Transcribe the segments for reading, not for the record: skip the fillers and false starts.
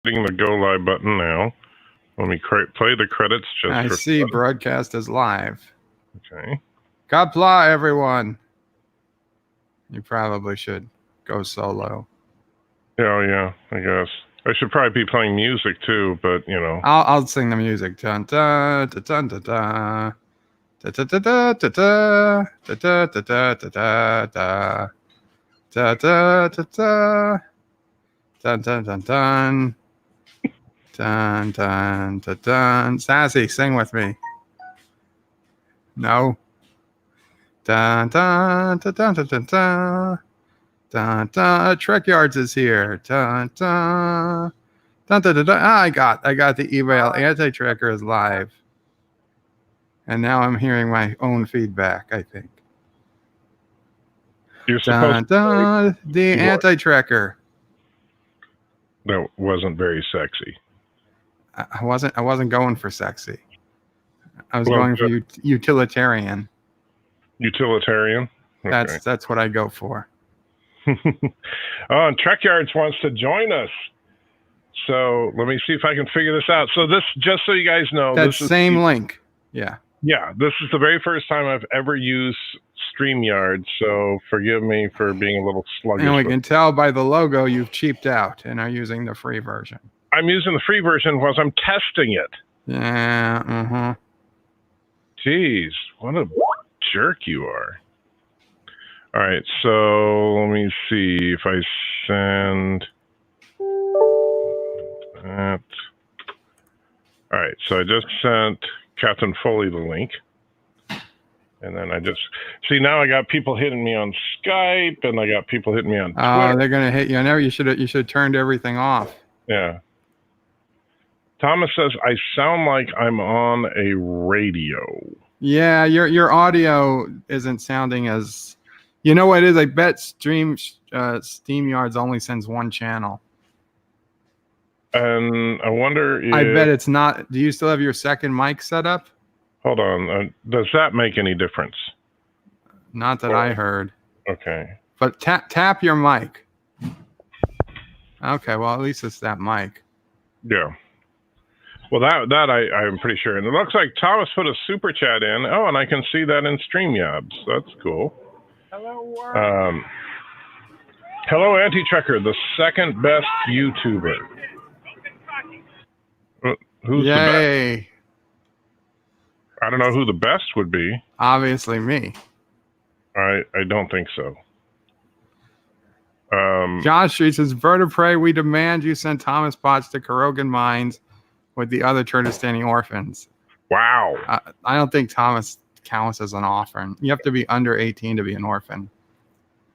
hitting the go live button now. Let me play the credits just I for see fun. broadcast is live. Okay. Kapla, everyone. You probably should go solo. Yeah, I guess. I should probably be playing music too, but you know. I'll sing the music. Dun dun dun dun dun dun. Da da da da da da da da da da da da da da da. Dun dun dun dun. Dun dun dun dun. Sassy, sing with me. No. Dun dun dun dun dun dun dun. Dun dun. Trek Yards is here. Dun dun. Dun dun dun dun. I got the email. Anti-Tracker is live. And now I'm hearing my own feedback, I think. You're supposed to the Anti-Tracker. That wasn't very sexy. I wasn't going for sexy. I was going for utilitarian. Utilitarian? Okay. That's what I go for. And Trek Yards wants to join us. So let me see if I can figure this out. So this, just so you guys know, that same link. Yeah. Yeah, this is the very first time I've ever used Streamyard, so forgive me for being a little sluggish. And we can tell by the logo you've cheaped out and are using the free version. I'm using the free version because I'm testing it. Yeah, Jeez, what a jerk you are. All right, so let me see if I send that. All right, so I just sent Captain Foley the link. And then I just see now I got people hitting me on Skype and I got people hitting me on Twitter. Oh, they're gonna hit you. I know you should have turned everything off. Yeah. Thomas says I sound like I'm on a radio. Yeah, your audio isn't sounding as. You know what it is? I bet StreamYards only sends one channel. And I wonder if... I bet it's not... Do you still have your second mic set up? Hold on. Does that make any difference? Not that I heard. Okay. But tap your mic. Okay, well, at least it's that mic. Yeah. Well, that I'm pretty sure. And it looks like Thomas put a super chat in. Oh, and I can see that in StreamYard. So that's cool. Hello, hello, Anti-Checker, the second best YouTuber. Who's the best? I don't know who the best would be. Obviously me. I don't think so. John Street says, Vertebrae, we demand you send Thomas Potts to Karogan Mines with the other Turtistani orphans. Wow. I don't think Thomas counts as an orphan. You have to be under 18 to be an orphan.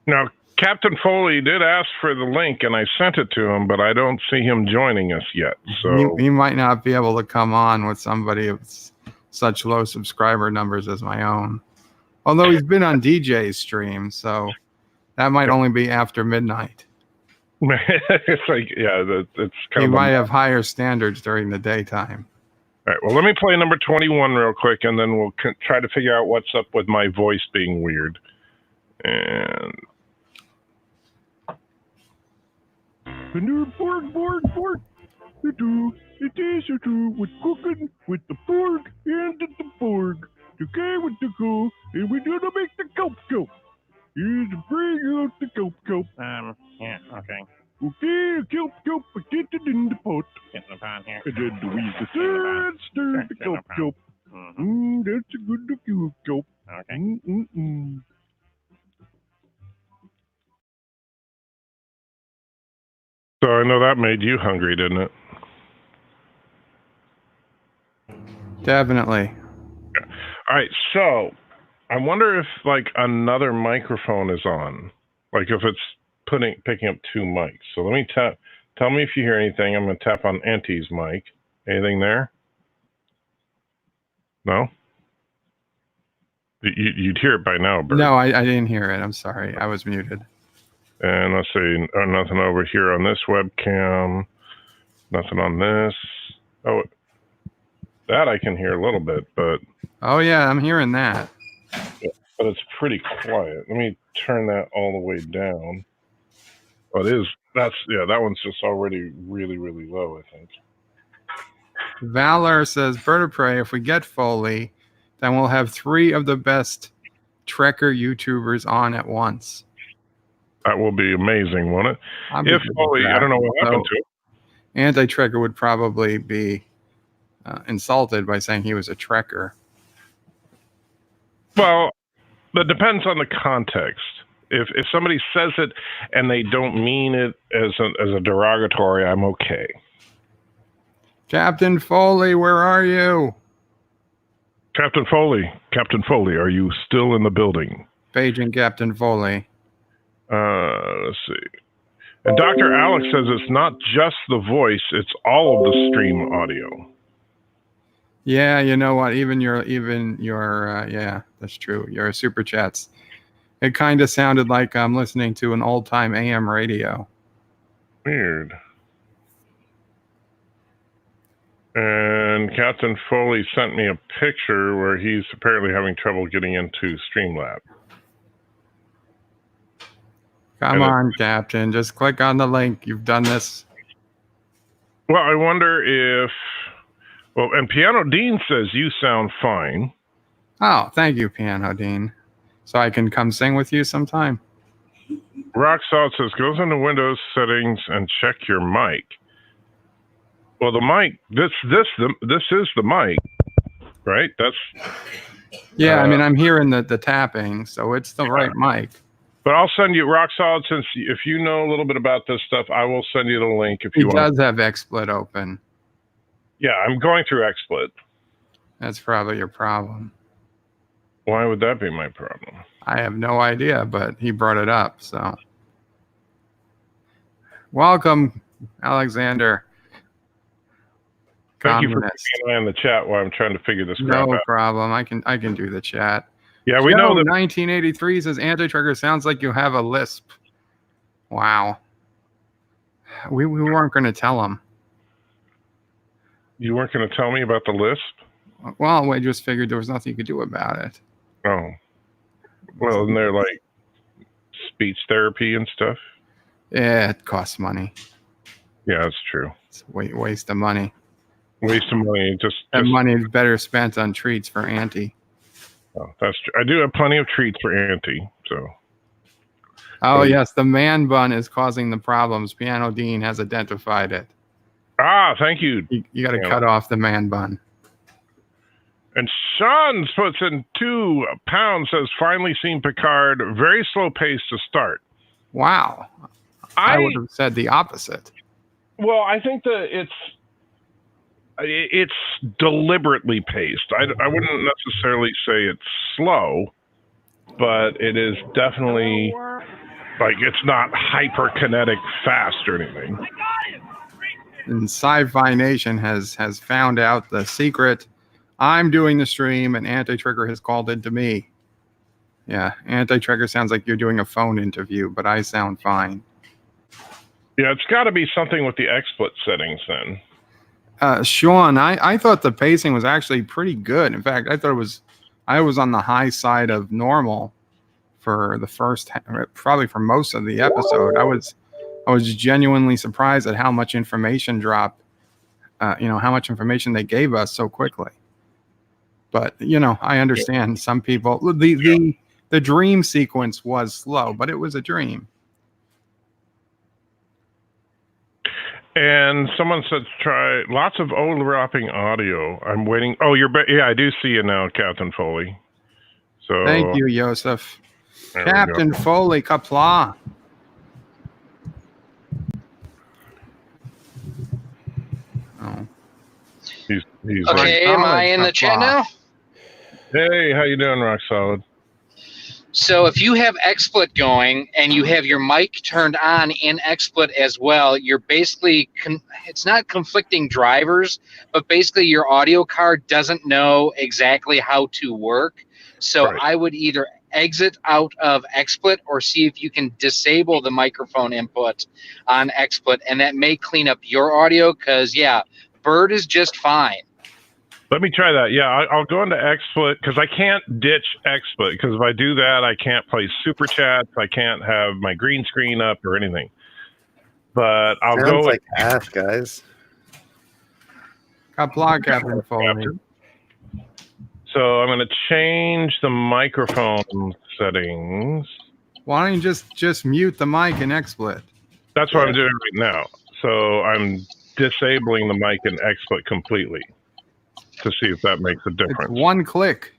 Now, Captain Foley did ask for the link, and I sent it to him, but I don't see him joining us yet. So he might not be able to come on with somebody of such low subscriber numbers as my own. Although he's been on DJ's stream, so that might only be after midnight. It's like, yeah, it's kind of... He might have higher standards during the daytime. All right, well, let me play number 21 real quick, and then we'll try to figure out what's up with my voice being weird. And... Borg. It is with cooking with the Borg and the Borg. The guy with the go, and we're gonna make the cope. Here's bring out the cope. Yeah, okay. Okay, cope, get it in the pot. Get in the pot here. And then do we stir the cope. That's a good cope. Okay. So I know that made you hungry, didn't it? Definitely. Yeah. All right, so I wonder if like another microphone is on, like if it's picking up two mics. So let me tap. Tell me if you hear anything. I'm going to tap on Auntie's mic. Anything there? No. You'd hear it by now, Bert. No, I didn't hear it. I'm sorry. I was muted. And let's see, nothing over here on this webcam. Nothing on this. Oh, that I can hear a little bit, but... Oh, yeah, I'm hearing that. Yeah, but it's pretty quiet. Let me turn that all the way down. Oh, it is that one's just already really, really low, I think. Valor says, Bird of Prey, if we get Foley, then we'll have 3 of the best Trekker YouTubers on at once. That will be amazing, won't it? If Foley, I don't know what happened to it. Anti-Trekker would probably be insulted by saying he was a Trekker. Well, that depends on the context. If somebody says it and they don't mean it as a derogatory, I'm okay. Captain Foley, where are you? Captain Foley, are you still in the building? Paging Captain Foley. Let's see. And Dr. Alex says it's not just the voice, it's all of the stream audio. Yeah, you know what? Even your yeah, that's true. Your super chats. It kind of sounded like I'm listening to an old-time AM radio. Weird. And Captain Foley sent me a picture where he's apparently having trouble getting into Streamlab. Come on, Captain. Just click on the link. You've done this. Well, I wonder if... Well, and Piano Dean says you sound fine. Oh, thank you, Piano Dean. So I can come sing with you sometime. Rock Salt says, goes into Windows settings and check your mic. Well, the mic, this is the mic, right? That's... Yeah, I mean, I'm hearing the tapping, so it's the right mic. But I'll send you, Rock Solid, since if you know a little bit about this stuff, I will send you the link if you want. He does have XSplit open. Yeah, I'm going through XSplit. That's probably your problem. Why would that be my problem? I have no idea, but he brought it up, so. Welcome, Alexander. Thank you for keeping an eye on the chat while I'm trying to figure this crap out. No problem. I can do the chat. Yeah, we know that. 1983 says Anti-Trigger sounds like you have a lisp. Wow. We weren't going to tell him. You weren't going to tell me about the lisp? Well, we just figured there was nothing you could do about it. Oh. Well, isn't there like speech therapy and stuff? Yeah, it costs money. Yeah, that's true. It's waste of money. Waste of money. That money is better spent on treats for Auntie. Oh, that's true. I do have plenty of treats for Auntie, so. Oh, yes, the man bun is causing the problems. Piano Dean has identified it. Ah, thank you. You got to cut off the man bun. And Sean puts in £2, says, finally seen Picard. Very slow pace to start. Wow. I would have said the opposite. Well, I think that it's deliberately paced. I wouldn't necessarily say it's slow, but it is definitely, like, it's not hyperkinetic fast or anything. And Sci-Fi Nation has found out the secret. I'm doing the stream, and Anti-Trigger has called into me. Yeah, Anti-Trigger sounds like you're doing a phone interview, but I sound fine. Yeah, it's got to be something with the XSplit settings then. Sean, I thought the pacing was actually pretty good. In fact, I was on the high side of normal for the first, probably for most of the episode. I was genuinely surprised at how much information dropped. How much information they gave us so quickly. But I understand some people. The dream sequence was slow, but it was a dream. And someone said try lots of overlapping audio. I'm waiting. Oh, yeah, I do see you now, Captain Foley. So thank you, Joseph. Captain Foley, kapla. Oh. He's okay, am I in the chat now? Hey, how you doing, Rock Solid? So if you have XSplit going and you have your mic turned on in XSplit as well, you're basically, it's not conflicting drivers, but basically your audio card doesn't know exactly how to work. So right. I would either exit out of XSplit or see if you can disable the microphone input on XSplit, and that may clean up your audio because, yeah, Bird is just fine. Let me try that. Yeah, I'll go into XSplit because I can't ditch XSplit because if I do that, I can't play Super Chats. I can't have my green screen up or anything. but I'll Sounds go with like Ash, guys. Kapla, Captain Foley. So I'm going to change the microphone settings. Why don't you just mute the mic in XSplit? That's what I'm doing right now. So I'm disabling the mic in XSplit completely to see if that makes a difference. It's one click.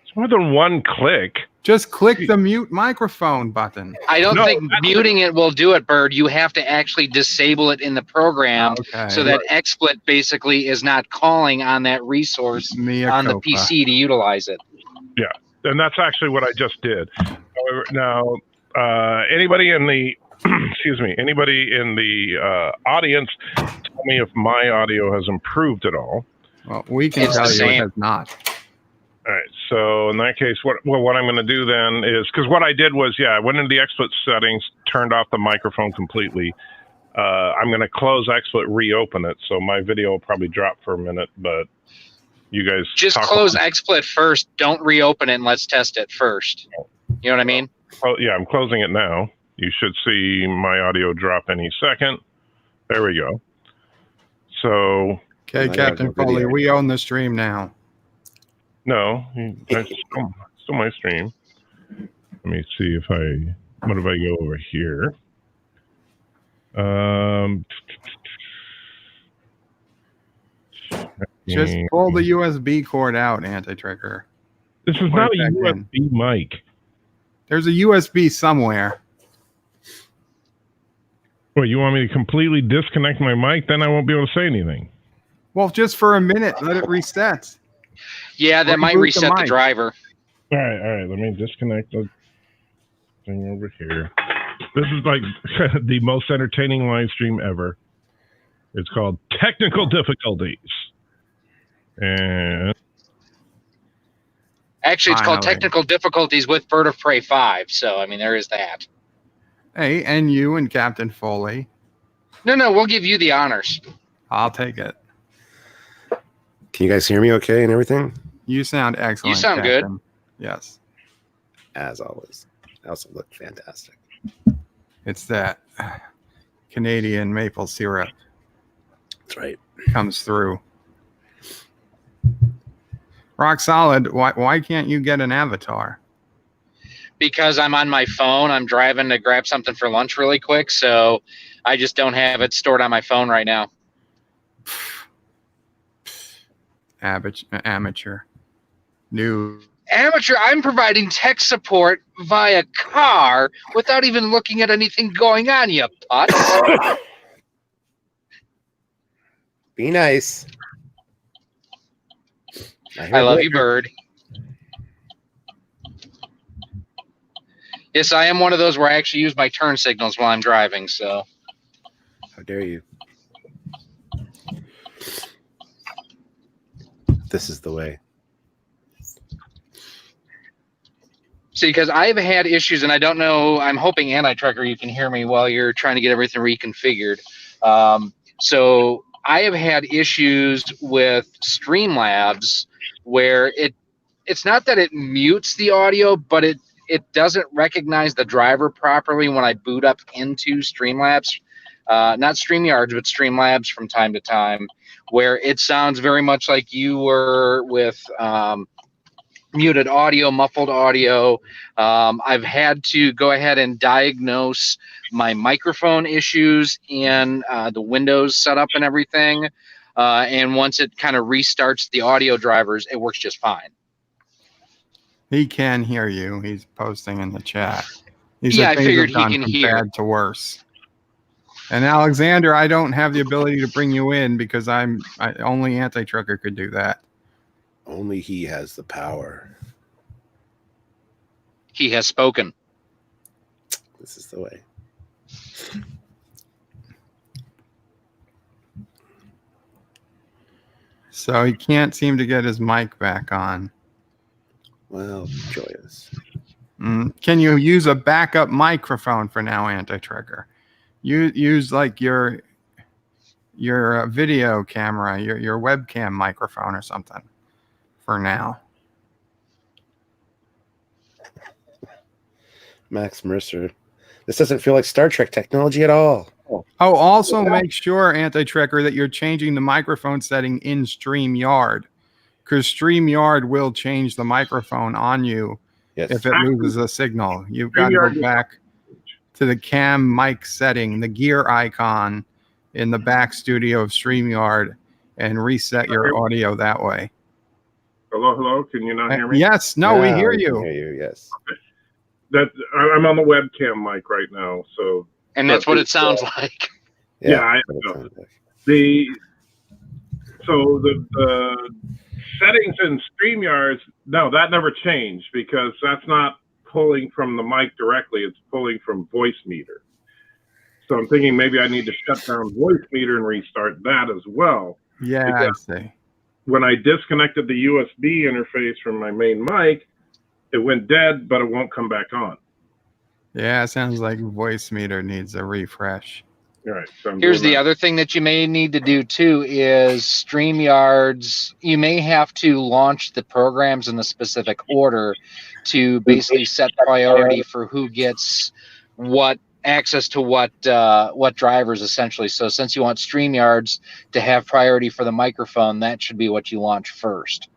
It's more than one click. Just click the mute microphone button. I don't think muting it will do it, Bird. You have to actually disable it in the program so that XSplit basically is not calling on that resource on the PC to utilize it. Yeah, and that's actually what I just did. However, now, anybody in the anybody in the audience, tell me if my audio has improved at all. Well, we can tell you it has not. All right. So in that case, what I'm going to do then is, because what I did was, I went into the XSplit settings, turned off the microphone completely. I'm going to close XSplit, reopen it. So my video will probably drop for a minute, but you guys just close XSplit first. Don't reopen it and let's test it first. You know what I mean? Oh yeah, I'm closing it now. You should see my audio drop any second. There we go. So. Okay, Captain Foley, we own the stream now. No, that's still my stream. Let me see if what if I go over here? Just pull the USB cord out, Anti-Trigger. This is not a USB mic. There's a USB somewhere. What, you want me to completely disconnect my mic? Then I won't be able to say anything. Well, just for a minute, let it reset. Yeah, that might reset the driver. All right. Let me disconnect the thing over here. This is like the most entertaining live stream ever. It's called Technical Difficulties. And actually, it's called Technical Difficulties with Bird of Prey 5. So, I mean, there is that. Hey, and you and Captain Foley. No, we'll give you the honors. I'll take it. Can you guys hear me okay and everything? You sound excellent. You sound Captain. good. Yes. As always. I also look fantastic. It's that Canadian maple syrup. That's right. Comes through. Rock solid. Why can't you get an avatar? Because I'm on my phone. I'm driving to grab something for lunch really quick, so I just don't have it stored on my phone right now. Amateur. New. Amateur, I'm providing tech support via car without even looking at anything going on, you putz. Be nice. I love you, Bird. Yes, I am one of those where I actually use my turn signals while I'm driving, so. How dare you? This is the way. See, because I've had issues, and I don't know, I'm hoping Anti-Tracker you can hear me while you're trying to get everything reconfigured. So I have had issues with Streamlabs where it's not that it mutes the audio, but it doesn't recognize the driver properly when I boot up into Streamlabs. Not Streamyard, but Streamlabs from time to time, where it sounds very much like you were with muted audio, muffled audio. I've had to go ahead and diagnose my microphone issues in the Windows setup and everything. And once it kind of restarts the audio drivers, it works just fine. He can hear you. He's posting in the chat. I figured he can hear. Bad to worse. And Alexander, I don't have the ability to bring you in because only Anti-Trucker could do that. Only he has the power. He has spoken. This is the way. So he can't seem to get his mic back on. Well, joyous. Can you use a backup microphone for now, Anti-Trigger? Use like your video camera, your webcam microphone or something for now. Max Mercer. This doesn't feel like Star Trek technology at all. Oh, also make sure, Anti-Trekker, that you're changing the microphone setting in StreamYard, because StreamYard will change the microphone on you Yes. if it loses a signal. You've got to StreamYard go back to the cam mic setting, the gear icon in the back studio of StreamYard, and reset your audio that way. Hello? Can you not hear me? Yes, no, we Now hear we can you. hear you, yes. I'm on the webcam mic right now, so. And that's what it sounds like. Yeah, I but it know. sounds like- The settings in StreamYards, no, that never changed because that's not pulling from the mic directly. It's pulling from voice meter. So I'm thinking maybe I need to shut down voice meter and restart that as well. Yeah, I see. When I disconnected the USB interface from my main mic, it went dead, but it won't come back on. Yeah, it sounds like voice meter needs a refresh. All right. So Here's the other thing that you may need to do too is StreamYards. You may have to launch the programs in a specific order to basically set priority for who gets what access to what drivers essentially. So since you want StreamYards to have priority for the microphone, that should be what you launch first.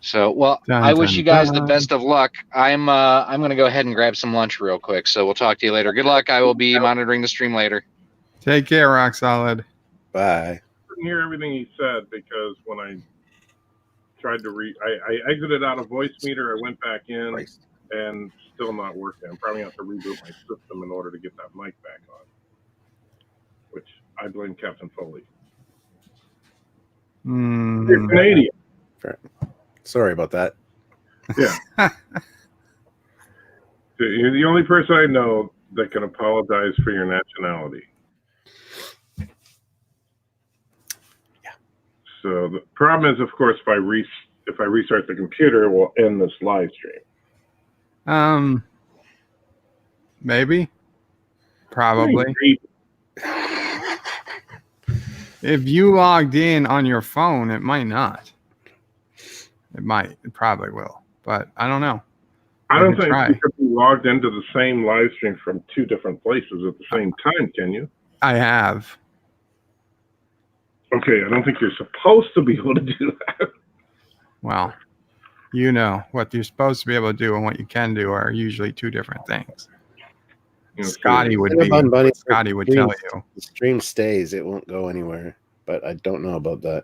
So, well, I wish you guys the best of luck. I'm going to go ahead and grab some lunch real quick. So we'll talk to you later. Good luck. I will be monitoring the stream later. Take care, Rock Solid. Bye. I couldn't hear everything he said because when I tried to I exited out of voice meter, I went back in Christ. and still not working. I'm probably going to have to reboot my system in order to get that mic back on, which I blame Captain Foley. You're Canadian. Sorry about that. Yeah. You're the only person I know that can apologize for your nationality. Yeah. So the problem is, of course, if I restart the computer, it will end this live stream. Maybe. Probably. If you logged in on your phone, it might not. It might. It probably will. But I don't know. I don't think you could be logged into the same live stream from two different places at the same time, can you? I have. Okay, I don't think you're supposed to be able to do that. Well, you know, what you're supposed to be able to do and what you can do are usually two different things. You know, Scotty would Cinnabon be Bunny what Scotty would tell you. The stream stays. It won't go anywhere. But I don't know about that.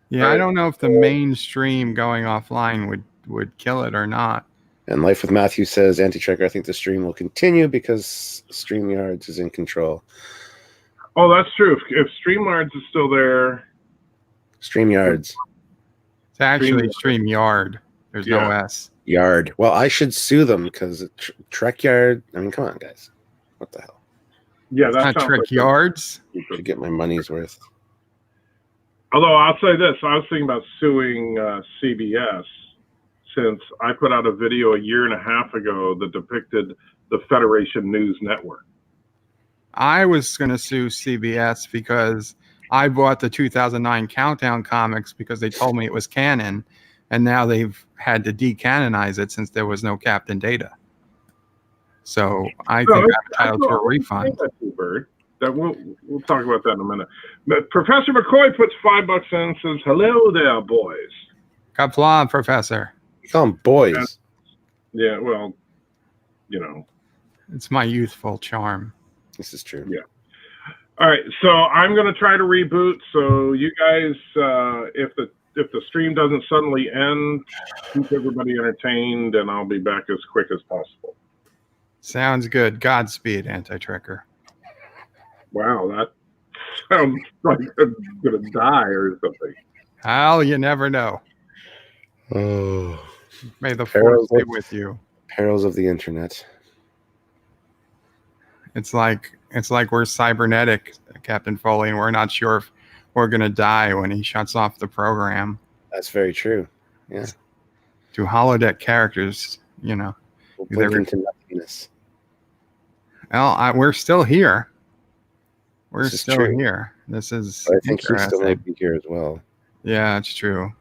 Yeah, I don't know if the mainstream going offline would kill it or not. And Life with Matthew says, Anti-Trekker, I think the stream will continue because StreamYards is in control. Oh, that's true. If StreamYards is still there. StreamYards. It's actually StreamYard. There's no Yeah. S. Yard. Well, I should sue them because Trek Yard. I mean, come on, guys. What the hell? Yeah, It's that's not Trick Yards. Should get my money's worth. Although I'll say this, I was thinking about suing CBS since I put out a video a year and a half ago that depicted the Federation News Network. I was going to sue CBS because I bought the 2009 Countdown comics because they told me it was canon, and now they've had to decanonize it since there was no Captain Data. So I think I'm entitled to a refund. Bird. That we'll talk about that in a minute. But Professor McCoy puts $5 in and says, "Hello there, boys." Kapla, Professor. You call them boys. Yeah, well, you know. It's my youthful charm. This is true. Yeah. All right, so I'm going to try to reboot. So you guys, if the stream doesn't suddenly end, keep everybody entertained, and I'll be back as quick as possible. Sounds good. Godspeed, Anti-Trekker. Wow, that sounds like I'm going to die or something. Hell, you never know. Oh, May the force be with you. perils of the internet. It's like we're cybernetic, Captain Foley, and we're not sure if we're gonna die when he shuts off the program. That's very true. Yeah. To holodeck characters, you know. We'll blink into nothingness. Well, we're still here. We're This is still true. here. This is But I think he still interesting. might be here as well. Yeah, it's true.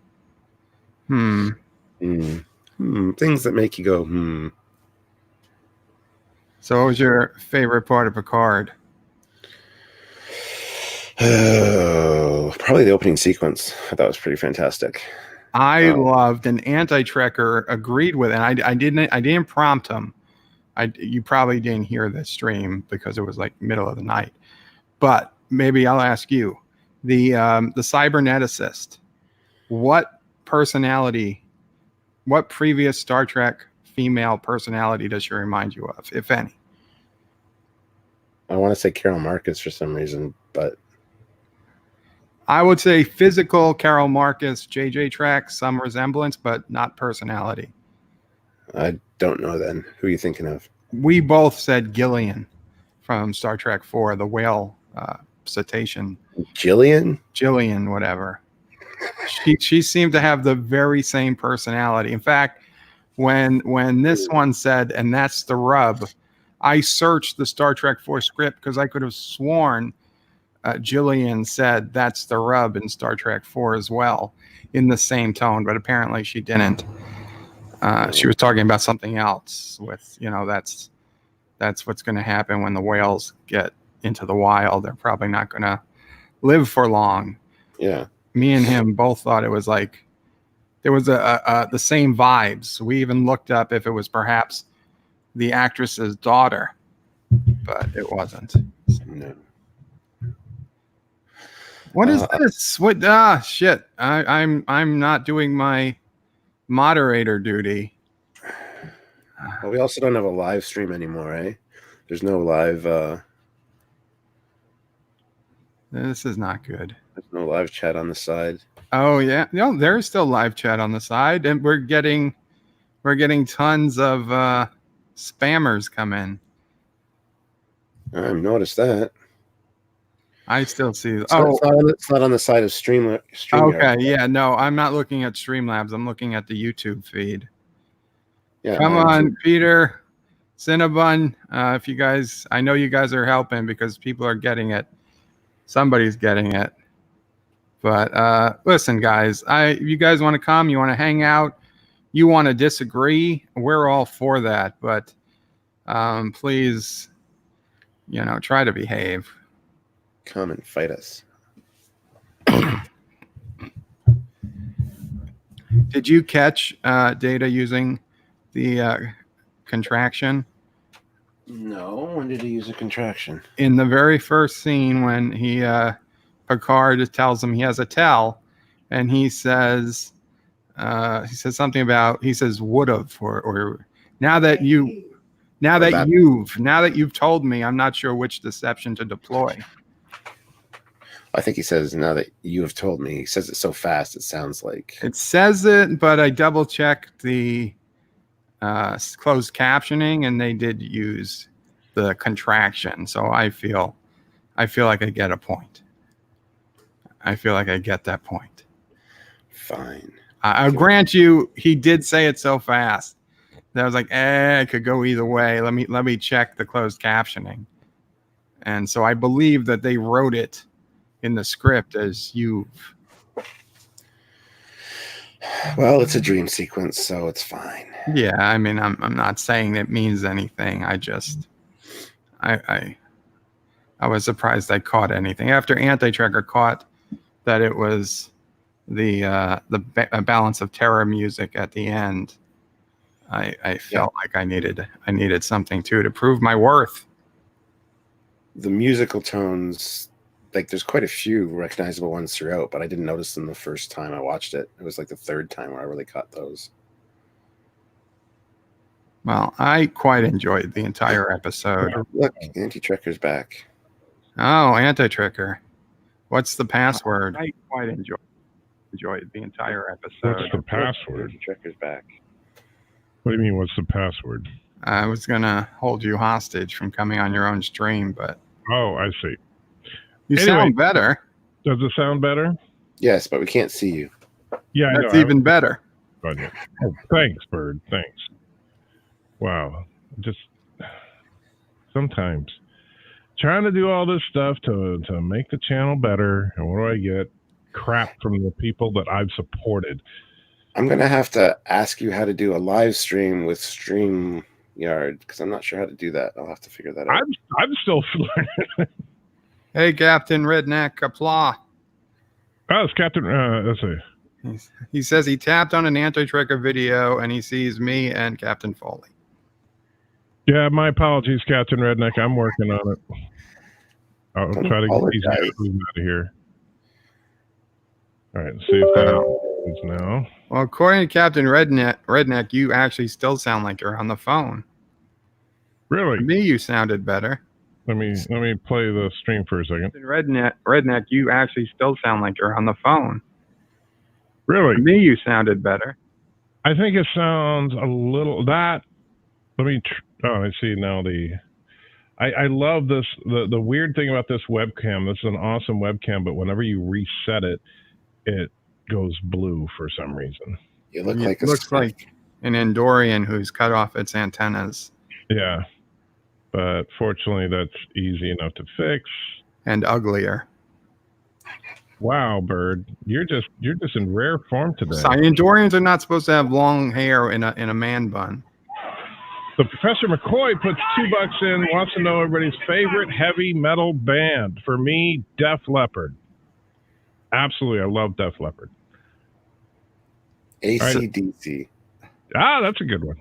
Things that make you go, So what was your favorite part of a card? Oh, probably the opening sequence. I thought it was pretty fantastic. I loved, and Anti-Trekker agreed with it. And I didn't prompt him. You probably didn't hear the stream because it was like middle of the night. But maybe I'll ask you, the cyberneticist. What previous Star Trek female personality does she remind you of, if any? I want to say Carol Marcus for some reason, but I would say physical Carol Marcus, JJ Trek, some resemblance, but not personality. I don't know then. Who are you thinking of? We both said Gillian from Star Trek 4, the whale cetacean. Jillian, whatever. She seemed to have the very same personality. In fact, when this one said, and that's the rub, I searched the Star Trek 4 script because I could have sworn Jillian said that's the rub in Star Trek 4 as well, in the same tone, but apparently she didn't. She was talking about something else with, that's what's going to happen when the whales get into the wild. They're probably not going to live for long. Yeah. Me and him both thought it was like there was the same vibes. We even looked up if it was perhaps the actress's daughter, but it wasn't. No. What is this? What? Shit! I'm not doing my moderator duty. Well, we also don't have a live stream anymore, eh? There's no live. This is not good. There's no live chat on the side. Oh yeah, no, there's still live chat on the side, and we're getting tons of spammers come in. I've noticed that. I still see. It's not on the side of Streamyard. Okay, yeah, no, I'm not looking at Streamlabs. I'm looking at the YouTube feed. Yeah, come on, Peter, Cinnabon. If you guys, I know you guys are helping because people are getting it. Somebody's getting it. But listen, guys, you guys want to come? You want to hang out? You want to disagree? We're all for that. But please, try to behave. Come and fight us. Did you catch Data using the contraction? No. When did he use a contraction? In the very first scene when Picard tells him he has a tell, and he says something about, he says would've or now that you've told me, I'm not sure which deception to deploy. I think he says, now that you have told me. He says it so fast, it sounds like... It says it, but I double-checked the closed captioning, and they did use the contraction. So I feel like I get a point. I feel like I get that point. Fine. I'll grant you, he did say it so fast that I was like, it could go either way. Let me check the closed captioning. And so I believe that they wrote it in the script as you've. Well, it's a dream sequence, so it's fine. Yeah, I mean, I'm not saying it means anything. I just, I was surprised I caught anything after Anti-Trekker caught that it was the balance of terror music at the end. I felt like I needed something to prove my worth. The musical tones, like there's quite a few recognizable ones throughout, but I didn't notice them the first time I watched it. It was like the third time where I really caught those. Well, I quite enjoyed the entire episode. Look, Anti-Trekker's back. Oh, Anti-Trekker. What's the password? I quite enjoyed the entire episode. What's the password? Anti-Trekker's back. What do you mean, what's the password? I was going to hold you hostage from coming on your own stream, but... Oh, I see. You Anyway, sound better. Does it sound better? Yes, but we can't see you. Yeah, That's even better. Oh, thanks, Bird. Thanks. Wow. Just sometimes. trying to do all this stuff to make the channel better, and what do I get? Crap from the people that I've supported. I'm gonna have to ask you how to do a live stream with Streamyard because I'm not sure how to do that. I'll have to figure that out. I'm still learning. Hey, Captain Redneck, applause. Oh, it's Captain. Let's see. He says he tapped on an anti-tracker video and he sees me and Captain Foley. Yeah, my apologies, Captain Redneck. I'm working on it. I'll try to get these guys out of here. All right, let's see if that happens now. Well, according to Captain Redneck, you actually still sound like you're on the phone. Really? To me, you sounded better. Let me play the stream for a second. Captain Redneck, you actually still sound like you're on the phone. Really? To me, you sounded better. I think it sounds a little that. Let me. I see now I love this. The weird thing about this webcam. This is an awesome webcam, but whenever you reset it, it goes blue for some reason. You look It looks like an Andorian who's cut off its antennas. Yeah, but fortunately, that's easy enough to fix. And uglier. Wow, Bird, you're just in rare form today. Andorians are not supposed to have long hair in a man bun. So Professor McCoy puts $2 in, wants to know everybody's favorite heavy metal band. For me, Def Leppard. Absolutely, I love Def Leppard. AC/DC. Ah, that's a good one.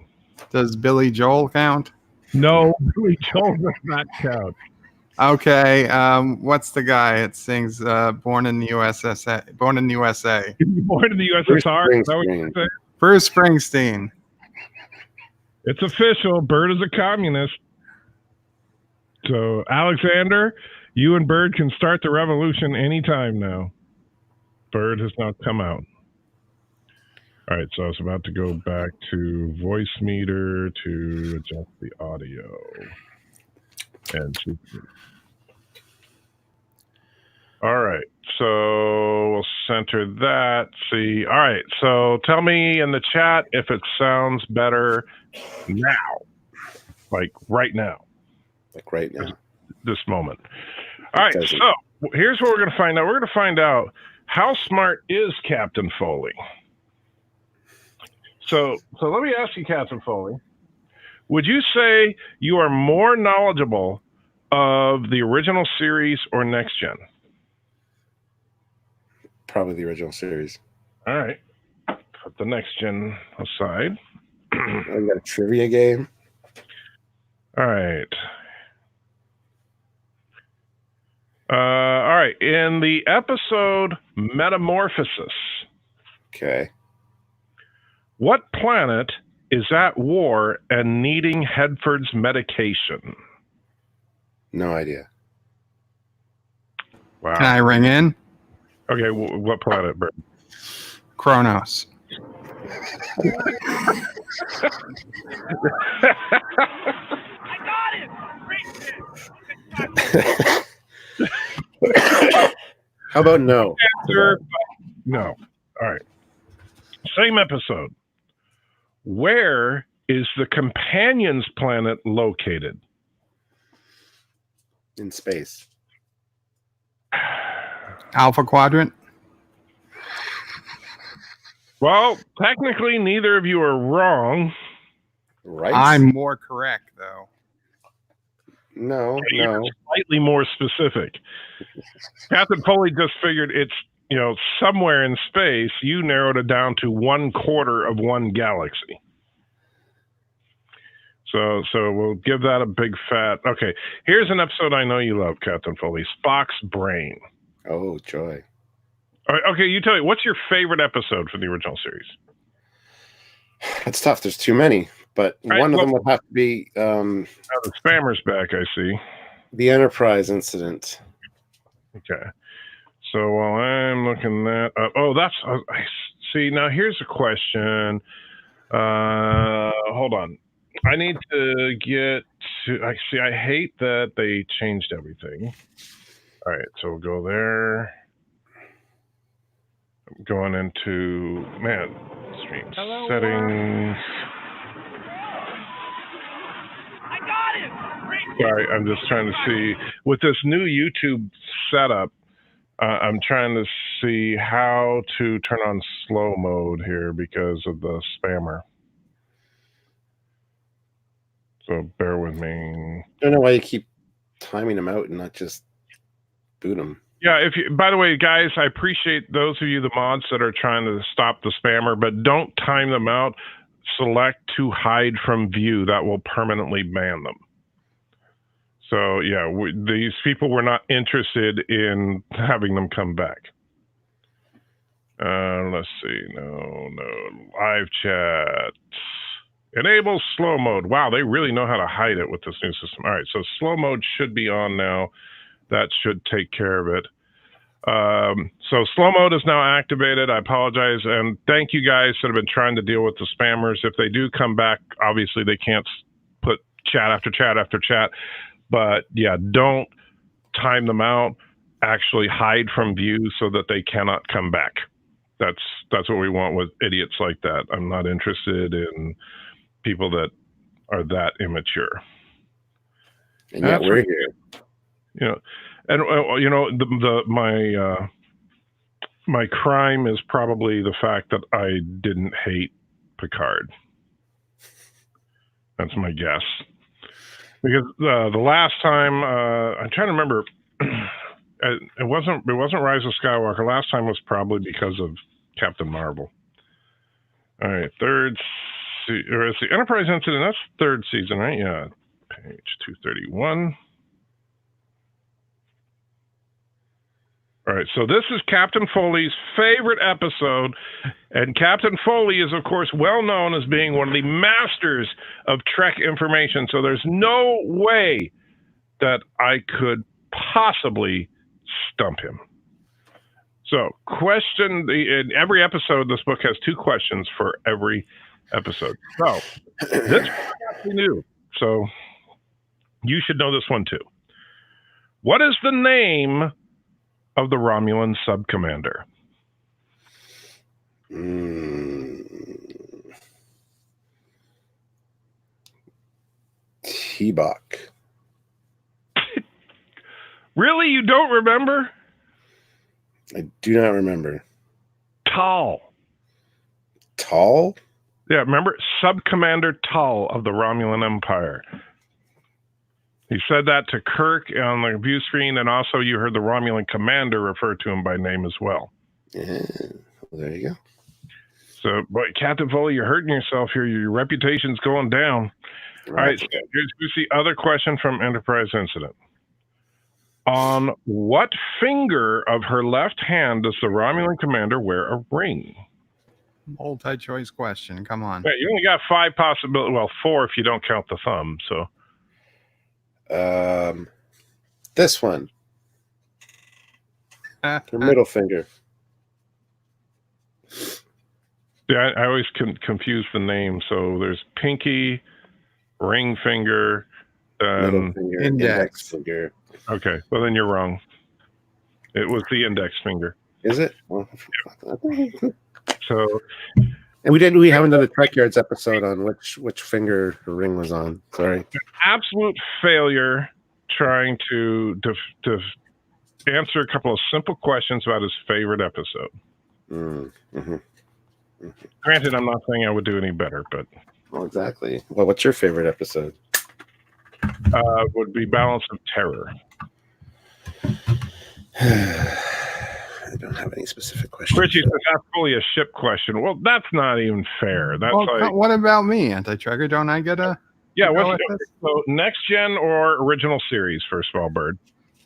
Does Billy Joel count? No, Billy Joel does not count. Okay, what's the guy that sings Born in the USA? Born in the USA. Born in the USSR? Is that what you're saying? Bruce Springsteen. It's official. Bird is a communist. So, Alexander, you and Bird can start the revolution anytime now. Bird has now come out. All right, so I was about to go back to voice meter to adjust the audio. And all right, so we'll center that. See, all right, so tell me in the chat if it sounds better now, like right now. Like right now. This moment. All right, so here's what we're going to find out. We're going to find out how smart is Captain Foley. So let me ask you, Captain Foley, would you say you are more knowledgeable of the original series or Next Gen? Probably the original series. All right. Put the Next Gen aside. I got a trivia game. All right. All right. In the episode Metamorphosis. Okay. What planet is at war and needing Hedford's medication? No idea. Wow. Can I ring in? Okay, what planet, Bert? Kronos. How about no? Answer, no. All right. Same episode. Where is the Companions planet located? In space. Alpha Quadrant. Well, technically, neither of you are wrong. Right? I'm more correct, though. No. Slightly more specific. Captain Foley just figured it's, somewhere in space. You narrowed it down to 1/4 of one galaxy. So we'll give that a big fat. Okay, here's an episode I know you love, Captain Foley. Spock's Brain. Oh, joy. All right, okay, you tell me, what's your favorite episode from the original series? That's tough. There's too many, but one of them would have to be the spammer's back, I see. The Enterprise incident. Okay. So while I'm looking that up, I see. Now here's a question. Hold on. I need to get to. I hate that they changed everything. All right, so we'll go there. I'm going into stream settings. I got it! Great Sorry, I'm just trying to see. With this new YouTube setup, I'm trying to see how to turn on slow mode here because of the spammer. So bear with me. I don't know why you keep timing them out and not just boot them. Yeah, by the way, guys, I appreciate those of you, the mods, that are trying to stop the spammer, but don't time them out. Select to hide from view. That will permanently ban them. So, yeah, these people were not interested in having them come back. Let's see. No. Live chat. Enable slow mode. Wow, they really know how to hide it with this new system. All right, so slow mode should be on now. That should take care of it. So slow mode is now activated. I apologize. And thank you guys that have been trying to deal with the spammers. If they do come back, obviously they can't put chat after chat after chat. But yeah, don't time them out. Actually hide from view so that they cannot come back. That's what we want with idiots like that. I'm not interested in people that are that immature. And yet we're here. You know, and you know, my crime is probably the fact that I didn't hate Picard. That's my guess. Because the last time I'm trying to remember, it wasn't Rise of Skywalker. Last time was probably because of Captain Marvel. All right, or it's the Enterprise incident. That's third season, right? Yeah, page 231. All right, so this is Captain Foley's favorite episode, and Captain Foley is, of course, well known as being one of the masters of Trek information, so there's no way that I could possibly stump him. So, in every episode, this book has 2 questions for every episode. So, this is actually new, so you should know this one too. What is the name of the Romulan sub-commander? T-Bach. Really? You don't remember? I do not remember. Tal. Tall? Yeah, remember? Sub-Commander Tal of the Romulan Empire. He said that to Kirk on the view screen, and also you heard the Romulan commander refer to him by name as well. Yeah, well, there you go. So, boy, Captain Foley, you're hurting yourself here. Your reputation's going down. Right. All right, so here's the other question from Enterprise Incident. On what finger of her left hand does the Romulan commander wear a ring? Multi-choice question. Come on. Yeah, you only got 5 possibilities. Well, 4 if you don't count the thumb, so... This one. Her middle finger. Yeah, I always confuse the name. So there's pinky, ring finger, middle finger, index finger. Okay, well then you're wrong. It was the index finger. Is it? Well, so, and we haven't done a Trek Yards episode on which finger her ring was on. Sorry. Absolute failure trying to answer a couple of simple questions about his favorite episode. Mm-hmm. Granted, I'm not saying I would do any better, but... Well, exactly. Well, what's your favorite episode? Would be Balance of Terror. I don't have any specific questions. Richie says that's fully a ship question. Well, that's not even fair. That's what about me, Anti-Tracker? Don't I get a... Yeah, so next gen or original series, first of all, Bird?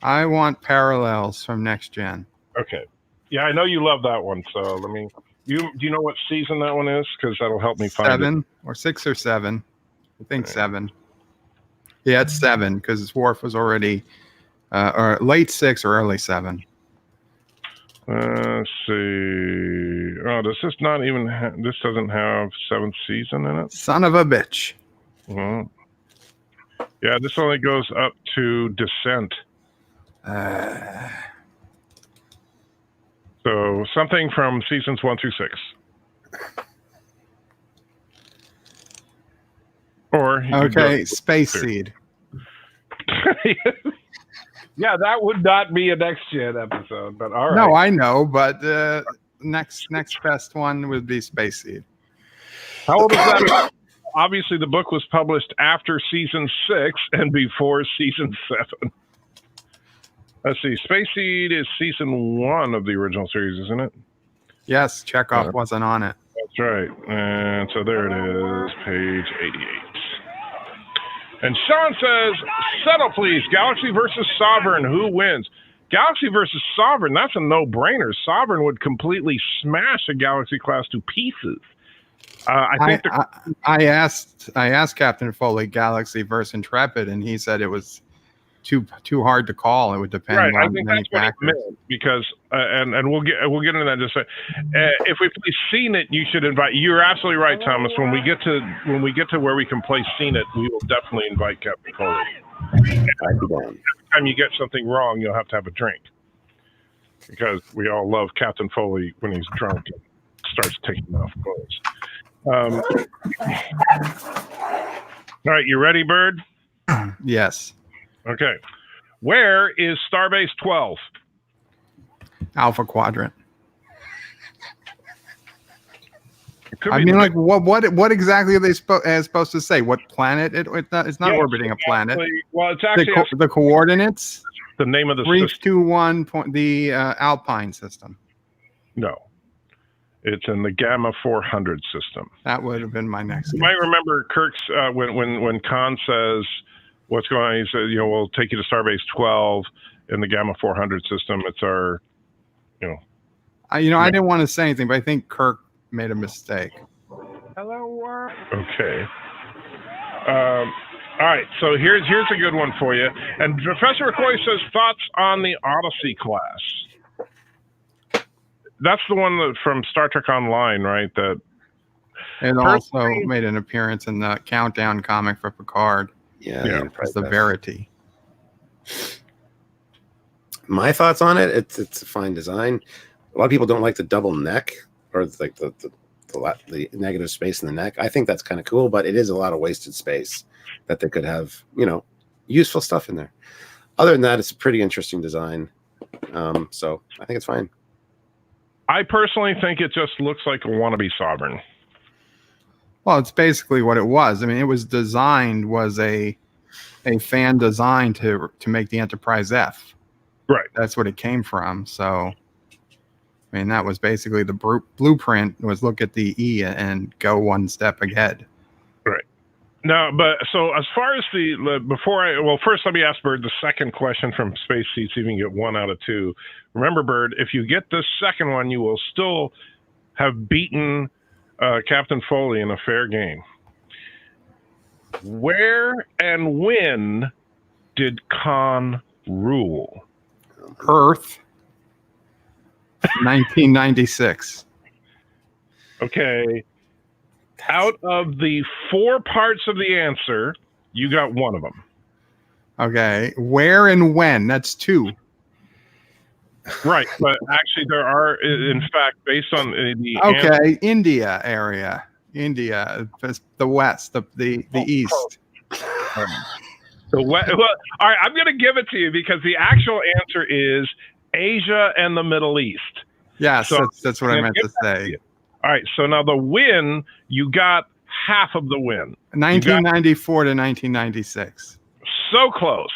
I want parallels from next gen. Okay. Yeah, I know you love that one, so let me... Do you know what season that one is? Because that'll help me find 7 or 6 or 7. I think 7. Yeah, it's 7 because Worf was already or late 6 or early 7. Let's see. Oh, does this not even? This doesn't have 7th season in it. Son of a bitch. Well, yeah, this only goes up to Descent. So something from seasons 1 through 6. Or okay, Space Seed. Yeah, that would not be a next gen episode, but all right. No, I know, but next best one would be Space Seed. How old is that? Obviously, the book was published after season 6 and before season 7. Let's see. Space Seed is season 1 of the original series, isn't it? Yes, Chekhov wasn't on it. That's right. And so there it is, page 88. And Sean says, settle please, Galaxy versus Sovereign, who wins? Galaxy versus Sovereign, that's a no-brainer. Sovereign would completely smash a Galaxy class to pieces. I asked Captain Foley Galaxy versus Intrepid, and he said it was too hard to call. It would depend on I think many that's what factors. he meant, because and we'll get into that in just a second. If we play Seen It, you should invite. You're absolutely right, Thomas. When we get to where we can play Seen It, we will definitely invite Captain Foley. Every time you get something wrong, you'll have to have a drink, because we all love Captain Foley when he's drunk and starts taking off clothes. All right, you ready, Bird? Yes. Okay. Where is Starbase 12? Alpha Quadrant. I mean, like what exactly are they supposed to say? What planet? It's not orbiting a planet. Well, it's actually the coordinates. The name of the 321 point. The Alpine system. No, it's in the Gamma 400 system. That would have been my next. You might remember Kirk's when Khan says what's going on. He says, we'll take you to Starbase 12 in the Gamma 400 system. It's our, I didn't want to say anything, but I think Kirk made a mistake. Hello, world. Okay. All right. So here's a good one for you. And Professor McCoy says thoughts on the Odyssey class. That's the one from Star Trek Online, right? That it also made an appearance in the Countdown comic for Picard. Yeah. It's the Verity. My thoughts on it, it's a fine design. A lot of people don't like the double neck, or like the negative space in the neck. I think that's kind of cool, but it is a lot of wasted space that they could have, useful stuff in there. Other than that, it's a pretty interesting design. So I think it's fine. I personally think it just looks like a wannabe Sovereign. Well, it's basically what it was. I mean, it was designed was a fan design to make the Enterprise F. Right. That's what it came from. So, I mean, that was basically the blueprint was look at the E and go one step ahead. Right. Now, but so as far as first let me ask Bird the second question from Space Seed, see if we can get 1 out of 2. Remember, Bird, if you get this second one, you will still have beaten Captain Foley in a fair game. Where and when did Khan rule? Earth, 1996. Okay. Out of the 4 parts of the answer, you got 1 of them. Okay. Where and when? That's 2. Right, but actually there are, in fact, based on the answer, India area, the west, the east. Well, all right, I'm going to give it to you because the actual answer is Asia and the Middle East. Yes, so that's what I meant to say. All right, so now the win, you got half of the win. 1994 to 1996. So close.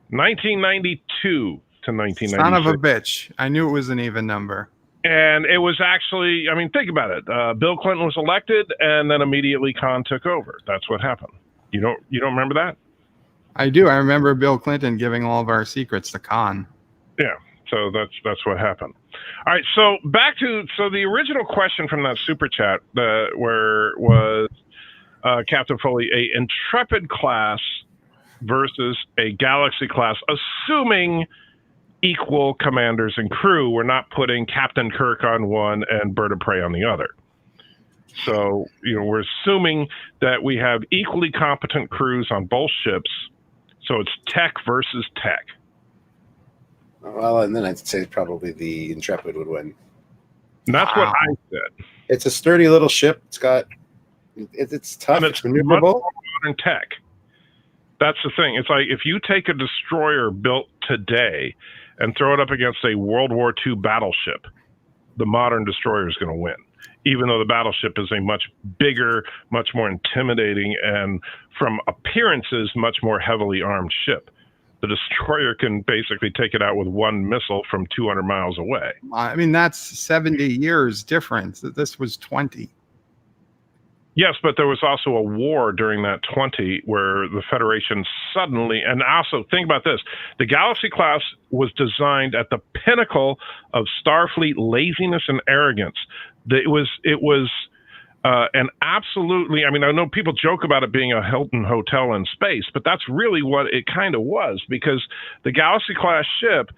1992 to 1996. Son of a bitch. I knew it was an even number. And it was actually, I mean, think about it. Bill Clinton was elected, and then immediately Khan took over. That's what happened. You don't remember that? I do. I remember Bill Clinton giving all of our secrets to Khan. Yeah. So that's what happened. All right. So back to the original question from that super chat, where was Captain Foley a Intrepid class versus a Galaxy class, assuming equal commanders and crew. We're not putting Captain Kirk on one and Bird of Prey on the other. So we're assuming that we have equally competent crews on both ships. So it's tech versus tech. Well, and then I'd say probably the Intrepid would win. And that's what I said. It's a sturdy little ship. It's got, it's tough. And it's maneuverable. modern tech. That's the thing. It's like if you take a destroyer built today and throw it up against a World War II battleship, the modern destroyer is going to win, even though the battleship is a much bigger, much more intimidating, and from appearances, much more heavily armed ship. The destroyer can basically take it out with one missile from 200 miles away. I mean, that's 70 years difference. This was 20. Yes, but there was also a war during that 20 where the Federation suddenly, and also think about this, the Galaxy class was designed at the pinnacle of Starfleet laziness and arrogance. It was and absolutely, I mean, I know people joke about it being a Hilton hotel in space, but that's really what it kind of was, because the Galaxy class ship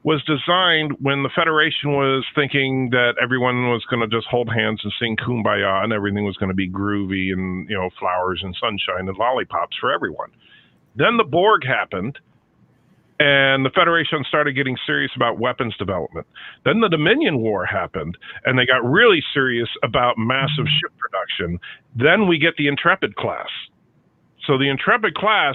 was designed when the Federation was thinking that everyone was going to just hold hands and sing Kumbaya and everything was going to be groovy and, you know, flowers and sunshine and lollipops for everyone. Then the Borg happened, and the Federation started getting serious about weapons development. Then the Dominion War happened, and they got really serious about massive ship production. Then we get the Intrepid class. So the Intrepid class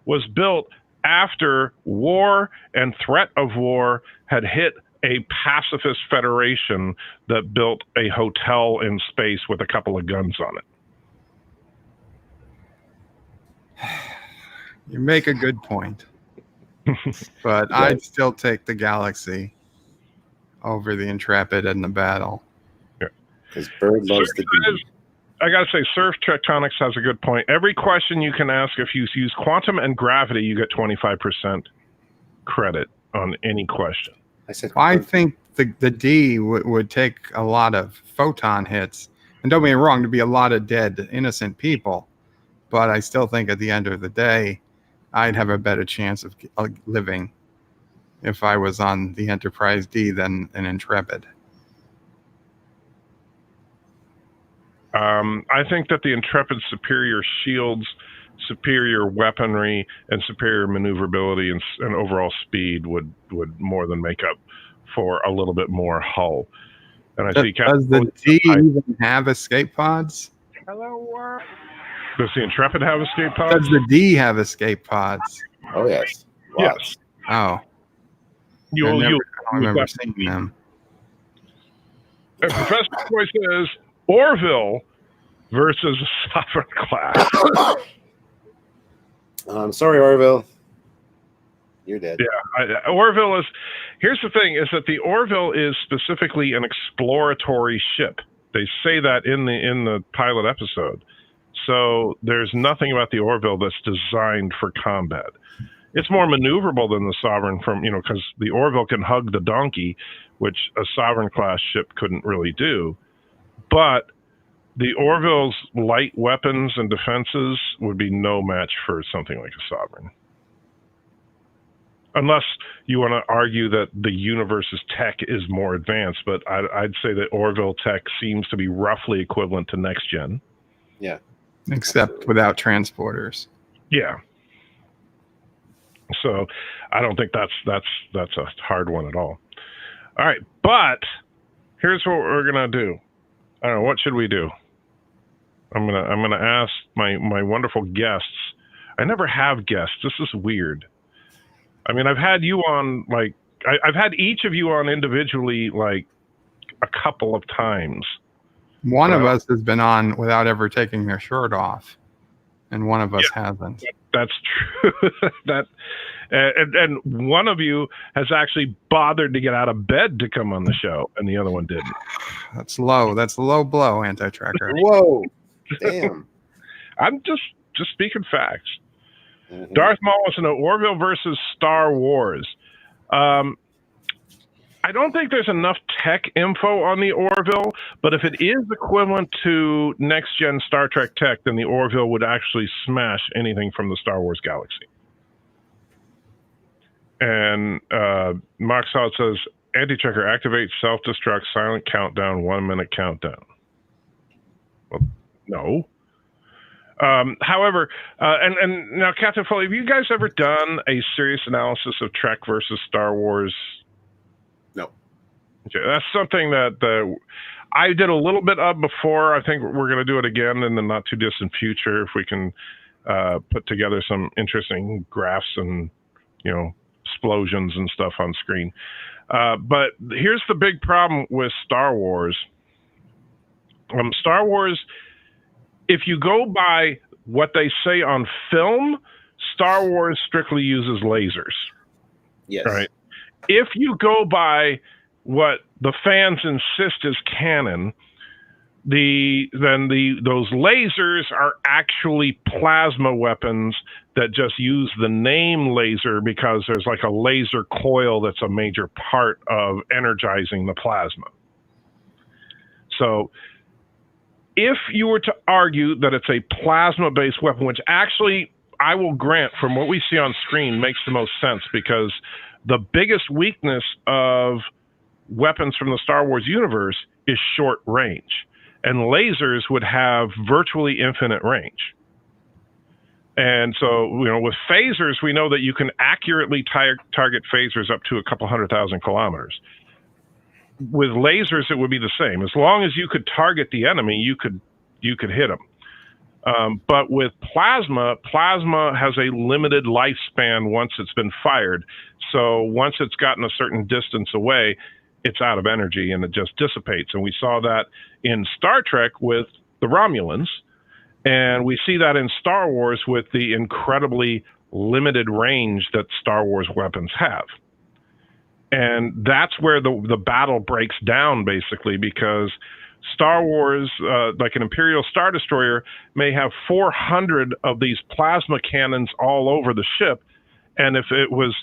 was built after war and threat of war had hit a pacifist Federation that built a hotel in space with a couple of guns on it. You make a good point. But I'd still take the Galaxy over the Intrepid in the battle. Because Bird loves the D. I got to say, Surf Tectonics has a good point. Every question you can ask, if you use quantum and gravity, you get 25% credit on any question. I think the D would take a lot of photon hits. And don't get me wrong, to be a lot of dead, innocent people. But I still think at the end of the day, I'd have a better chance of living if I was on the Enterprise D than an Intrepid. I think that the Intrepid's superior shields, superior weaponry, and superior maneuverability and overall speed would more than make up for a little bit more hull. And I see Does the D even have escape pods? Hello, world. Does the Intrepid have escape pods? Does the D have escape pods? Oh, yes. Yes. Oh. I remember seeing them. And Professor Boy says Orville versus Sovereign class. I'm sorry, Orville. You're dead. Yeah, Orville is. Here's the thing: is that the Orville is specifically an exploratory ship. They say that in the pilot episode. So there's nothing about the Orville that's designed for combat. It's more maneuverable than the Sovereign, because the Orville can hug the donkey, which a Sovereign class ship couldn't really do. But the Orville's light weapons and defenses would be no match for something like a Sovereign. Unless you want to argue that the universe's tech is more advanced, but I'd say that Orville tech seems to be roughly equivalent to next gen. Yeah. Except without transporters. Yeah. So I don't think that's a hard one at all. All right, but here's what we're gonna do. I don't know, what should we do? I'm gonna ask my wonderful guests. I never have guests. This is weird. I mean, I've had you on I've had each of you on individually like a couple of times. One of us has been on without ever taking their shirt off, and one of us hasn't. That's true. And one of you has actually bothered to get out of bed to come on the show, and the other one didn't. That's low. That's a low blow, Anti-Tracker. Whoa. Damn. I'm just speaking facts. Mm-hmm. Darth Maul wants to know Orville versus Star Wars. I don't think there's enough tech info on the Orville, but if it is equivalent to next-gen Star Trek tech, then the Orville would actually smash anything from the Star Wars galaxy. And Mark Solid says, Anti-Checker, activate self-destruct, silent countdown, 1 minute countdown. Well, no. However, and now, Captain Foley, have you guys ever done a serious analysis of Trek versus Star Wars? No. Okay, that's something that I did a little bit of before. I think we're going to do it again in the not too distant future if we can put together some interesting graphs and, explosions and stuff on screen. But here's the big problem with Star Wars. Star Wars, if you go by what they say on film, Star Wars strictly uses lasers. Yes. Right. If you go by what the fans insist is canon, those lasers are actually plasma weapons that just use the name laser because there's like a laser coil that's a major part of energizing the plasma. So if you were to argue that it's a plasma-based weapon, which actually I will grant from what we see on screen makes the most sense, because the biggest weakness of weapons from the Star Wars universe is short range. And lasers would have virtually infinite range. And so, with phasers, we know that you can accurately target phasers up to a couple 100,000 kilometers. With lasers, it would be the same. As long as you could target the enemy, you could hit them. But with plasma has a limited lifespan once it's been fired. So once it's gotten a certain distance away, it's out of energy and it just dissipates. And we saw that in Star Trek with the Romulans, and we see that in Star Wars with the incredibly limited range that Star Wars weapons have. And that's where the battle breaks down, basically, because Star Wars, like an Imperial Star Destroyer, may have 400 of these plasma cannons all over the ship. And if it was,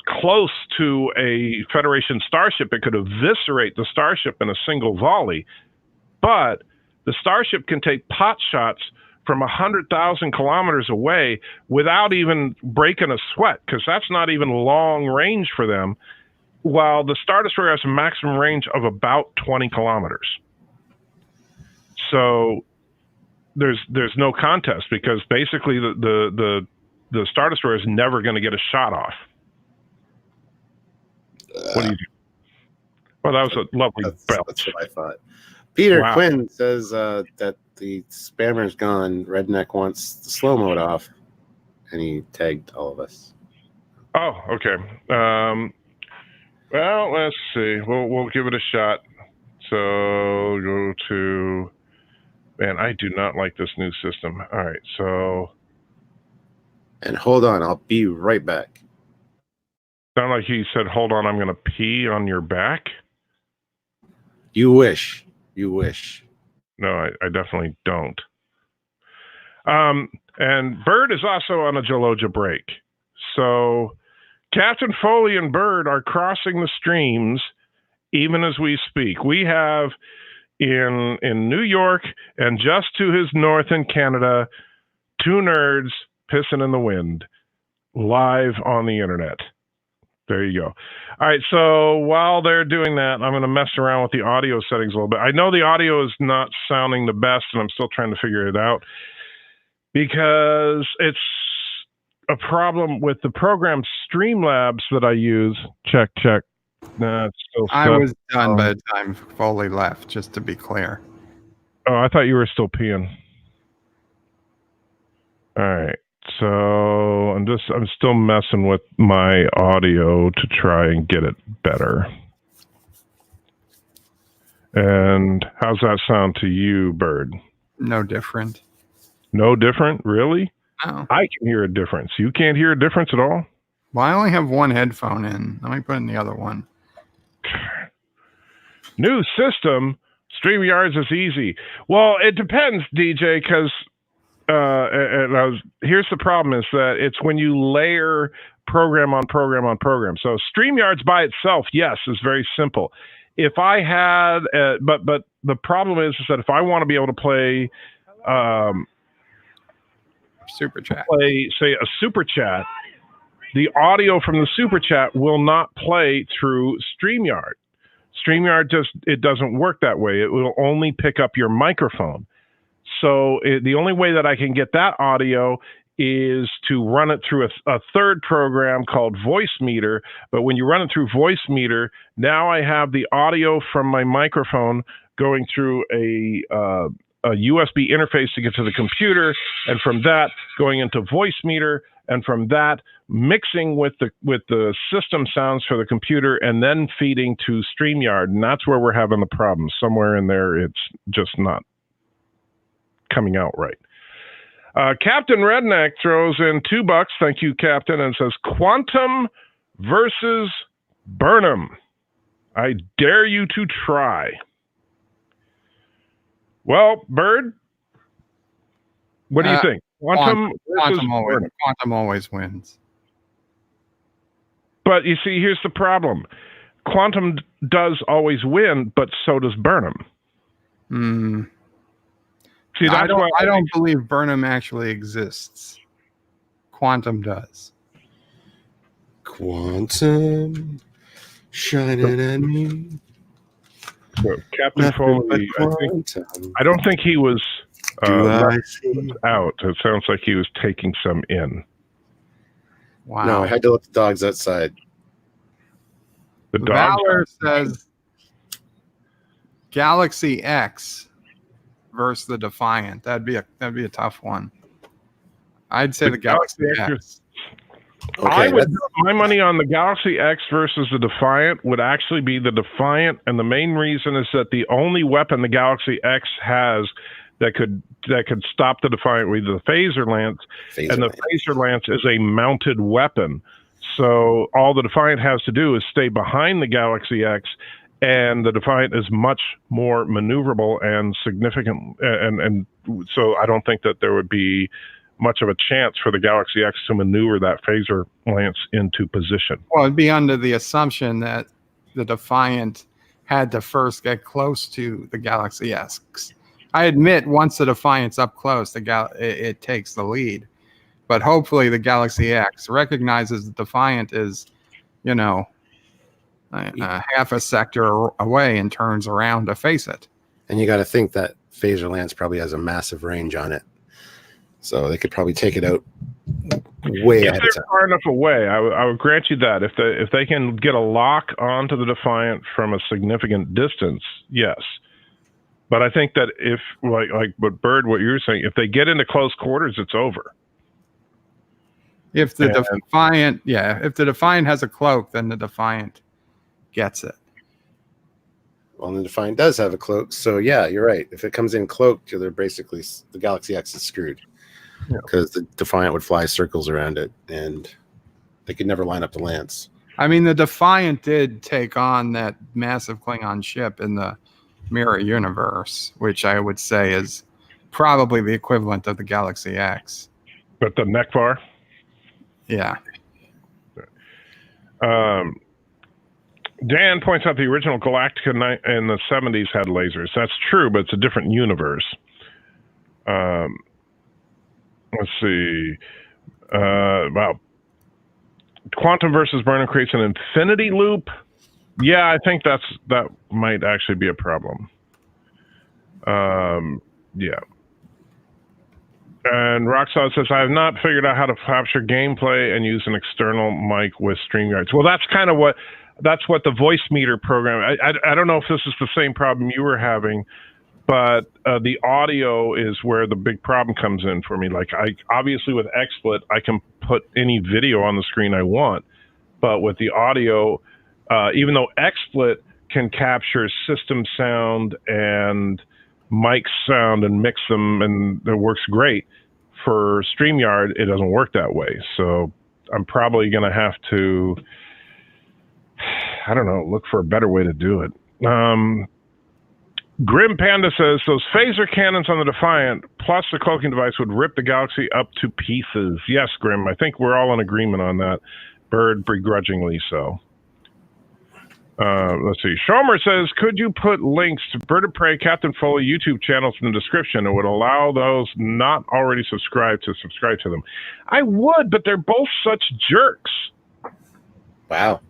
close to a Federation starship, it could eviscerate the starship in a single volley. But the starship can take pot shots from 100,000 kilometers away without even breaking a sweat, because that's not even long range for them, while the Star Destroyer has a maximum range of about 20 kilometers. So there's no contest, because basically the Star Destroyer is never going to get a shot off. What do you do? Well, that was a lovely belch. That's what I thought. Peter Wow. Quinn says that the spammer's gone. Redneck wants the slow mode off, and he tagged all of us. Oh, okay. Well, let's see. We'll give it a shot. So go to. Man, I do not like this new system. All right, so. And hold on, I'll be right back. Sound like he said, "Hold on, I'm going to pee on your back." You wish. You wish. No, I definitely don't. And Bird is also on a Geloja break. So Captain Foley and Bird are crossing the streams even as we speak. We have in New York and just to his north in Canada, two nerds pissing in the wind live on the internet. There you go. All right, so while they're doing that, I'm going to mess around with the audio settings a little bit. I know the audio is not sounding the best, and I'm still trying to figure it out because it's a problem with the program Streamlabs that I use. Check. Nah, it's still I was done by the time Foley left, just to be clear. Oh, I thought you were still peeing. All right. So I'm still messing with my audio to try and get it better. And how's that sound to you, Bird? No different. No different? Really? Oh. I can hear a difference. You can't hear a difference at all? Well, I only have one headphone in. Let me put in the other one. New system. StreamYards is easy. Well, it depends, DJ, because here's the problem is that it's when you layer program on program on program. So StreamYards by itself, yes, is very simple. If I had, but the problem is that if I want to be able to play, Super chat. play say a super chat, the audio from the super chat will not play through StreamYard. StreamYard it doesn't work that way. It will only pick up your microphone. So the only way that I can get that audio is to run it through a third program called Voice Meter. But when you run it through Voice Meter, now I have the audio from my microphone going through a a USB interface to get to the computer, and from that going into voice meter, and from that mixing with the system sounds for the computer, and then feeding to Streamyard. And that's where we're having the problem. Somewhere in there, it's just not coming out right. Captain Redneck throws in $2. Thank you, Captain, and says Quantum versus Burnham. I dare you to try. Well, Bird, what do you think? Quantum always wins. But you see, here's the problem. Quantum does always win, but so does Burnham. See, I don't believe Burnham actually exists. Quantum does. Quantum shining at me. So Captain Foley, I don't think he was out. It sounds like he was taking some in. Wow. No, I had to let the dogs outside. The dogs Valor says Galaxy X versus the Defiant. That'd be a tough one. I'd say the Galaxy X. Okay, I would put my money on the Galaxy X versus the Defiant would actually be the Defiant, and the main reason is that the only weapon the Galaxy X has that could stop the Defiant with the phaser lance, phaser lance is a mounted weapon. So all the Defiant has to do is stay behind the Galaxy X, and the Defiant is much more maneuverable and significant, and so I don't think that there would be much of a chance for the Galaxy X to maneuver that phaser lance into position. Well, it'd be under the assumption that the Defiant had to first get close to the Galaxy X. I admit, once the Defiant's up close, it takes the lead. But hopefully the Galaxy X recognizes the Defiant is, half a sector away and turns around to face it. And you got to think that phaser lance probably has a massive range on it. So they could probably take it out way ahead of time. If they're far enough away, I would grant you that. If they can get a lock onto the Defiant from a significant distance, yes. But I think that if, like what Bird, what you're saying, if they get into close quarters, it's over. If the Defiant has a cloak, then the Defiant gets it. Well, the Defiant does have a cloak, so yeah, you're right. If it comes in cloaked, they're basically the Galaxy X is screwed because the Defiant would fly circles around it, and they could never line up the lance. I mean, the Defiant did take on that massive Klingon ship in the Mirror Universe, which I would say is probably the equivalent of the Galaxy X. But the Nekvar? Yeah. Dan points out the original Galactica in the 70s had lasers. That's true, but it's a different universe. Let's see. Wow. Quantum versus Burnham creates an infinity loop. Yeah, I think that might actually be a problem. Yeah. And Roxanne says, I have not figured out how to capture gameplay and use an external mic with StreamYard. Well, that's kind of what the voice meter program. I don't know if this is the same problem you were having, but the audio is where the big problem comes in for me. Like, obviously with XSplit, I can put any video on the screen I want, but with the audio, even though XSplit can capture system sound and mic sound and mix them, and it works great, for StreamYard, it doesn't work that way. So I'm probably going to have to, I don't know, look for a better way to do it. Grim Panda says, those phaser cannons on the Defiant plus the cloaking device would rip the Galaxy up to pieces. Yes, Grim, I think we're all in agreement on that. Bird begrudgingly so. Let's see. Shomer says, could you put links to Bird of Prey, Captain Foley YouTube channels in the description? It would allow those not already subscribed to subscribe to them. I would, but they're both such jerks. Wow.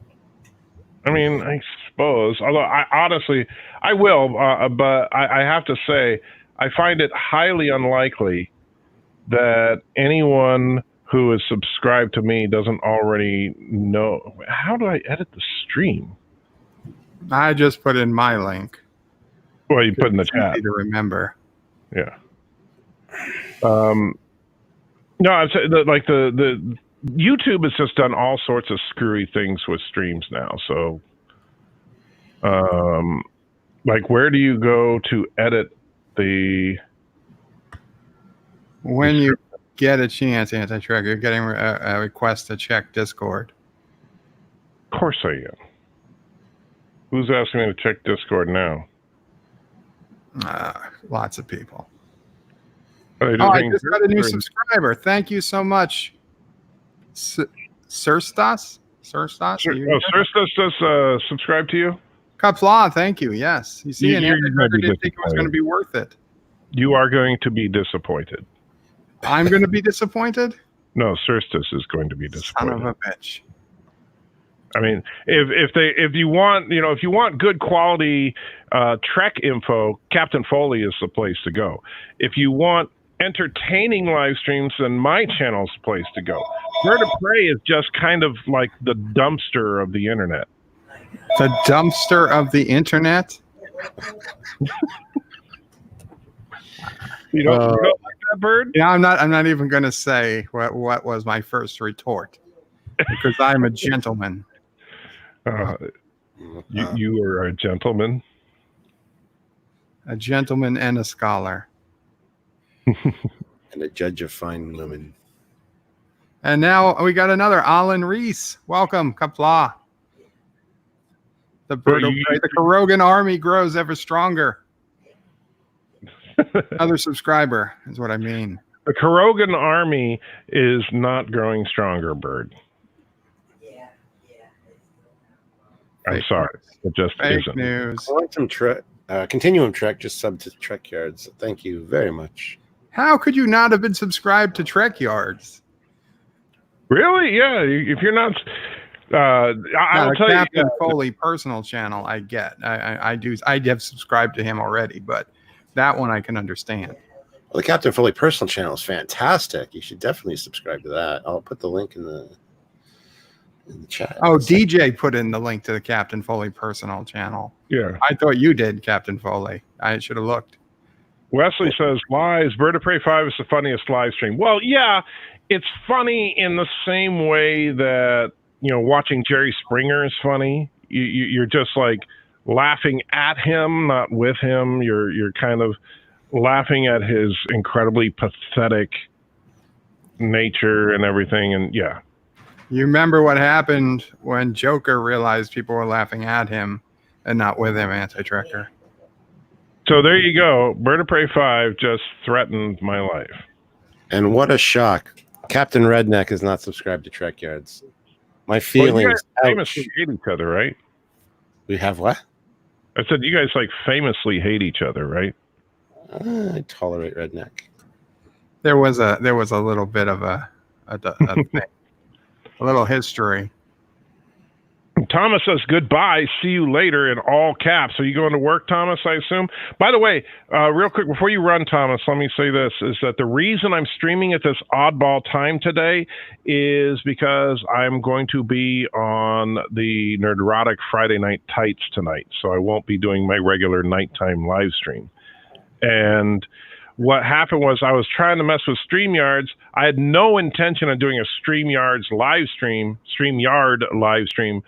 I mean, I suppose. Although, I will, but I have to say, I find it highly unlikely that anyone who is subscribed to me doesn't already know. How do I edit the stream? I just put in my link. Well, you put in the chat. Easy to remember. Yeah. No, I'd say that, like the YouTube has just done all sorts of screwy things with streams now. So, like, where do you go to edit the? When you get a chance, Anti-Track, you're getting a request to check Discord. Of course I am. Who's asking me to check Discord now? Lots of people. I just got a new subscriber. Thank you so much, Sirstas. Sirstas? Sirstas does subscribe to you? Kapla, thank you. Yes. You see, You're didn't think it was going to be worth it. You are going to be disappointed. I'm going to be disappointed? No, Sirstas is going to be disappointed. Son of a bitch. I mean, if you want good quality Trek info, Captain Foley is the place to go. If you want entertaining live streams, then my channel's the place to go. Bird of Prey is just kind of like the dumpster of the internet. The dumpster of the internet? You don't like that, Bird? Yeah, I'm not even going to say what was my first retort, because I'm a gentleman. You are a gentleman. A gentleman and a scholar. And a judge of fine women. And now we got another Alan Reese. Welcome, Kapla. The Karogan army grows ever stronger. Another subscriber is what I mean. The Karogan army is not growing stronger, Bird. I'm sorry. It just Fake isn't. news. Quantum Trek, Continuum Trek just subbed to Trek Yards. Thank you very much. How could you not have been subscribed to Trek Yards? Really? Yeah. If you're not, I'll tell Captain you. Foley personal channel, I get. I do. I have subscribed to him already, but that one I can understand. Well, the Captain Foley personal channel is fantastic. You should definitely subscribe to that. I'll put the link in the chat. Oh, DJ put in the link to the Captain Foley personal channel. Yeah. I thought you did, Captain Foley. I should have looked. Wesley says, lies. Bird of Prey 5 is the funniest live stream. Well, yeah, it's funny in the same way that, watching Jerry Springer is funny. You're just like laughing at him, not with him. You're kind of laughing at his incredibly pathetic nature and everything. And yeah. You remember what happened when Joker realized people were laughing at him and not with him, Anti-Trekker. So there you go. Bird of Prey 5 just threatened my life. And what a shock. Captain Redneck is not subscribed to Trek Yards. My feelings. Well, you guys famously hate each other, right? We have what? I said you guys famously hate each other, right? I tolerate Redneck. There was a little bit of a thing. A little history. Thomas says, goodbye, see you later, in all caps. Are you going to work, Thomas, I assume? By the way, real quick, before you run, Thomas, let me say this, is that the reason I'm streaming at this oddball time today is because I'm going to be on the Nerderotic Friday Night Tights tonight, so I won't be doing my regular nighttime live stream. And what happened was I was trying to mess with StreamYards. I had no intention of doing a StreamYard live stream,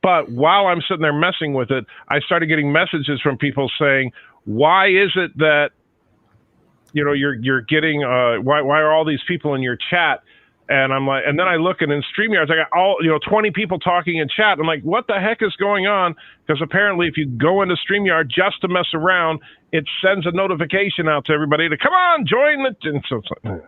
but while I'm sitting there messing with it, I started getting messages from people saying, why is it that, you're getting, why are all these people in your chat? And I'm like, and then I look and in StreamYards, I got all, 20 people talking in chat. I'm like, what the heck is going on? Because apparently if you go into StreamYard just to mess around, it sends a notification out to everybody to come on, join the, and so it's like,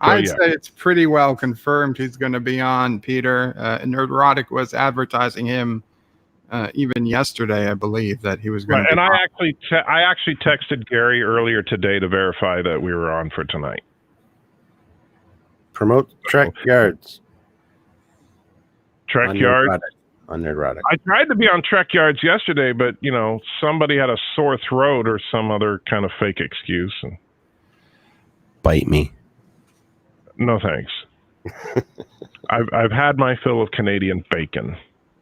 I'd say it's pretty well confirmed he's going to be on, Peter. Nerderotic was advertising him even yesterday, I believe, that he was going to be and on. I actually texted Gary earlier today to verify that we were on for tonight. Promote Trek Yards. Trek Yards? On Nerderotic. I tried to be on Trek Yards yesterday, but, somebody had a sore throat or some other kind of fake excuse. And bite me. No, thanks. I've had my fill of Canadian bacon.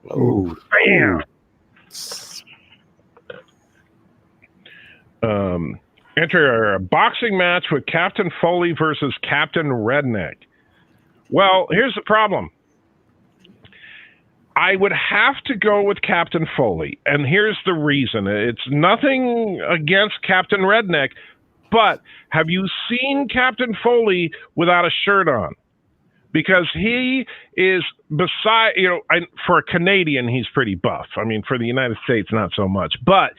Oh, bam! Enter a boxing match with Captain Foley versus Captain Redneck. Well, here's the problem. I would have to go with Captain Foley, and here's the reason. It's nothing against Captain Redneck, but have you seen Captain Foley without a shirt on? Because he is beside, for a Canadian, he's pretty buff. I mean, for the United States, not so much. But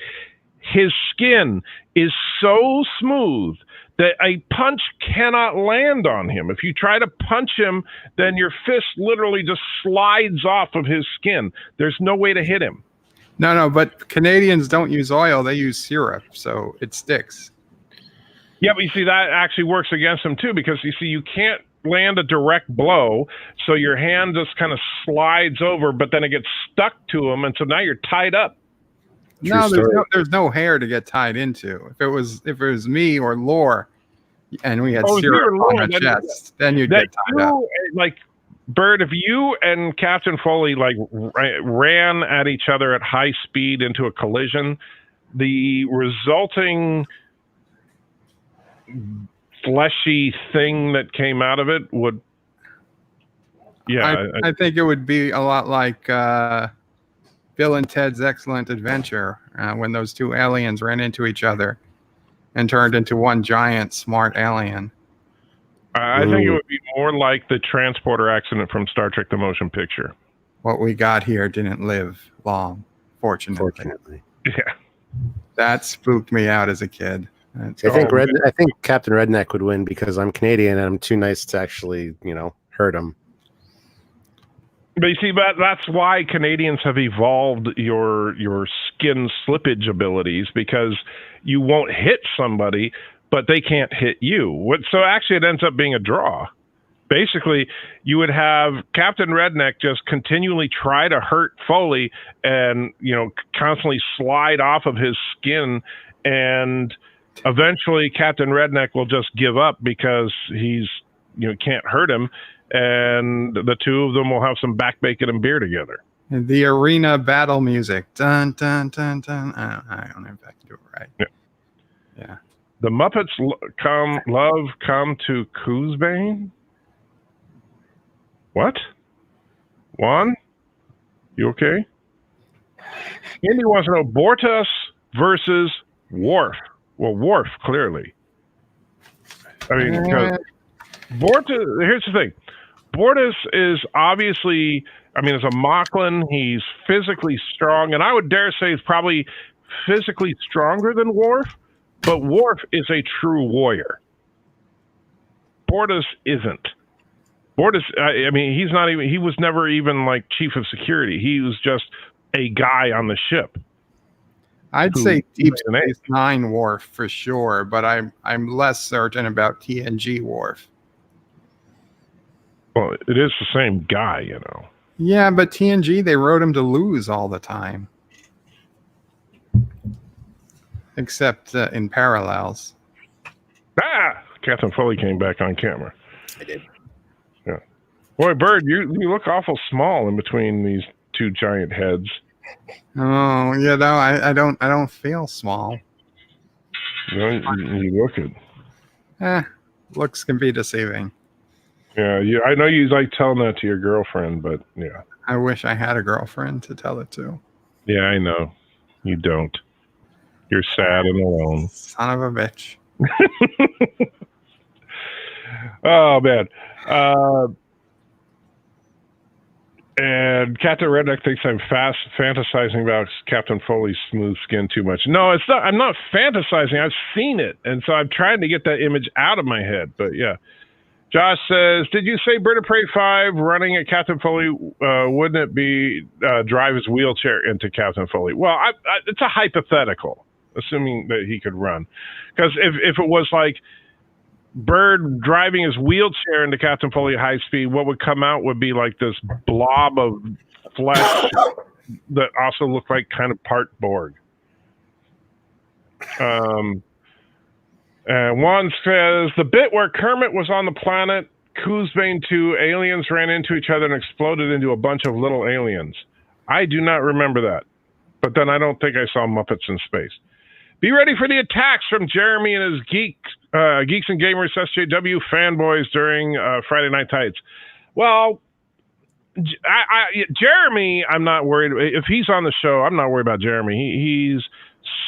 his skin is so smooth that a punch cannot land on him. If you try to punch him, then your fist literally just slides off of his skin. There's no way to hit him. No, but Canadians don't use oil. They use syrup, so it sticks. Yeah, but you see, that actually works against him, too, because, you see, you can't land a direct blow, so your hand just kind of slides over, but then it gets stuck to him, and so now you're tied up. No, there's no hair to get tied into. If it was me or Lore, and we had syrup on our chest, then you'd get tied up. Like, Bird, if you and Captain Foley ran at each other at high speed into a collision, the resulting fleshy thing that came out of it would, I think it would be a lot like Bill and Ted's Excellent Adventure, when those two aliens ran into each other and turned into one giant smart alien. I think it would be more like the transporter accident from Star Trek The Motion Picture. What we got here didn't live long, fortunately. Yeah. That spooked me out as a kid. I think Captain Redneck would win because I'm Canadian and I'm too nice to actually, hurt him. But you see, that's why Canadians have evolved your skin slippage abilities, because you won't hit somebody, but they can't hit you. So actually it ends up being a draw. Basically, you would have Captain Redneck just continually try to hurt Foley and, constantly slide off of his skin, and eventually Captain Redneck will just give up because he's, can't hurt him. And the two of them will have some back bacon and beer together. And the arena battle music. Dun, dun, dun, dun. I don't know if I can do it right. Yeah. The Muppets come to Coosbane? What? Juan? You okay? Andy wants to know Bortus versus Worf. Well, Worf, clearly. I mean, because Bortus, here's the thing. Bortus is obviously, as a Mocklin, he's physically strong, and I would dare say he's probably physically stronger than Worf, but Worf is a true warrior. Bortus isn't. Bortus, he was never even like chief of security. He was just a guy on the ship. I'd say Deep Space Nine Worf for sure, but I'm less certain about TNG Worf. Well, it is the same guy, Yeah, but TNG, they wrote him to lose all the time. Except in Parallels. Captain Foley came back on camera. I did. Yeah. Boy, Bird, you look awful small in between these two giant heads. Oh, I don't feel small. You look it. Looks can be deceiving. Yeah, I know you like telling that to your girlfriend, but yeah. I wish I had a girlfriend to tell it to. Yeah, I know. You don't. You're sad and alone. Son of a bitch. Oh, man. And Captain Redneck thinks I'm fantasizing about Captain Foley's smooth skin too much. No, it's not. I'm not fantasizing. I've seen it. And so I'm trying to get that image out of my head. But yeah. Josh says, did you say Bird of Prey 5 running at Captain Foley, wouldn't it be drive his wheelchair into Captain Foley? Well, it's a hypothetical, assuming that he could run. Because if it was like Bird driving his wheelchair into Captain Foley at high speed, what would come out would be like this blob of flesh that also looked like kind of part Borg. And Juan says, the bit where Kermit was on the planet Coosbane 2, aliens ran into each other and exploded into a bunch of little aliens. I do not remember that. But then I don't think I saw Muppets in Space. Be ready for the attacks from Jeremy and his Geeks and Gamers SJW fanboys during Friday Night Tights. Well, Jeremy, I'm not worried. If he's on the show, I'm not worried about Jeremy. He's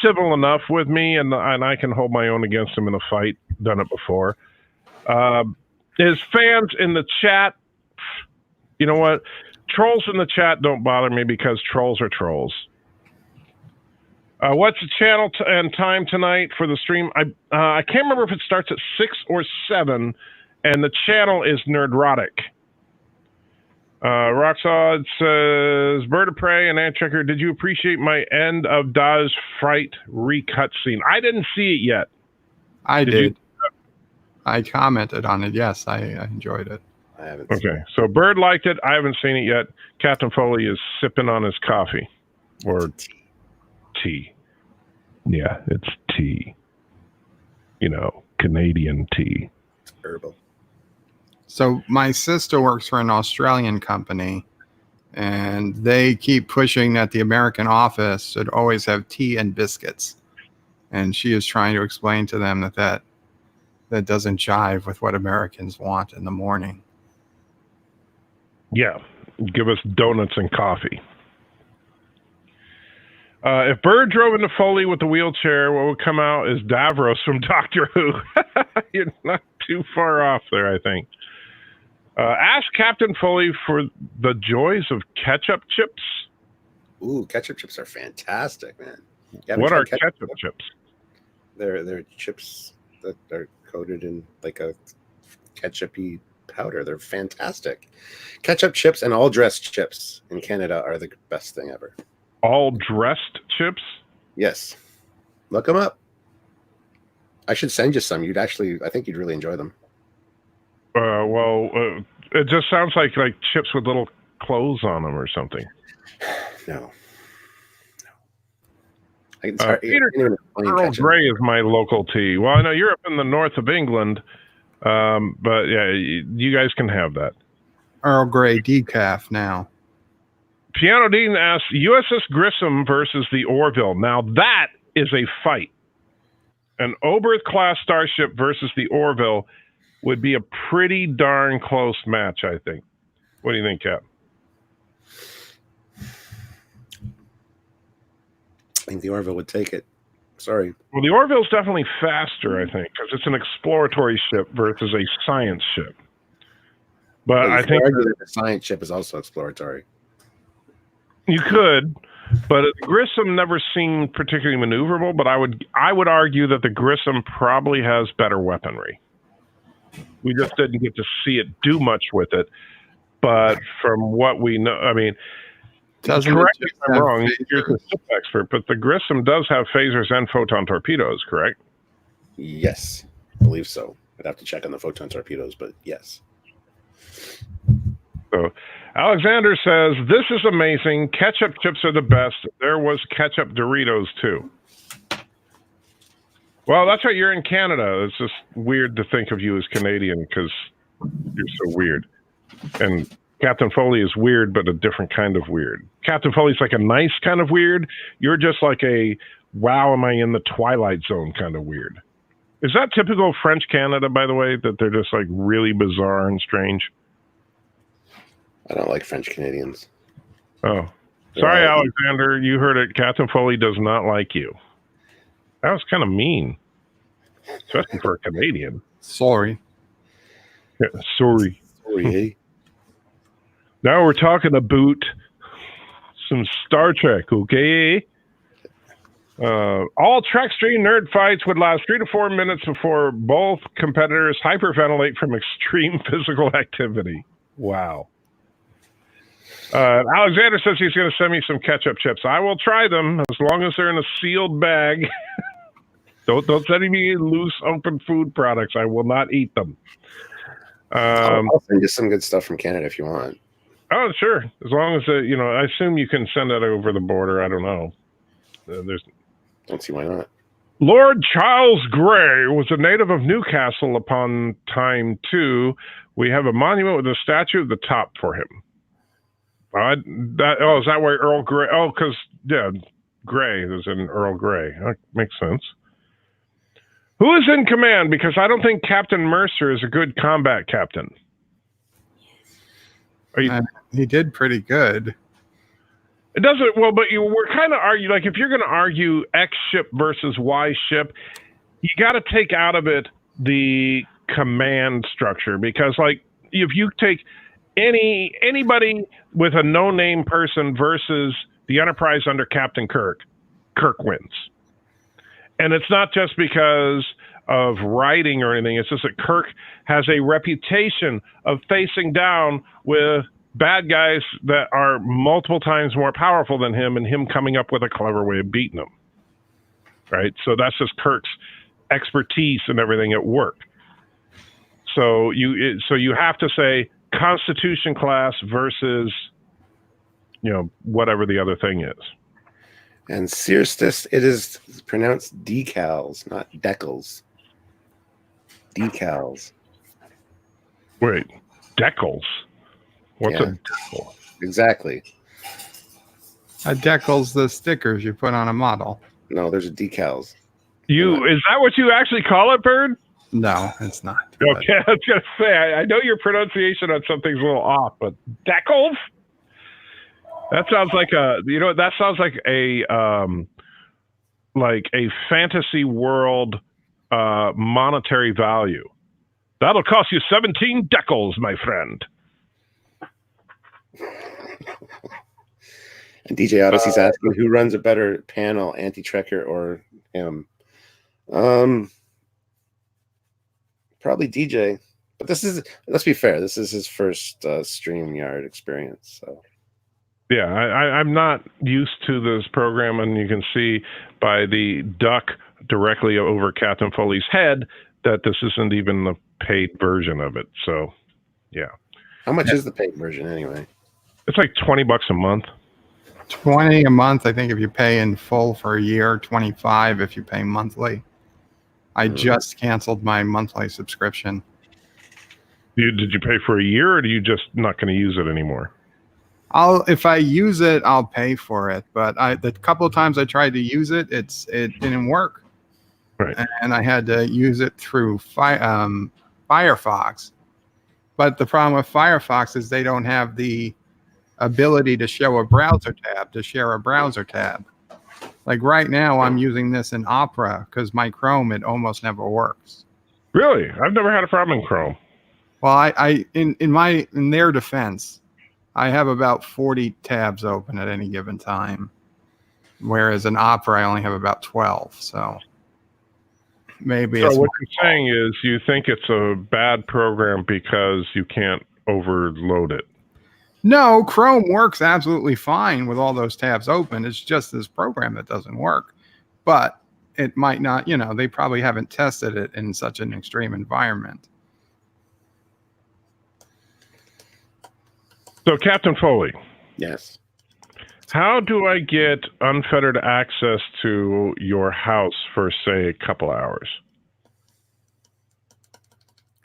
civil enough with me, and I can hold my own against him in a fight. Done it before. His fans in the chat, you know what? Trolls in the chat don't bother me because trolls are trolls. What's the channel and time tonight for the stream? I can't remember if it starts at 6 or 7, and the channel is Nerdrotic. Roxod says, Bird of Prey and Ant Checker, did you appreciate my end of Daz Fright recut scene? I didn't see it yet. I did. I commented on it. Yes, I enjoyed it. I haven't. Okay, so Bird liked it. I haven't seen it yet. Captain Foley is sipping on his coffee. Or tea. Yeah, it's tea. You know, Canadian tea. It's herbal. So my sister works for an Australian company, and they keep pushing that the American office should always have tea and biscuits. And she is trying to explain to them that doesn't jive with what Americans want in the morning. Yeah, give us donuts and coffee. If Bird drove into Foley with the wheelchair, what would come out is Davros from Doctor Who. You're not too far off there, I think. Ask Captain Foley for the joys of ketchup chips. Ooh, ketchup chips are fantastic, man. What are ketchup chips? They're chips that are coated in like a ketchupy powder. They're fantastic. Ketchup chips and all dressed chips in Canada are the best thing ever. All dressed chips? Yes. Look them up. I should send you some. I think you'd really enjoy them. It just sounds like chips with little clothes on them or something. No. Peter, Earl Grey is my local tea. Well, I know you're up in the north of England, but yeah, you guys can have that. Earl Grey decaf now. Piano Dean asks, USS Grissom versus the Orville. Now that is a fight. An Oberth-class starship versus the Orville would be a pretty darn close match, I think. What do you think, Cap? I think the Orville would take it. Sorry. Well, the Orville's definitely faster, I think, because it's an exploratory ship versus a science ship. But I think the science ship is also exploratory. You could, but the Grissom never seemed particularly maneuverable. But I would argue that the Grissom probably has better weaponry. We just didn't get to see it do much with it. But from what we know, I mean, correct me if I'm wrong, you're the ship expert, but the Grissom does have phasers and photon torpedoes, correct? Yes, I believe so. I'd have to check on the photon torpedoes, but yes. So Alexander says, this is amazing. Ketchup chips are the best. There was ketchup Doritos, too. Well, that's right. You're in Canada. It's just weird to think of you as Canadian because you're so weird. And Captain Foley is weird, but a different kind of weird. Captain Foley's like a nice kind of weird. You're just like a, wow, am I in the Twilight Zone kind of weird. Is that typical French Canada, by the way, that they're just like really bizarre and strange? I don't like French Canadians. Oh, sorry, Alexander. You heard it. Captain Foley does not like you. That was kind of mean, especially for a Canadian. Sorry. Yeah, sorry. Sorry. Now we're talking about some Star Trek, okay? All Trek Stream nerd fights would last 3 to 4 minutes before both competitors hyperventilate from extreme physical activity. Wow. Alexander says he's going to send me some ketchup chips. I will try them as long as they're in a sealed bag. Don't send me loose open food products. I will not eat them. I'll send you some good stuff from Canada if you want. Oh, sure. As long as I assume you can send that over the border. I don't know. Don't see why not. Lord Charles Grey was a native of Newcastle upon time too. We have a monument with a statue at the top for him. Is that why Earl Grey? Oh, because Grey. There's an Earl Grey. That makes sense. Who is in command? Because I don't think Captain Mercer is a good combat captain. He did pretty good. It doesn't, well, but we're kind of arguing, like, if you're going to argue X ship versus Y ship, you got to take out of it the command structure, because, like, if you take anybody with a no-name person versus the Enterprise under Captain Kirk wins. And it's not just because of writing or anything. It's just that Kirk has a reputation of facing down with bad guys that are multiple times more powerful than him, and him coming up with a clever way of beating them. Right? So that's just Kirk's expertise and everything at work. So you have to say Constitution class versus, whatever the other thing is. And Searstis, it is pronounced decals, not decals. Decals. Wait, decals? What's Yeah. a decal? Exactly. A decal's the stickers you put on a model. No, there's a decals. Is that what you actually call it, Bird? No, it's not. Okay, I was gonna say I know your pronunciation on something's a little off, but decals? That sounds like a fantasy world monetary value. That'll cost you 17 decals, my friend. And DJ Odyssey's asking who runs a better panel, Anti-Trekker or him? Probably DJ. But let's be fair, this is his first Streamyard experience. So Yeah, I'm not used to this program, and you can see by the duck directly over Captain Foley's head that this isn't even the paid version of it. So, yeah. how much is the paid version anyway? It's like $20 a month. 20 a month, I think, if you pay in full for a year, 25 if you pay monthly. I just canceled my monthly subscription. Did you pay for a year, or are you just not going to use it anymore? If I use it, I'll pay for it. But the couple of times I tried to use it, it didn't work. Right. And I had to use it through Firefox. But the problem with Firefox is they don't have the ability to show a browser tab, to share a browser tab. Like right now, I'm using this in Opera because my Chrome, it almost never works. Really? I've never had a problem in Chrome. Well, in their defense, I have about 40 tabs open at any given time, whereas in Opera I only have about 12. So maybe. So what you're saying is you think it's a bad program because you can't overload it. No, Chrome works absolutely fine with all those tabs open. It's just this program that doesn't work. But it might not, they probably haven't tested it in such an extreme environment. So, Captain Foley. Yes. How do I get unfettered access to your house for, say, a couple hours?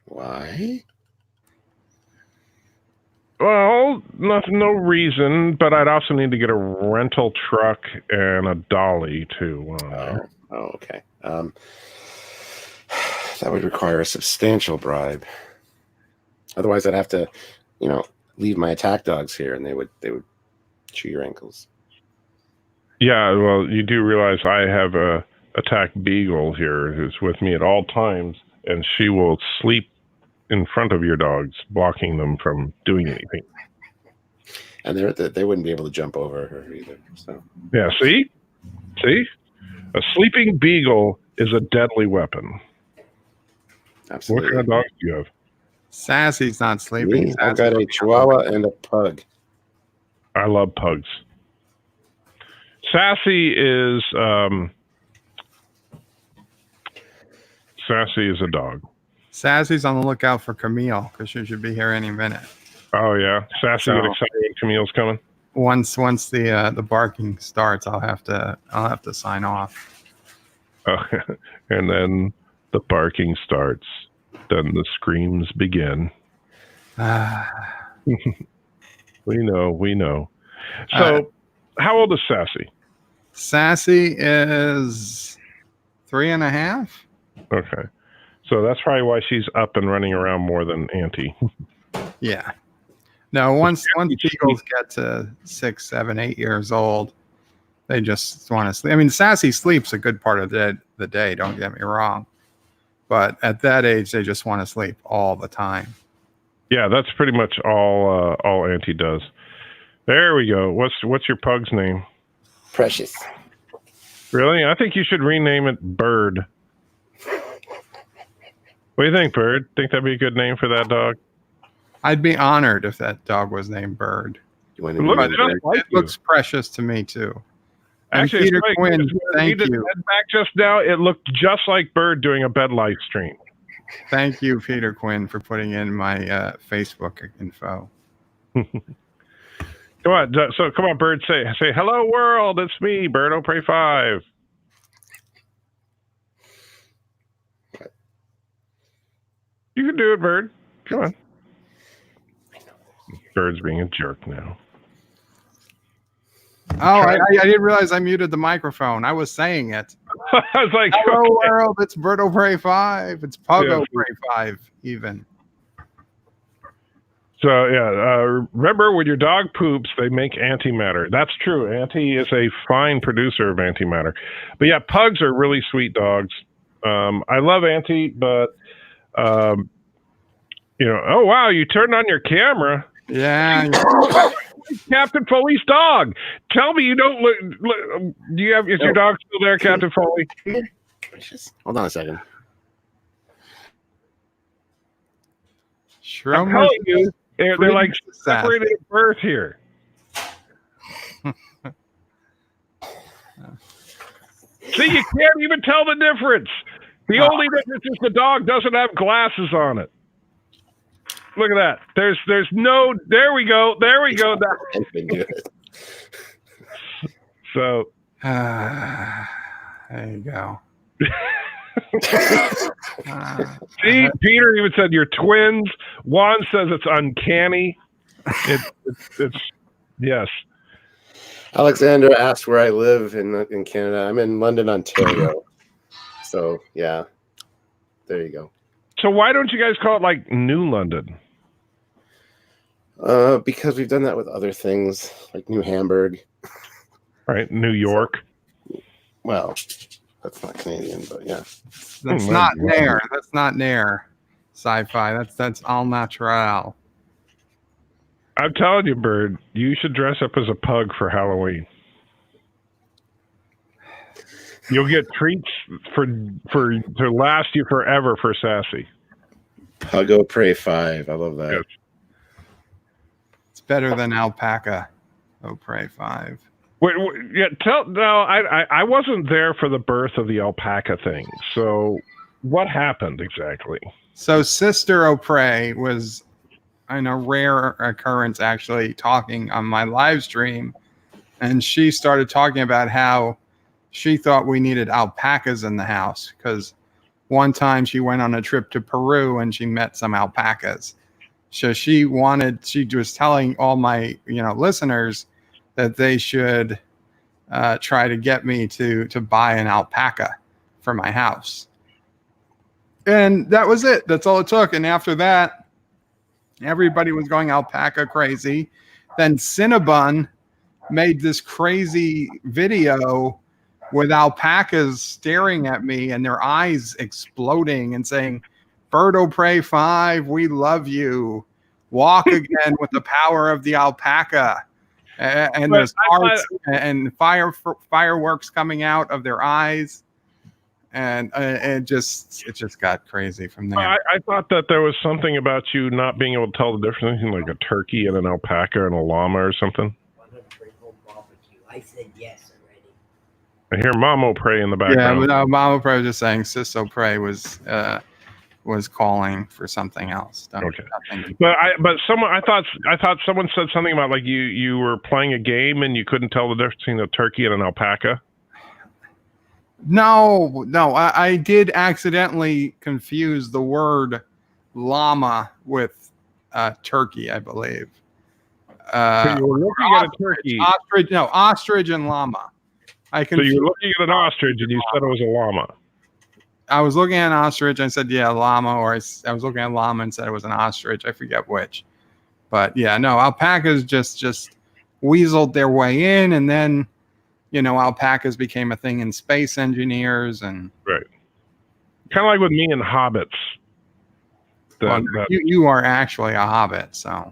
Why? Well, no reason, but I'd also need to get a rental truck and a dolly, too. Okay. That would require a substantial bribe. Otherwise, I'd have to, leave my attack dogs here, and they would chew your ankles. Yeah, well, you do realize I have a attack beagle here who's with me at all times, and she will sleep in front of your dogs, blocking them from doing anything. And they wouldn't be able to jump over her either. So yeah, see, a sleeping beagle is a deadly weapon. Absolutely. What kind of dogs do you have? Sassy's not sleeping. Me? I've got a Chihuahua and a pug. I love pugs. Sassy is a dog. Sassy's on the lookout for Camille because she should be here any minute. Oh yeah, Sassy get excited when Camille's coming. Once the barking starts, I'll have to sign off. Oh, and then the barking starts. Then the screams begin. We know. So, how old is Sassy? Sassy is 3.5. Okay. So that's probably why she's up and running around more than Auntie. Yeah. No, once beagles get to 6, 7, 8 years old, they just want to sleep. I mean, Sassy sleeps a good part of the day, don't get me wrong. But at that age, they just want to sleep all the time. Yeah, that's pretty much all Auntie does. There we go. What's your pug's name? Precious. Really? I think you should rename it Bird. What do you think, Bird? Think that'd be a good name for that dog? I'd be honored if that dog was named Bird. You want It looks to just like It you. looks precious to me too. And Actually, Peter it's funny, Quinn, because when we thank did you. the bed back just now, it looked just like Bird doing a bed live stream. Thank you, Peter Quinn, for putting in my Facebook info. Come on, so come on, Bird, say hello world, it's me, Bird O'Prey 5. You can do it, Bird. Come on. Bird's being a jerk now. Oh, I didn't realize I muted the microphone. I was saying it. I was like, Hello okay. world, it's Bird O'Prey 5. It's Pug Yeah. O'Prey 5 even. So yeah, remember when your dog poops, they make antimatter. That's true. Auntie is a fine producer of antimatter. But yeah, pugs are really sweet dogs. I love Auntie, but oh wow, you turned on your camera. Yeah. Captain Foley's dog. Tell me you don't look. Do you have? Is your dog still there, Captain Foley? Precious. Hold on a second. I'm telling you, they're like separated at birth here. See, you can't even tell the difference. The only difference is the dog doesn't have glasses on it. Look at that. There's no. There we go. There we go. So There you go. see, Peter even said you're twins. Juan says it's uncanny. It's yes. Alexander asked where I live in Canada. I'm in London, Ontario. So yeah, there you go. So why don't you guys call it like New London? Because we've done that with other things like New Hamburg. Right, New York. Well, that's not Canadian, but yeah. That's not Nair. That's not Nair sci-fi. That's all natural. I'm telling you, Bird, you should dress up as a pug for Halloween. You'll get treats to last you forever for Sassy. Pug O'Prey 5. I love that. Yes. It's better than Alpaca O'Prey 5. Wait, yeah, I wasn't there for the birth of the alpaca thing. So what happened exactly? So Sister O'Prey was in a rare occurrence actually talking on my live stream, and she started talking about how she thought we needed alpacas in the house because one time she went on a trip to Peru and she met some alpacas. So she was telling all my listeners that they should try to get me to buy an alpaca for my house. And that was it. That's all it took. And after that, everybody was going alpaca crazy. Then Cinnabon made this crazy video with alpacas staring at me and their eyes exploding and saying, Bird O'Prey 5, we love you. Walk again with the power of the alpaca. And there's hearts and fireworks coming out of their eyes. And it just got crazy from there. I thought that there was something about you not being able to tell the difference between like a turkey and an alpaca and a llama or something. I said yes already. I hear Mom O'Prey in the background. Yeah, but no, Mom O'Prey was just saying Sis O'Prey was calling for something else. Okay. I thought someone said something about like you were playing a game and you couldn't tell the difference between a turkey and an alpaca. No, I did accidentally confuse the word llama with turkey, I believe. So you were looking at a turkey. Ostrich and llama. I So you confused. were looking at an ostrich and you said it was a llama. I was looking at an ostrich and I said, yeah, llama, or I was looking at llama and said it was an ostrich. I forget which. But yeah, no, alpacas just weaseled their way in, and then, alpacas became a thing in space engineers and Right. Kind of like with me and hobbits. you are actually a hobbit, so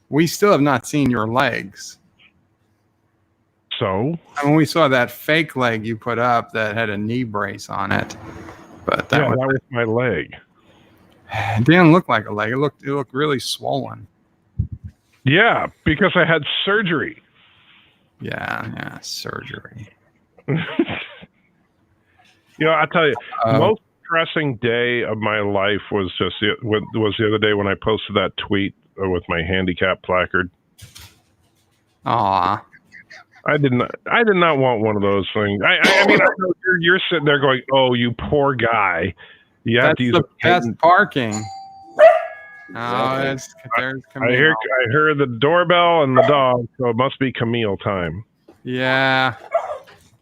we still have not seen your legs. So? I mean, we saw that fake leg you put up that had a knee brace on it, but that was my leg. It didn't look like a leg. It looked really swollen. Yeah, because I had surgery. Yeah, surgery. I tell you, most depressing day of my life was the other day when I posted that tweet with my handicap placard. Aw. I did not want one of those things. I mean, I know you're sitting there going, "Oh, you poor guy." You have to use that's parking. Exactly. There's Camille. I heard the doorbell and the dog, so it must be Camille time. Yeah,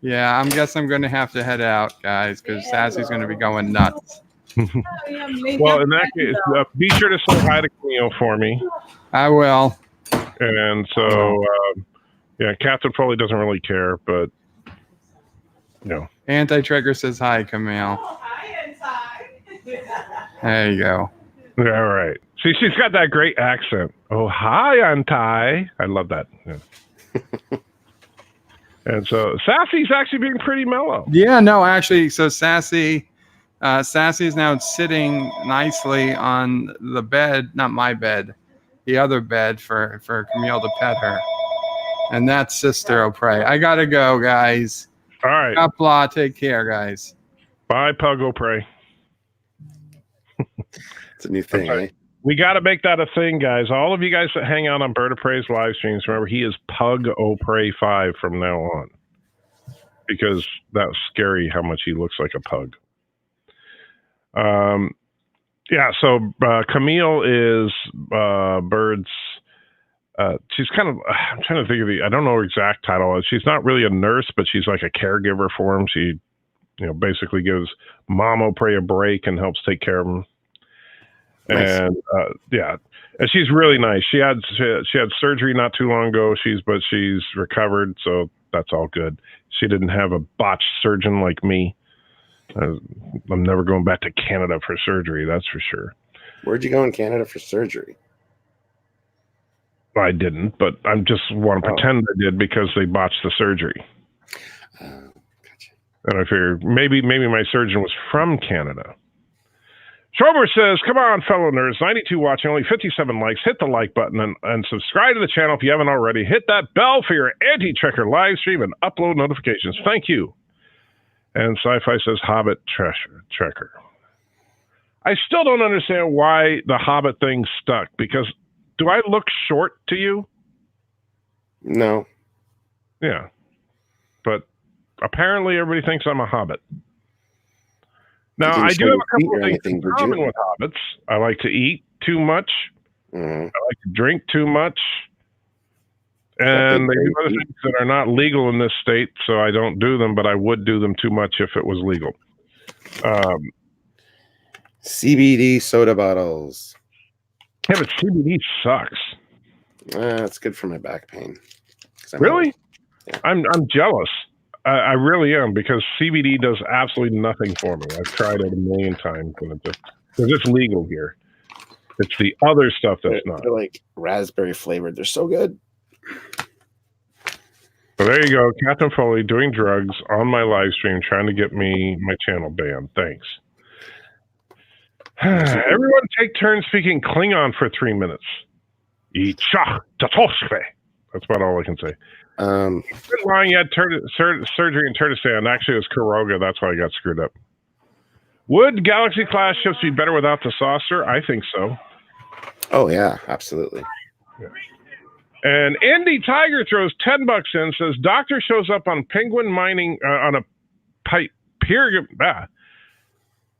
I guess I'm going to have to head out, guys, because Sassy's going to be going nuts. Well, in that case, be sure to say hi to Camille for me. I will. And so, Captain Foley doesn't really care, but Anti-Trigger says hi, Camille. Oh, hi, Anti. There you go. All right. See, she's got that great accent. Oh, hi, Anti. I love that. Yeah. And so Sassy's actually being pretty mellow. Yeah, no, actually, so Sassy is now sitting nicely on the bed, not my bed, the other bed for Camille to pet her. And that's Sister O'Prey. I got to go, guys. All right. Blah, take care, guys. Bye, Pug O'Prey. It's a new thing, Okay. eh? We got to make that a thing, guys. All of you guys that hang out on Bird of Prey's live streams, remember, he is Pug O'Prey 5 from now on. Because that's scary how much he looks like a pug. So Camille is Bird's... she's kind of... I'm trying to think of I don't know her exact title. She's not really a nurse, but she's like a caregiver for him. She, basically gives Mom O'Prey a break and helps take care of him. Nice. And and she's really nice. She had surgery not too long ago. She's recovered, so that's all good. She didn't have a botched surgeon like me. I'm never going back to Canada for surgery, that's for sure. Where'd you go in Canada for surgery? I didn't, but I just want to pretend I did because they botched the surgery. Gotcha. And I figured maybe my surgeon was from Canada. Schrober says, come on, fellow nerds, 92 watching, only 57 likes. Hit the like button and subscribe to the channel if you haven't already. Hit that bell for your anti-trekker live stream and upload notifications. Thank you. And Sci-Fi says, Hobbit Trekker. I still don't understand why the Hobbit thing stuck, because do I look short to you? No. Yeah. But apparently everybody thinks I'm a Hobbit. Now, I do have a couple of things in common with hobbits. I like to eat too much. Mm-hmm. I like to drink too much. And they do other things that are not legal in this state, so I don't do them, but I would do them too much if it was legal. CBD soda bottles. Yeah, but CBD sucks. It's good for my back pain. Really? Yeah. I'm jealous. I really am, because CBD does absolutely nothing for me. I've tried it a million times, and because it's legal here. It's the other stuff that's not. They're like raspberry flavored. They're so good. So there you go, Captain Foley doing drugs on my live stream, trying to get my channel banned. Thanks. Everyone take turns speaking Klingon for 3 minutes. That's about all I can say. Good line. You had surgery in Turkestan. Actually, it was Kuroga. That's why I got screwed up. Would Galaxy class ships be better without the saucer? I think so. Oh yeah, absolutely. Yeah. And Andy Tiger throws $10 in. Says doctor shows up on penguin mining on a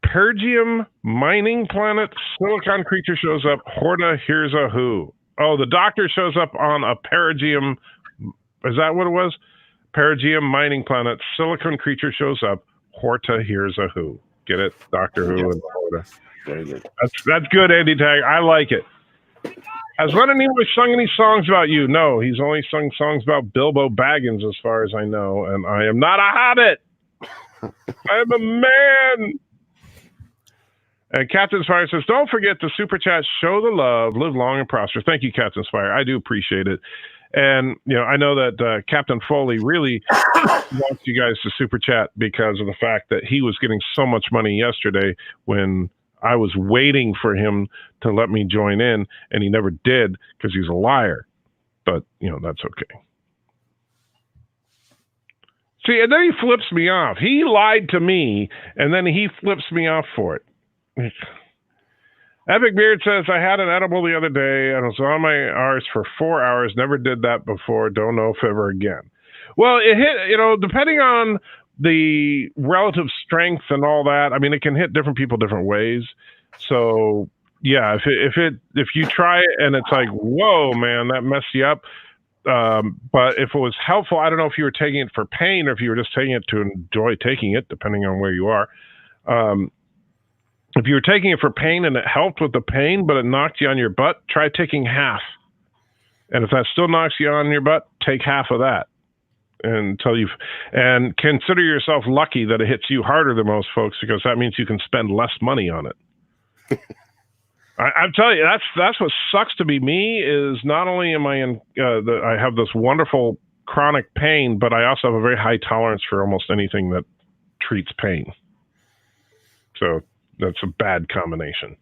Pergium mining planet. Silicon creature shows up. Horda, here's a who. Oh, the doctor shows up on a Perigium. Is that what it was? Perigeum mining planet. Silicon creature shows up. Horta hears a who. Get it? Doctor Who and Horta. Very good. That's good, Andy Tag. I like it. Has Ron English sung any songs about you? No, he's only sung songs about Bilbo Baggins, as far as I know. And I am not a hobbit. I am a man. And Captain Spire says, don't forget the super chat. Show the love. Live long and prosper. Thank you, Captain Spire. I do appreciate it. And, I know that Captain Foley really wants you guys to super chat because of the fact that he was getting so much money yesterday when I was waiting for him to let me join in, and he never did because he's a liar. But, that's okay. See, and then he flips me off. He lied to me, and then he flips me off for it. Epic Beard says, I had an edible the other day and was on my arse for 4 hours. Never did that before. Don't know if ever again. Well, it hit, depending on the relative strength and all that. I mean, it can hit different people different ways. So, yeah, if you try it and it's like, whoa, man, that messed you up. But if it was helpful, I don't know if you were taking it for pain or if you were just taking it to enjoy taking it, depending on where you are. If you were taking it for pain and it helped with the pain, but it knocked you on your butt, try taking half. And if that still knocks you on your butt, take half of that and consider yourself lucky that it hits you harder than most folks, because that means you can spend less money on it. I'm telling you, that's what sucks to be me. Is not only am I I have this wonderful chronic pain, but I also have a very high tolerance for almost anything that treats pain. So that's a bad combination.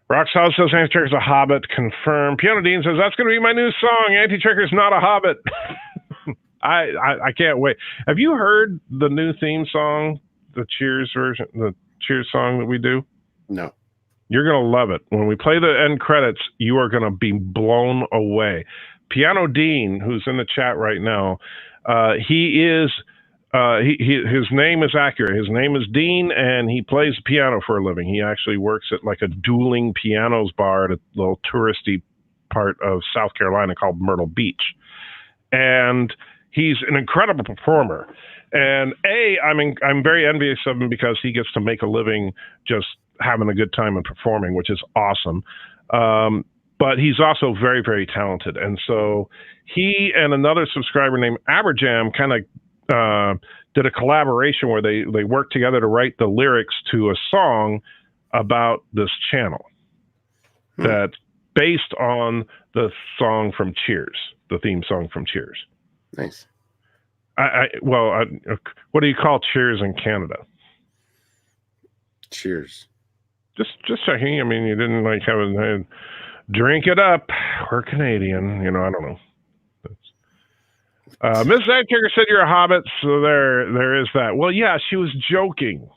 Roxhouse says Anti-Tricker's a hobbit. Confirm. Piano Dean says that's going to be my new song. Anti-Tricker's not a hobbit. I can't wait. Have you heard the new theme song, the Cheers version, the Cheers song that we do? No. You're going to love it. When we play the end credits, you are going to be blown away. Piano Dean, who's in the chat right now, he is... his name is accurate. His name is Dean, and he plays piano for a living. He actually works at like a dueling pianos bar at a little touristy part of South Carolina called Myrtle Beach. And he's an incredible performer. And I'm very envious of him because he gets to make a living just having a good time and performing, which is awesome. But he's also very, very talented. And so he and another subscriber named Aberjam kind of did a collaboration where they worked together to write the lyrics to a song about this channel that's based on the song from Cheers, the theme song from Cheers. Nice. What do you call Cheers in Canada? Cheers. Just checking. I mean, you didn't like have a drink it up. We're Canadian. I don't know. Miss Anticker said you're a hobbit, so there is that. Well, yeah, she was joking.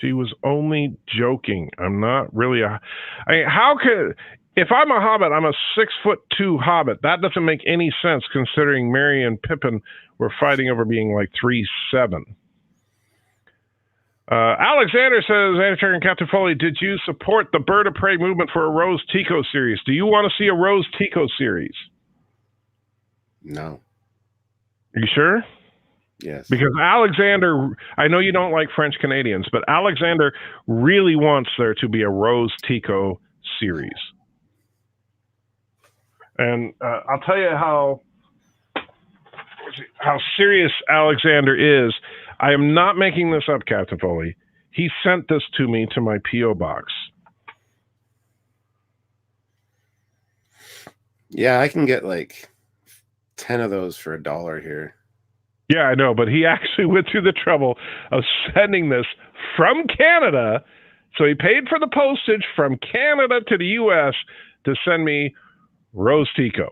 She was only joking. I'm not really if I'm a hobbit, I'm a 6'2" hobbit. That doesn't make any sense considering Merry and Pippin were fighting over being like 3'7". Alexander says, Anticker and Captain Foley, did you support the Bird of Prey movement for a Rose Tico series? Do you want to see a Rose Tico series? No. Are you sure? Yes. Because Alexander, I know you don't like French Canadians, but Alexander really wants there to be a Rose Tico series. And I'll tell you how serious Alexander is. I am not making this up, Captain Foley. He sent this to me to my P.O. box. Yeah, I can get like 10 of those for $1 here. Yeah, I know, but he actually went through the trouble of sending this from Canada. So he paid for the postage from Canada to the U.S. to send me Rose Tico.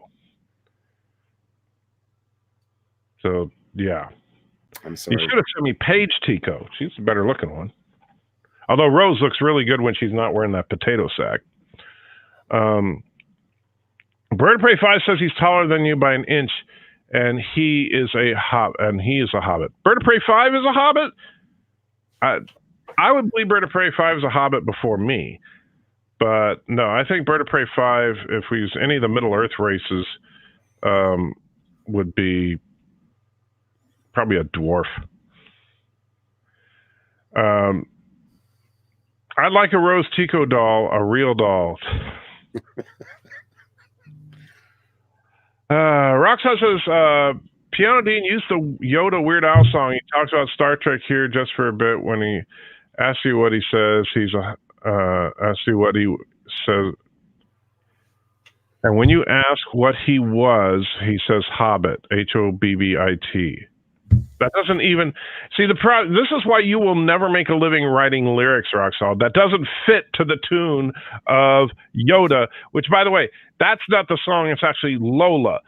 So, yeah. I'm sorry. He should have sent me Paige Tico. She's a better looking one. Although Rose looks really good when she's not wearing that potato sack. Bird of Prey 5 says he's taller than you by an inch, and he is a hobbit. Bird of Prey 5 is a hobbit? I would believe Bird of Prey 5 is a hobbit before me. But no, I think Bird of Prey 5, if we use any of the Middle Earth races, would be Probably a dwarf. I'd like a Rose Tico doll, a real doll. Roxanne says, Piano Dean used the Yoda Weird Al song. He talks about Star Trek here just for a bit when he asks you what he says. Asks you what he says. And when you ask what he was, he says Hobbit, Hobbit. That doesn't even see this is why you will never make a living writing lyrics, Roxanne. That doesn't fit to the tune of Yoda, which, by the way, that's not the song. It's actually Lola.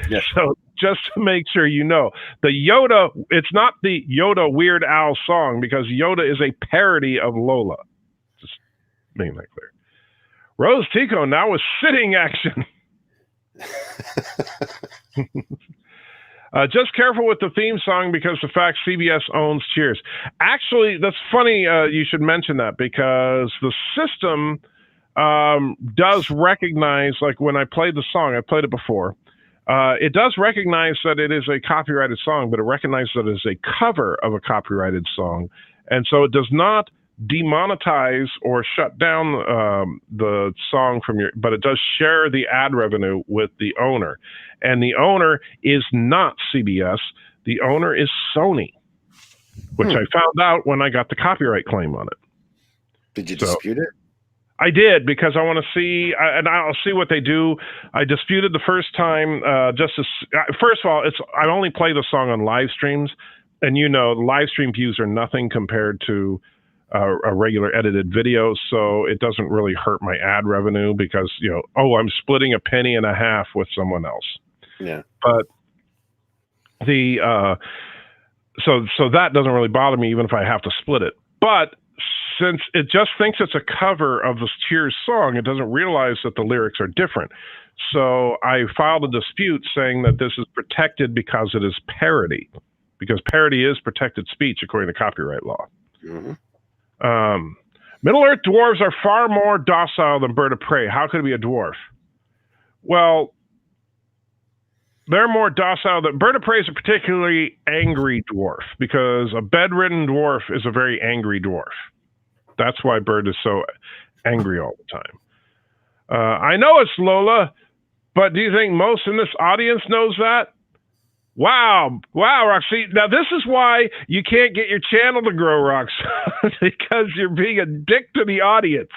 Yes. So just to make sure you know, the Yoda, it's not the Yoda Weird Al song because Yoda is a parody of Lola. Just making that clear. Rose Tico now with sitting action. Just careful with the theme song because the fact CBS owns Cheers. Actually, that's funny you should mention that because the system does recognize, like when I played the song, I played it before, it does recognize that it is a copyrighted song, but it recognizes that it is a cover of a copyrighted song. And so it does not demonetize or shut down the song from but it does share the ad revenue with the owner. And the owner is not CBS. The owner is Sony, which I found out when I got the copyright claim on it. Did you dispute it? I did because I want to see, and I'll see what they do. I disputed the first time. First of all, I only play the song on live streams, and live stream views are nothing compared to a regular edited video, so it doesn't really hurt my ad revenue because I'm splitting a penny and a half with someone else. Yeah, but the so that doesn't really bother me even if I have to split it. But since it just thinks it's a cover of the Cheers song, it doesn't realize that the lyrics are different. So I filed a dispute saying that this is protected because it is parody, because parody is protected speech according to copyright law. Mm-hmm. Middle-earth dwarves are far more docile than bird of prey. How could it be a dwarf? Well, they're more docile than bird of prey is a particularly angry dwarf because a bedridden dwarf is a very angry dwarf. That's why bird is so angry all the time. I know it's Lola, but do you think most in this audience knows that? Wow, Roxy. Now, this is why you can't get your channel to grow, Rox, because you're being a dick to the audience.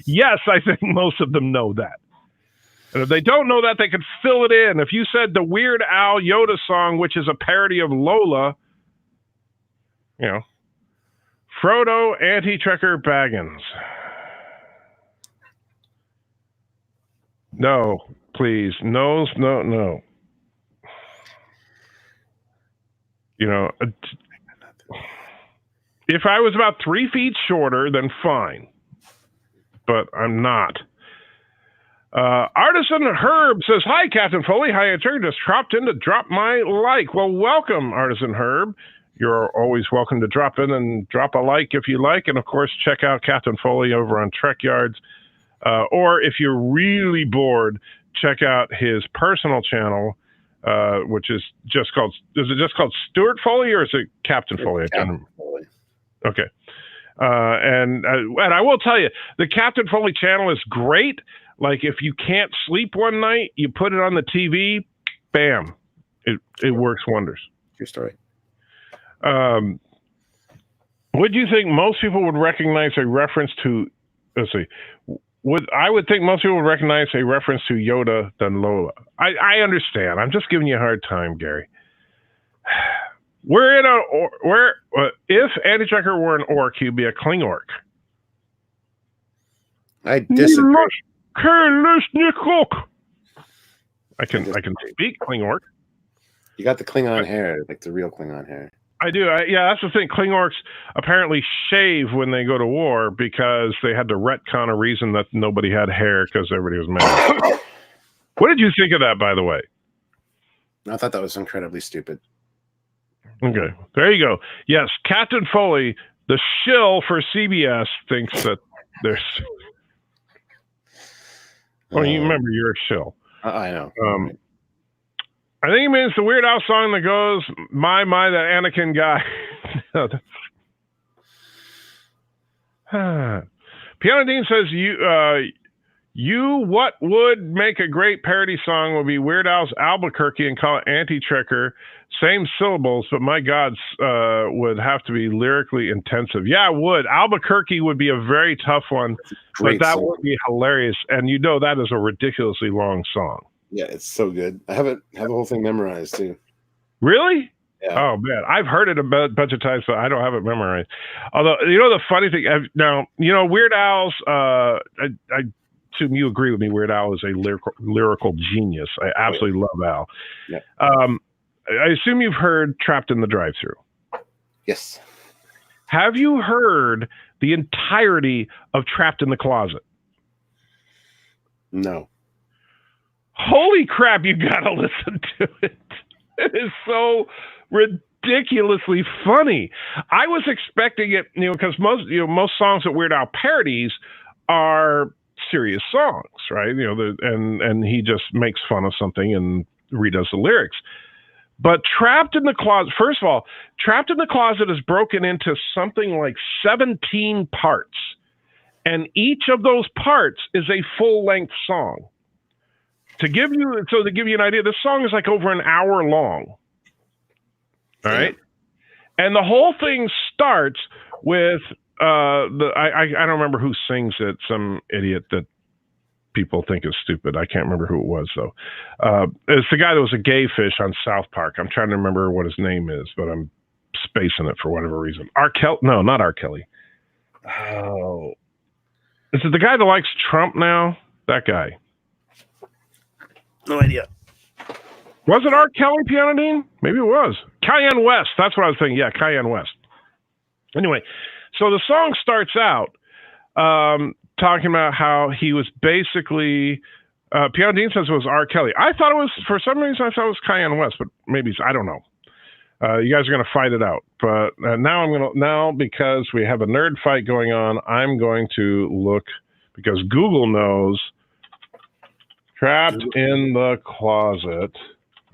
Yes, I think most of them know that. And if they don't know that, they can fill it in. If you said the Weird Al Yoda song, which is a parody of Lola, Frodo, Anti-Trekker, Baggins. No, please. No. If I was about 3 feet shorter, then fine. But I'm not. Artisan Herb says, hi, Captain Foley. Hi, just dropped in to drop my like. Well, welcome, Artisan Herb. You're always welcome to drop in and drop a like if you like. And, of course, check out Captain Foley over on Trek Yards. Or if you're really bored, check out his personal channel, which is just called, is it just called Stuart Foley or is it Captain Foley? Captain Foley. Okay. And I will tell you, the Captain Foley channel is great. Like if you can't sleep one night, you put it on the TV, bam, it works wonders. True story. Would you think most people would recognize a reference to, I would think most people would recognize a reference to Yoda than Lola. I understand. I'm just giving you a hard time, Gary. If Anti-Trekker were an orc, he'd be a Klingork. I disagree. I can speak Klingork. You got the Klingon hair, like the real Klingon hair. I do. Yeah, that's the thing. Klingorks apparently shave when they go to war because they had to retcon a reason that nobody had hair because everybody was mad. What did you think of that, by the way? I thought that was incredibly stupid. Okay, there you go. Yes, Captain Foley, the shill for CBS, thinks that there's... Oh, you remember you're a shill. I know. I think he means the Weird Al song that goes, my, that Anakin guy. Piano Dean says, what would make a great parody song would be Weird Al's Albuquerque and call it Anti-Trekker. Same syllables, but my God, would have to be lyrically intensive. Yeah, it would. Albuquerque would be a very tough one, but that would be hilarious. And you know that is a ridiculously long song. Yeah, it's so good. I have the whole thing memorized too. Really? Yeah. Oh man, I've heard it a bunch of times, but I don't have it memorized. Although you know the funny thing, now you know Weird Al's. I assume you agree with me. Weird Al is a lyrical genius. I absolutely love Al. Yeah. I assume you've heard "Trapped in the Drive-Thru." Yes. Have you heard the entirety of "Trapped in the Closet"? No. Holy crap! You gotta listen to it. It is so ridiculously funny. I was expecting it, because most songs that Weird Al parodies are serious songs, right? And he just makes fun of something and redoes the lyrics. But Trapped in the Closet, first of all, Trapped in the Closet is broken into something like 17 parts, and each of those parts is a full-length song. To give you an idea, this song is like over an hour long. All right. And the whole thing starts with I don't remember who sings it, some idiot that people think is stupid. I can't remember who it was though. It's the guy that was a gay fish on South Park. I'm trying to remember what his name is, but I'm spacing it for whatever reason. No, not R. Kelly. Oh. Is it the guy that likes Trump now? That guy. No idea. Was it R. Kelly, Piano Dean? Maybe it was. Cayenne West. That's what I was thinking. Yeah, Cayenne West. Anyway, so the song starts out talking about how he was basically, Piano Dean says it was R. Kelly. I thought it was, for some reason, I thought it was Cayenne West, but maybe I don't know. You guys are going to fight it out. But now because we have a nerd fight going on, I'm going to look, because Google knows, Trapped in the Closet.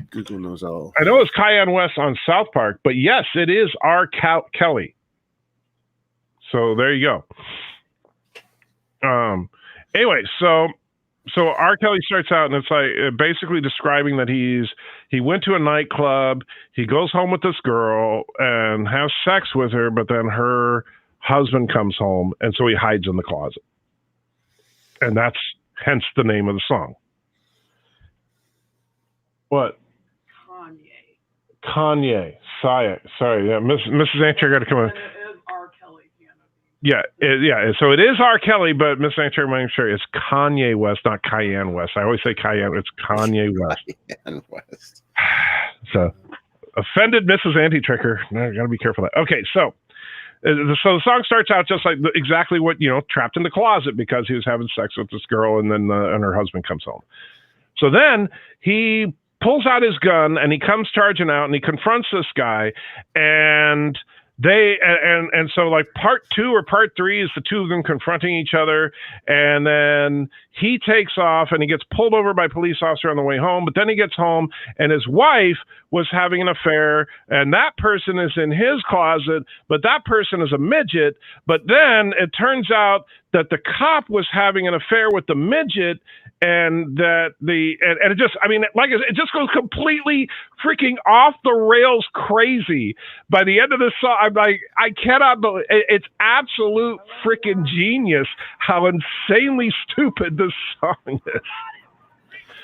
Google knows all. I know it's Cayenne West on South Park, but yes, it is R. Kelly. So there you go. Anyway, so R. Kelly starts out, and it's like basically describing that he went to a nightclub, he goes home with this girl and has sex with her, but then her husband comes home, and so he hides in the closet. And that's hence the name of the song. What? Kanye. Sorry. Yeah, Mrs. Ancher got to come in. It is R. Kelly. Yeah. So it is R. Kelly, but Miss Ancher, I'm sure it's Kanye West, not Cayenne West. I always say Cayenne. It's Kanye West. Cayenne West. So offended Mrs. Anti-Tricker. I got to be careful of that. Okay, so the song starts out just like exactly what, trapped in the closet because he was having sex with this girl, and then and her husband comes home. So then he pulls out his gun and he comes charging out and he confronts this guy, and so like part 2 or part 3 is the two of them confronting each other, and then he takes off and he gets pulled over by a police officer on the way home. But then he gets home and his wife was having an affair, and that person is in his closet, but that person is a midget. But then it turns out that the cop was having an affair with the midget, and that it just, it just goes completely freaking off the rails crazy. By the end of this song, I'm like, I cannot believe it's absolute freaking genius how insanely stupid this song is.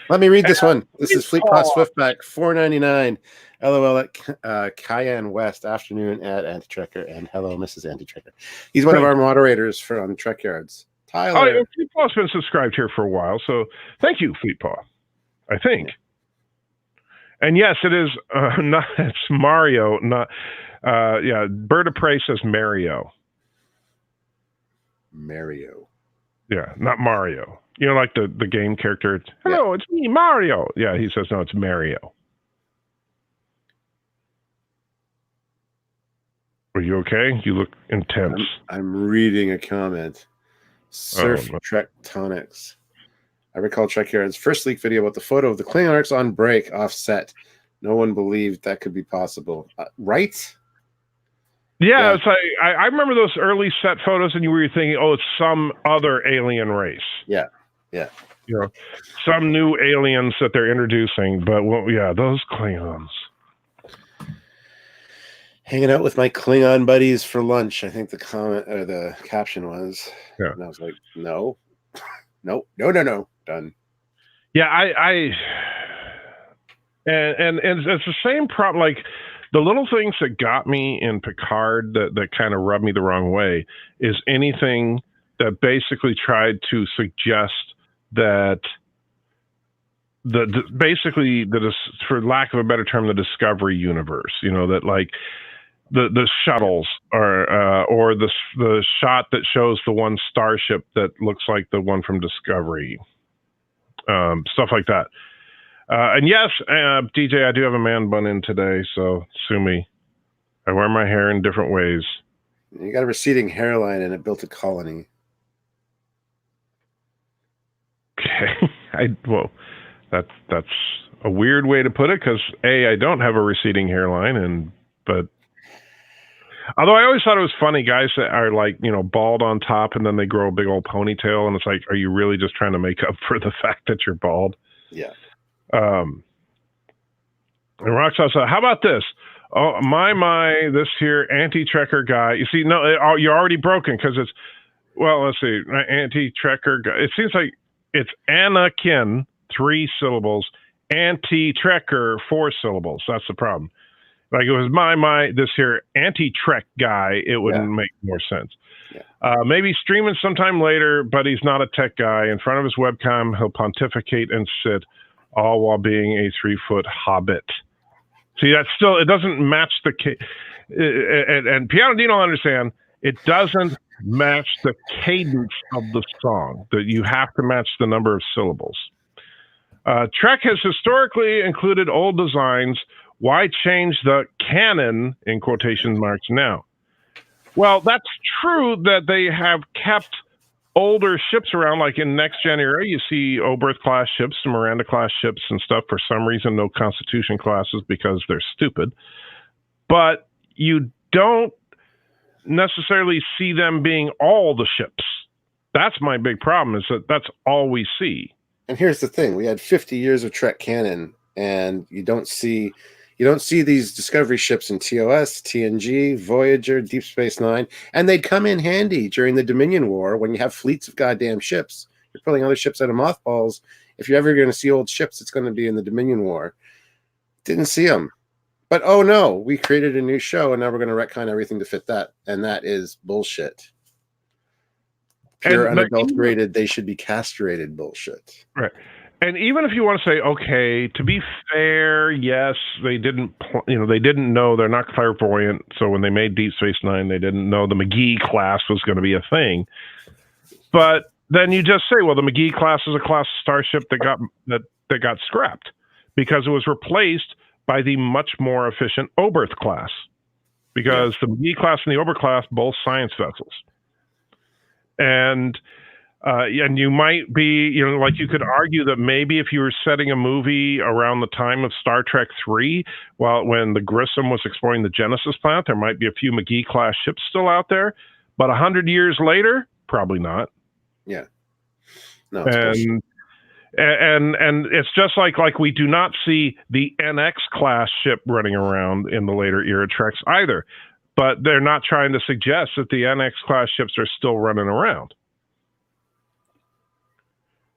Let me read this one. This is Fleet Paw Swiftback, $4.99. LOL at Cayenne West, afternoon at Anti-Trekker, and hello, Mrs. Anti-Trekker. He's one of our moderators from Trek Yards. Tyler. Oh, yeah, Fleet Paw's been subscribed here for a while, so thank you, Fleet Paw. I think. And yes, it is. It's Mario. Not. Bird of Prey says Mario. Mario. Yeah, not Mario. Like the game character. Hello, It's me, Mario. Yeah, he says no, it's Mario. Are you okay? You look intense. I'm reading a comment. Surf Trek Tonics. I recall Trek Yard's first leak video about the photo of the Klingon arcs on break offset. No one believed that could be possible. Right? Yeah, it's like I remember those early set photos, and you were thinking, "Oh, it's some other alien race." Yeah. You know, some new aliens that they're introducing. But those Klingons. Hanging out with my Klingon buddies for lunch. I think the comment or the caption was. Yeah. And I was like, no. Done. Yeah, and it's the same problem. Like the little things that got me in Picard that kind of rubbed me the wrong way is anything that basically tried to suggest that for lack of a better term, the Discovery universe. You know, that like the shuttles or the shot that shows the one starship that looks like the one from Discovery, stuff like that. And yes, DJ, I do have a man bun in today, so sue me. I wear my hair in different ways. You got a receding hairline and it built a colony. Okay, that's a weird way to put it because I don't have a receding hairline, but although I always thought it was funny, guys that are like, you know, bald on top and then they grow a big old ponytail, and it's like, are you really just trying to make up for the fact that you're bald? Yeah. And Roxas said, how about this? Oh, my, this here anti-trekker guy. You see, no, you're already broken because it's, well, let's see, anti-trekker guy. It seems like it's Anakin, 3 syllables, anti-trekker, 4 syllables. That's the problem. Like it was my, this here anti-trek guy, it wouldn't make more sense. Yeah. Maybe streaming sometime later, but he's not a tech guy. In front of his webcam, he'll pontificate and sit, all while being a 3-foot hobbit. See, that's still, it doesn't match the and Piano Dino understand, it doesn't match the cadence of the song, that you have to match the number of syllables. Trek has historically included old designs. Why change the canon, in quotation marks, now? Well, that's true that they have kept older ships around, like in Next Gen era, you see Oberth class ships and Miranda class ships and stuff. For some reason, no Constitution classes because they're stupid. But you don't necessarily see them being all the ships. That's my big problem, is that that's all we see. And here's the thing: we had 50 years of Trek canon, and you don't see these Discovery ships in TOS, TNG, Voyager, Deep Space Nine, and they'd come in handy during the Dominion War when you have fleets of goddamn ships. You're pulling other ships out of mothballs. If you're ever going to see old ships, it's going to be in the Dominion War. Didn't see them. But oh no, we created a new show, and now we're going to retcon everything to fit that. And that is bullshit. Pure unadulterated, they should be castrated bullshit. Right. And even if you want to say, okay, to be fair, yes, they didn't know, they're not clairvoyant. So when they made Deep Space Nine, they didn't know the McGee class was going to be a thing. But then you just say, well, the McGee class is a class of starship that got scrapped because it was replaced by the much more efficient Oberth class, because the McGee class and the Oberth class both science vessels. And you might be, like you could argue that maybe if you were setting a movie around the time of Star Trek 3, when the Grissom was exploring the Genesis planet, there might be a few McGee class ships still out there. But 100 years later, probably not. Yeah. No. And it's just like we do not see the NX class ship running around in the later era Treks either. But they're not trying to suggest that the NX class ships are still running around.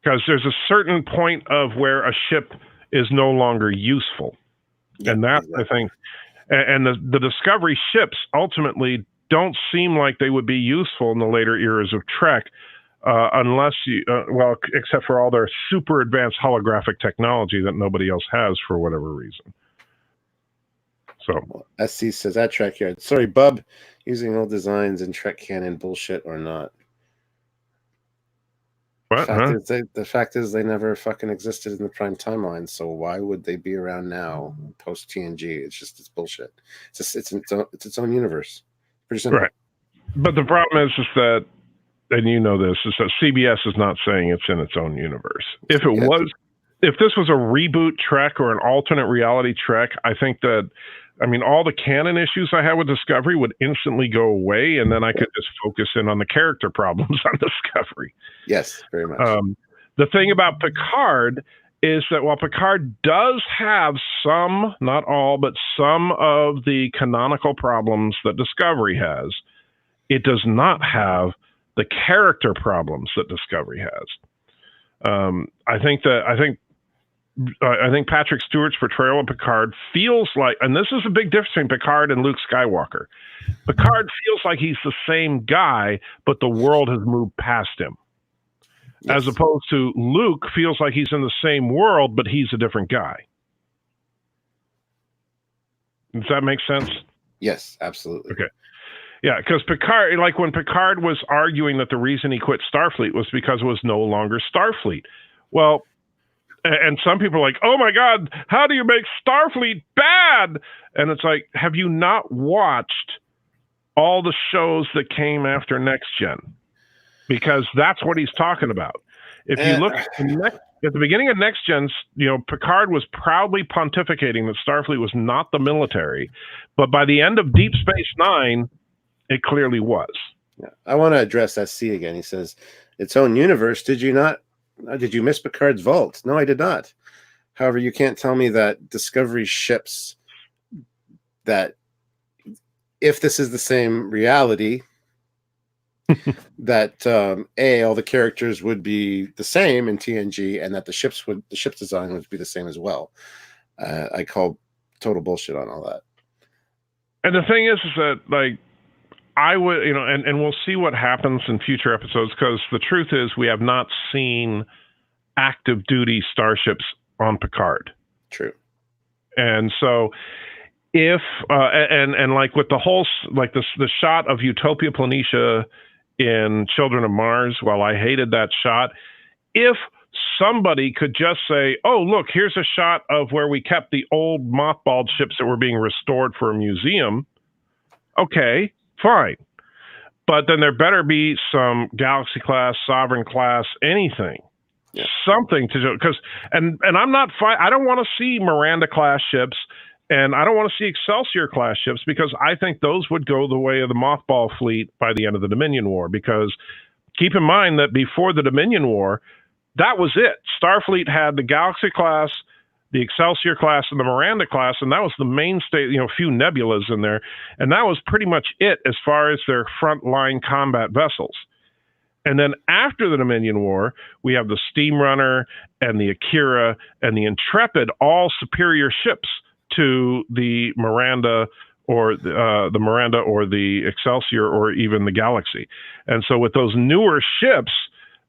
Because there's a certain point of where a ship is no longer useful. Yep, and that's the thing. And the Discovery ships ultimately don't seem like they would be useful in the later eras of Trek, unless except for all their super advanced holographic technology that nobody else has for whatever reason. So SC says at Trekyard, sorry, Bub, using old designs in Trek canon, bullshit or not. What? The fact is they never fucking existed in the prime timeline, so why would they be around now post TNG? It's bullshit. It's its own universe. Pretty simple. Right. But the problem is that, and you know this, is that CBS is not saying it's in its own universe. If it was if this was a reboot Trek or an alternate reality Trek, I think that, I mean, all the canon issues I had with Discovery would instantly go away, and then I could just focus in on the character problems on Discovery. Yes, very much. The thing about Picard is that while Picard does have some, not all, but some of the canonical problems that Discovery has, it does not have the character problems that Discovery has. I think Patrick Stewart's portrayal of Picard feels like, and this is a big difference between Picard and Luke Skywalker. Picard feels like he's the same guy, but the world has moved past him. Yes. As opposed to Luke feels like he's in the same world, but he's a different guy. Does that make sense? Yes, absolutely. Okay. Yeah, because Picard, like when Picard was arguing that the reason he quit Starfleet was because it was no longer Starfleet. Well, and some people are like, oh my God, how do you make Starfleet bad? And it's like, have you not watched all the shows that came after Next Gen? Because that's what he's talking about. If you look at the beginning of Next Gen, Picard was proudly pontificating that Starfleet was not the military. But by the end of Deep Space Nine, it clearly was. Yeah. I want to address SC again. He says, its own universe. Did you miss Picard's vault? No, I did not. However, you can't tell me that Discovery ships that if this is the same reality, that all the characters would be the same in TNG, and that the ship's design would be the same as well. I call total bullshit on all that. And the thing is that, like, I would, and we'll see what happens in future episodes, because the truth is we have not seen active duty starships on Picard. True. And so if and like with the whole, like the shot of Utopia Planitia in Children of Mars, while I hated that shot, if somebody could just say, oh, look, here's a shot of where we kept the old mothballed ships that were being restored for a museum, okay, fine. But then there better be some Galaxy class, Sovereign class, anything. Yeah. Something to do, because and I'm not I don't want to see Miranda class ships, and I don't want to see Excelsior class ships, because I think those would go the way of the mothball fleet by the end of the Dominion War. Because keep in mind that before the Dominion War, that was it. Starfleet had the Galaxy class, the Excelsior class, and the Miranda class, and that was the mainstay, a few nebulas in there, and that was pretty much it as far as their frontline combat vessels. And then after the Dominion War, we have the Steamrunner and the Akira and the Intrepid, all superior ships to the Miranda or the Miranda or the Excelsior or even the Galaxy. And so with those newer ships,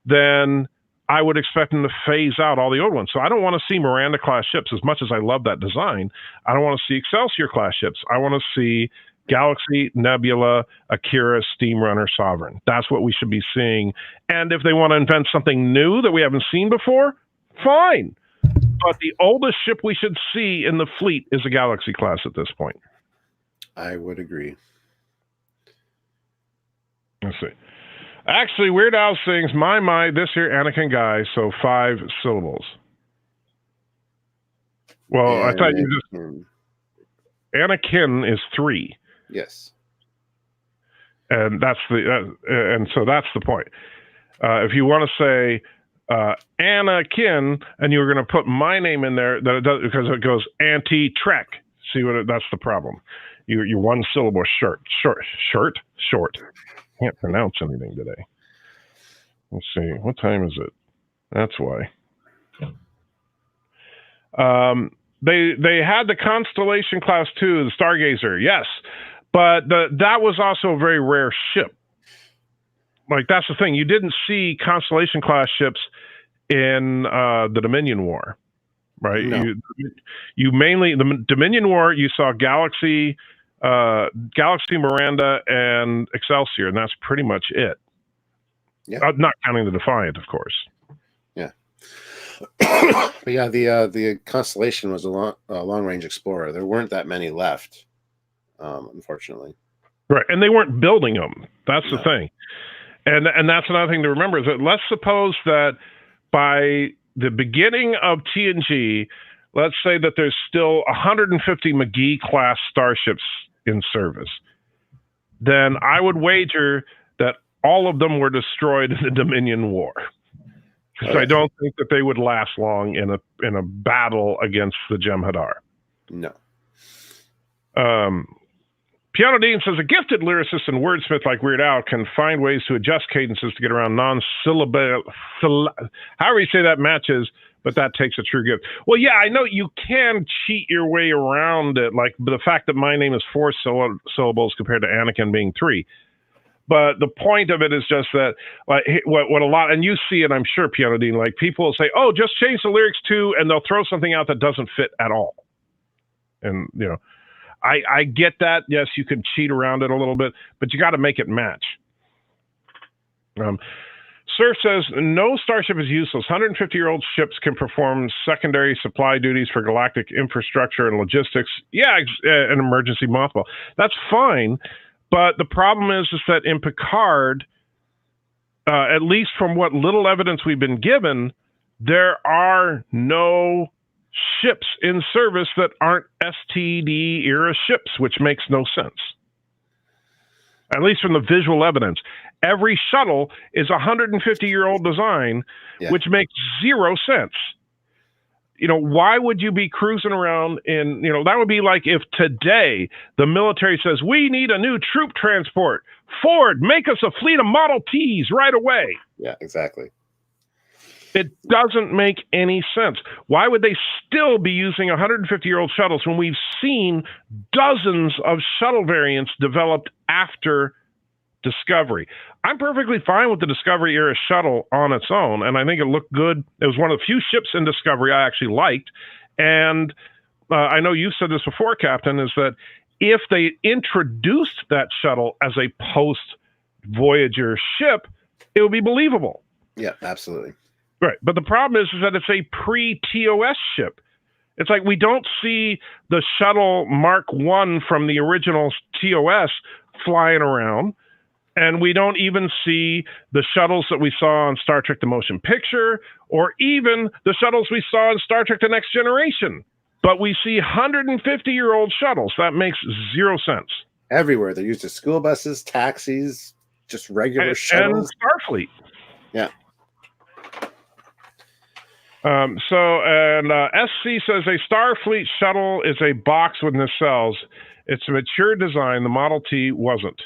then I would expect them to phase out all the old ones. So I don't want to see Miranda class ships as much as I love that design. I don't want to see Excelsior class ships. I want to see Galaxy, Nebula, Akira, Steamrunner, Sovereign. That's what we should be seeing. And if they want to invent something new that we haven't seen before, fine. But the oldest ship we should see in the fleet is a Galaxy class at this point. I would agree. Let's see. Actually, Weird Al sings, my, this here Anakin guy, so 5 syllables. Well, I thought you just... Anakin is 3. Yes. And that's and so that's the point. If you want to say Anakin, and you were going to put my name in there, that it does, because it goes anti-Trek. See that's the problem. You're one syllable short. Can't pronounce anything today. Let's see. What time is it? That's why. They had the Constellation class too, the Stargazer, yes, but that was also a very rare ship. Like, that's the thing. You didn't see Constellation class ships in the Dominion War, right? No. You mainly, the Dominion War, you saw Galaxy, Miranda, and Excelsior, and that's pretty much it. Yeah. Not counting the Defiant, of course. Yeah. But yeah, the Constellation was a long range explorer. There weren't that many left, unfortunately. Right, and they weren't building them. That's the thing. And that's another thing to remember, is that let's suppose that by the beginning of TNG, let's say that there's still 150 McGee class starships in service, then I would wager that all of them were destroyed in the Dominion War. Because I don't think that they would last long in a battle against the Jem'Hadar. No. Piano Dean says, a gifted lyricist and wordsmith like Weird Al can find ways to adjust cadences to get around non-syllable, however you say that matches, but that takes a true gift. Well, yeah, I know you can cheat your way around it, like the fact that my name is 4 syllables compared to Anakin being 3. But the point of it is just that, like, what a lot, and you see it, I'm sure, Piano Dean, like people will say, oh, just change the lyrics to, and they'll throw something out that doesn't fit at all. And, you know, I get that. Yes, you can cheat around it a little bit, but you got to make it match. Surf says, no starship is useless. 150-year-old ships can perform secondary supply duties for galactic infrastructure and logistics. Yeah, an emergency mothball. That's fine, but the problem is that in Picard, at least from what little evidence we've been given, there are no ships in service that aren't STD era ships, which makes no sense. At least from the visual evidence. Every shuttle is a 150-year-old design, which makes zero sense. You know, why would you be cruising around in, you know, that would be like if today the military says, we need a new troop transport. Ford, make us a fleet of Model Ts right away. Yeah, exactly. It doesn't make any sense. Why would they still be using 150-year-old shuttles when we've seen dozens of shuttle variants developed after Discovery? I'm perfectly fine with the Discovery era shuttle on its own, and I think it looked good. It was one of the few ships in Discovery I actually liked. And I know you said this before, Captain, is that if they introduced that shuttle as a post-Voyager ship, it would be believable. Yeah, absolutely. Right. But the problem is that it's a pre-TOS ship. It's like we don't see the shuttle Mark I from the original TOS flying around, and we don't even see the shuttles that we saw on Star Trek The Motion Picture, or even the shuttles we saw in Star Trek The Next Generation. But we see 150-year-old shuttles. That makes zero sense. Everywhere. They're used as school buses, taxis, just regular shuttles. And Starfleet. Yeah. SC says a Starfleet shuttle is a box with nacelles. It's a mature design. The Model T wasn't.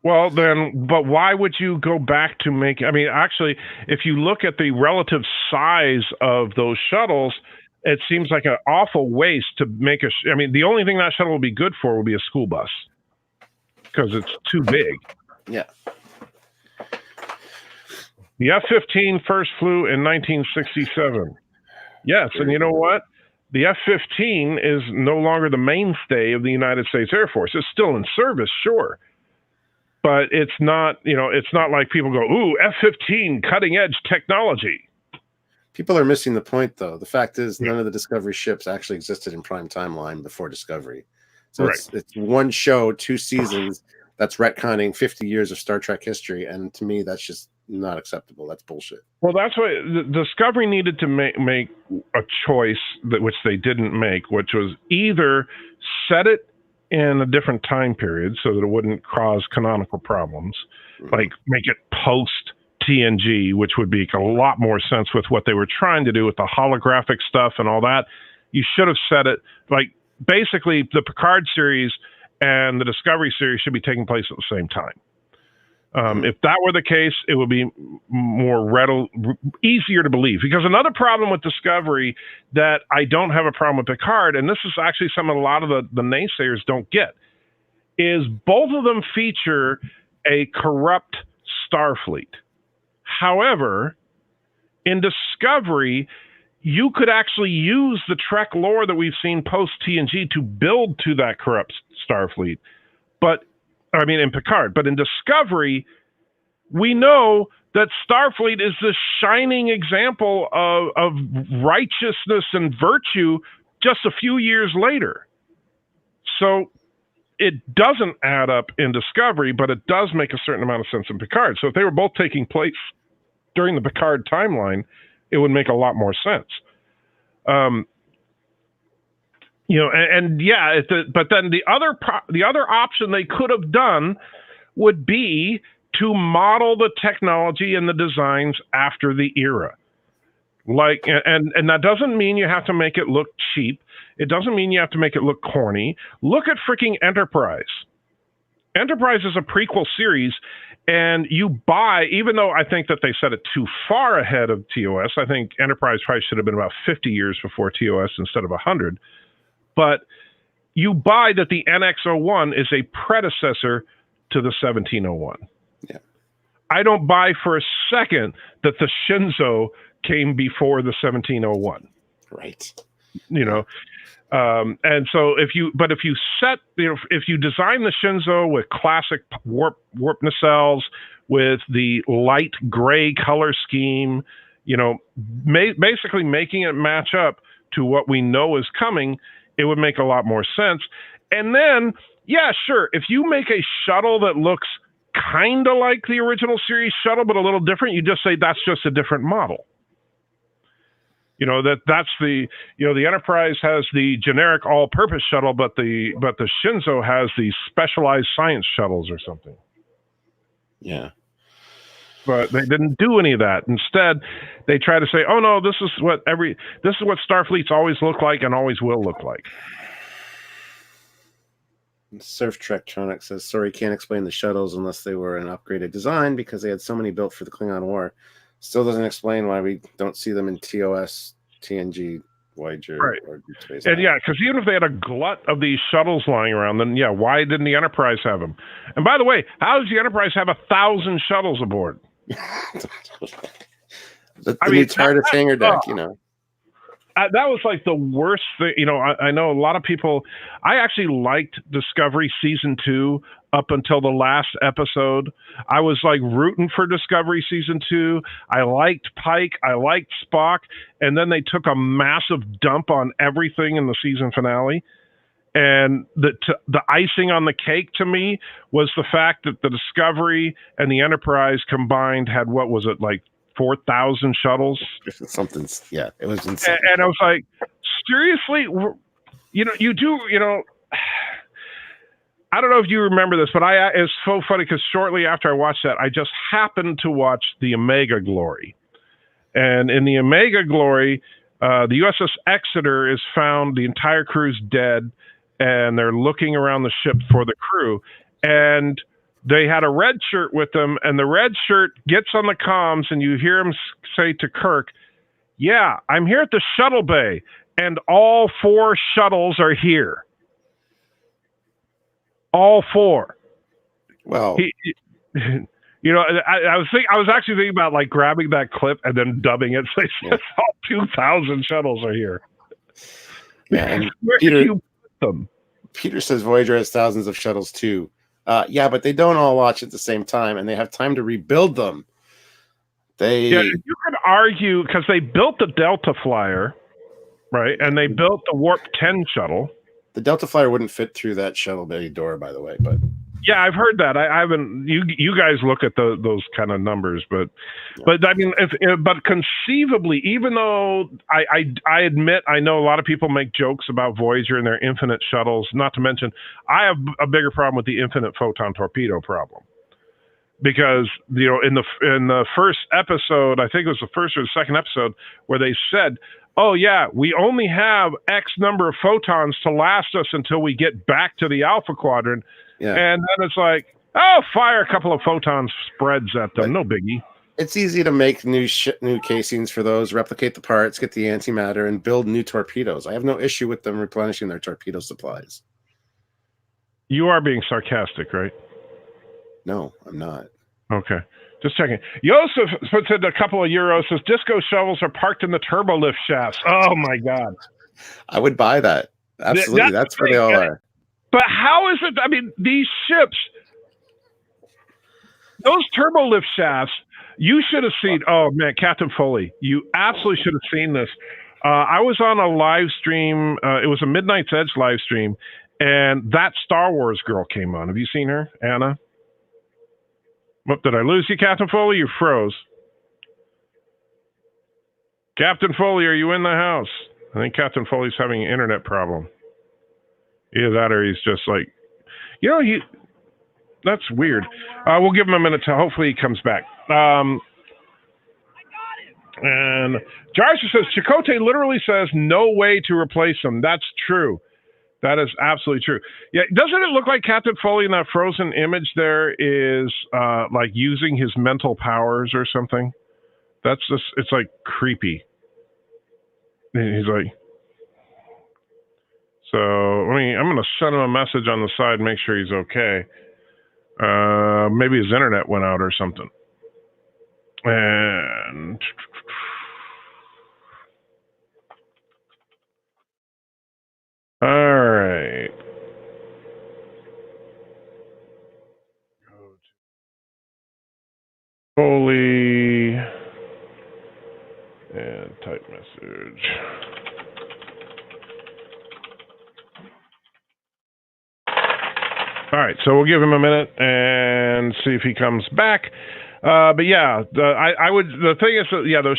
Well, then, but why would you go back to make? I mean, actually, if you look at the relative size of those shuttles, it seems like an awful waste to make I mean, the only thing that shuttle would be good for would be a school bus because it's too big. Yeah. The F-15 first flew in 1967. Yes, and you know what? The F-15 is no longer the mainstay of the United States Air Force. It's still in service, sure. But it's not, you know, it's not like people go, ooh, F-15, cutting edge technology. People are missing the point, though. The fact is, none of the Discovery ships actually existed in prime timeline before Discovery. So it's one show, 2 seasons, that's retconning 50 years of Star Trek history. And to me, that's just not acceptable. That's bullshit. Well, that's why Discovery needed to make a choice which they didn't make, which was either set it in a different time period so that it wouldn't cause canonical problems, like make it post TNG, which would make a lot more sense with what they were trying to do with the holographic stuff and all that. You should have set it like basically the Picard series and the Discovery series should be taking place at the same time. If that were the case, it would be more easier to believe. Because another problem with Discovery that I don't have a problem with Picard, and this is actually something a lot of the naysayers don't get, is both of them feature a corrupt Starfleet. However, in Discovery, you could actually use the Trek lore that we've seen post-TNG to build to that corrupt Starfleet. But I mean, in Picard, but in Discovery, we know that Starfleet is the shining example of righteousness and virtue just a few years later. So it doesn't add up in Discovery, but it does make a certain amount of sense in Picard. So if they were both taking place during the Picard timeline, it would make a lot more sense. But then the other option they could have done would be to model the technology and the designs after the era. Like, and that doesn't mean you have to make it look cheap. It doesn't mean you have to make it look corny. Look at freaking Enterprise. Enterprise is a prequel series, and you buy, even though I think that they set it too far ahead of TOS, I think Enterprise probably should have been about 50 years before TOS instead of 100. But you buy that the NX-01 is a predecessor to the 1701. Yeah. I don't buy for a second that the Shinzo came before the 1701. Right. And so if you design the Shinzo with classic warp nacelles, with the light gray color scheme, basically making it match up to what we know is coming, it would make a lot more sense. And then, yeah, sure, if you make a shuttle that looks kind of like the original series shuttle, but a little different, you just say that's just a different model. That's the Enterprise has the generic all-purpose shuttle, but the Shinzo has the specialized science shuttles or something. Yeah. But they didn't do any of that. Instead, they try to say, "Oh no, this is what Starfleets always look like and always will look like." Surf Trektronic says, "Sorry, can't explain the shuttles unless they were an upgraded design because they had so many built for the Klingon War. Still doesn't explain why we don't see them in TOS, TNG, Voyager, right. or Deep Space And Nine." yeah, because even if they had a glut of these shuttles lying around, then yeah, why didn't the Enterprise have them? And by the way, how does the Enterprise have 1,000 shuttles aboard? It's hard to hangar deck, That was like the worst thing. I know a lot of people. I actually liked Discovery Season 2 up until the last episode. I was like rooting for Discovery Season 2. I liked Pike. I liked Spock. And then they took a massive dump on everything in the season finale. And the icing on the cake to me was the fact that the Discovery and the Enterprise combined had, what was it, like 4,000 shuttles? Something's, yeah, it was insane. And I was like, seriously? You do, I don't know if you remember this, but it's so funny because shortly after I watched that, I just happened to watch the Omega Glory. And in the Omega Glory, the USS Exeter is found, the entire crew's dead, and they're looking around the ship for the crew. And they had a red shirt with them, and the red shirt gets on the comms, and you hear him say to Kirk, "Yeah, I'm here at the shuttle bay, and all 4 shuttles are here." All 4. Well, I was actually thinking about like grabbing that clip and then dubbing it. So all 2,000 shuttles are here. Yeah, and Where do you put them? Peter says Voyager has thousands of shuttles too. Yeah, but they don't all launch at the same time, and they have time to rebuild them. You could argue because they built the Delta Flyer, right, and they built the Warp 10 shuttle. The Delta Flyer wouldn't fit through that shuttle bay door, by the way. But yeah, I've heard that. I haven't. You guys look at those kind of numbers, but I mean, but conceivably, even though I admit I know a lot of people make jokes about Voyager and their infinite shuttles. Not to mention, I have a bigger problem with the infinite photon torpedo problem, because in the first episode, I think it was the first or the second episode, where they said, "Oh yeah, we only have X number of photons to last us until we get back to the Alpha Quadrant." Yeah. And then it's like, oh, fire a couple of photon spreads at them. No biggie. It's easy to make new casings for those, replicate the parts, get the antimatter, and build new torpedoes. I have no issue with them replenishing their torpedo supplies. You are being sarcastic, right? No, I'm not. Okay. Just checking. Yosef puts in a couple of euros, says disco shovels are parked in the turbo lift shafts. Oh, my God. I would buy that. Absolutely. That's where they all are. But how is it? I mean, these ships, those turbo lift shafts, you should have seen. Oh, man, Captain Foley, you absolutely should have seen this. I was on a live stream. It was a Midnight's Edge live stream, and that Star Wars girl came on. Have you seen her, Anna? What, did I lose you, Captain Foley? You froze. Captain Foley, are you in the house? I think Captain Foley's having an internet problem. Either that or he's just like, that's weird. We'll give him a minute to, hopefully he comes back. And Jarsa says, Chakotay literally says no way to replace him. That's true. That is absolutely true. Yeah, doesn't it look like Captain Foley in that frozen image there is like using his mental powers or something? That's just, it's like creepy. He's like, so I'm going to send him a message on the side and make sure he's okay. Maybe his internet went out or something. And all right. Foley and type message. All right, so we'll give him a minute and see if he comes back. But yeah, I would. The thing is, yeah, those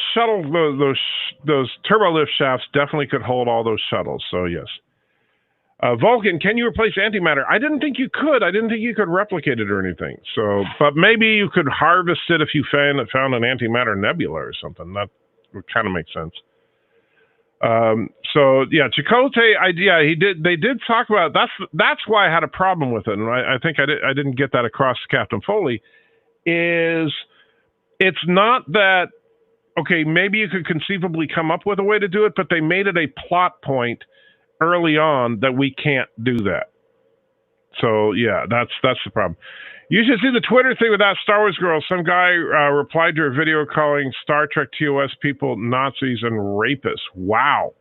those turbo lift shafts definitely could hold all those shuttles. So yes. Vulcan, can you replace antimatter? I didn't think you could. I didn't think you could replicate it or anything. So, but maybe you could harvest it if you found an antimatter nebula or something. That would kind of make sense. So yeah, Chakotay idea. They did talk about that's why I had a problem with it, and I think I didn't get that across to Captain Foley. Is it's not that okay? Maybe you could conceivably come up with a way to do it, but they made it a plot point early on that we can't do that. So yeah, that's the problem. You should see the Twitter thing with that Star Wars girl. Some guy replied to her video calling Star Trek TOS people Nazis and rapists. Wow.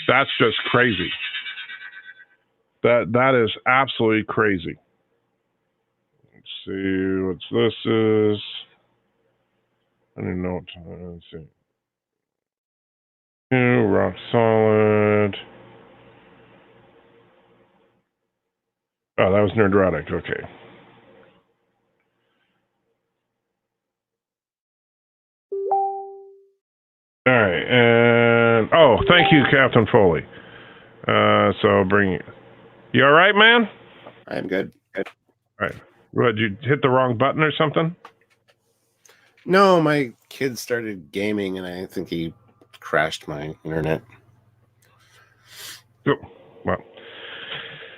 That's just crazy. That is absolutely crazy. Let's see what this is. I don't even know what to, let's see. New rock solid. Oh, that was Nerdrotic. Okay. All right, and thank you, Captain Foley. So I'll bring you. You all right, man? I am good. Good. All right. What, did you hit the wrong button or something? No, my kid started gaming, and I think he crashed my internet. Oh, well.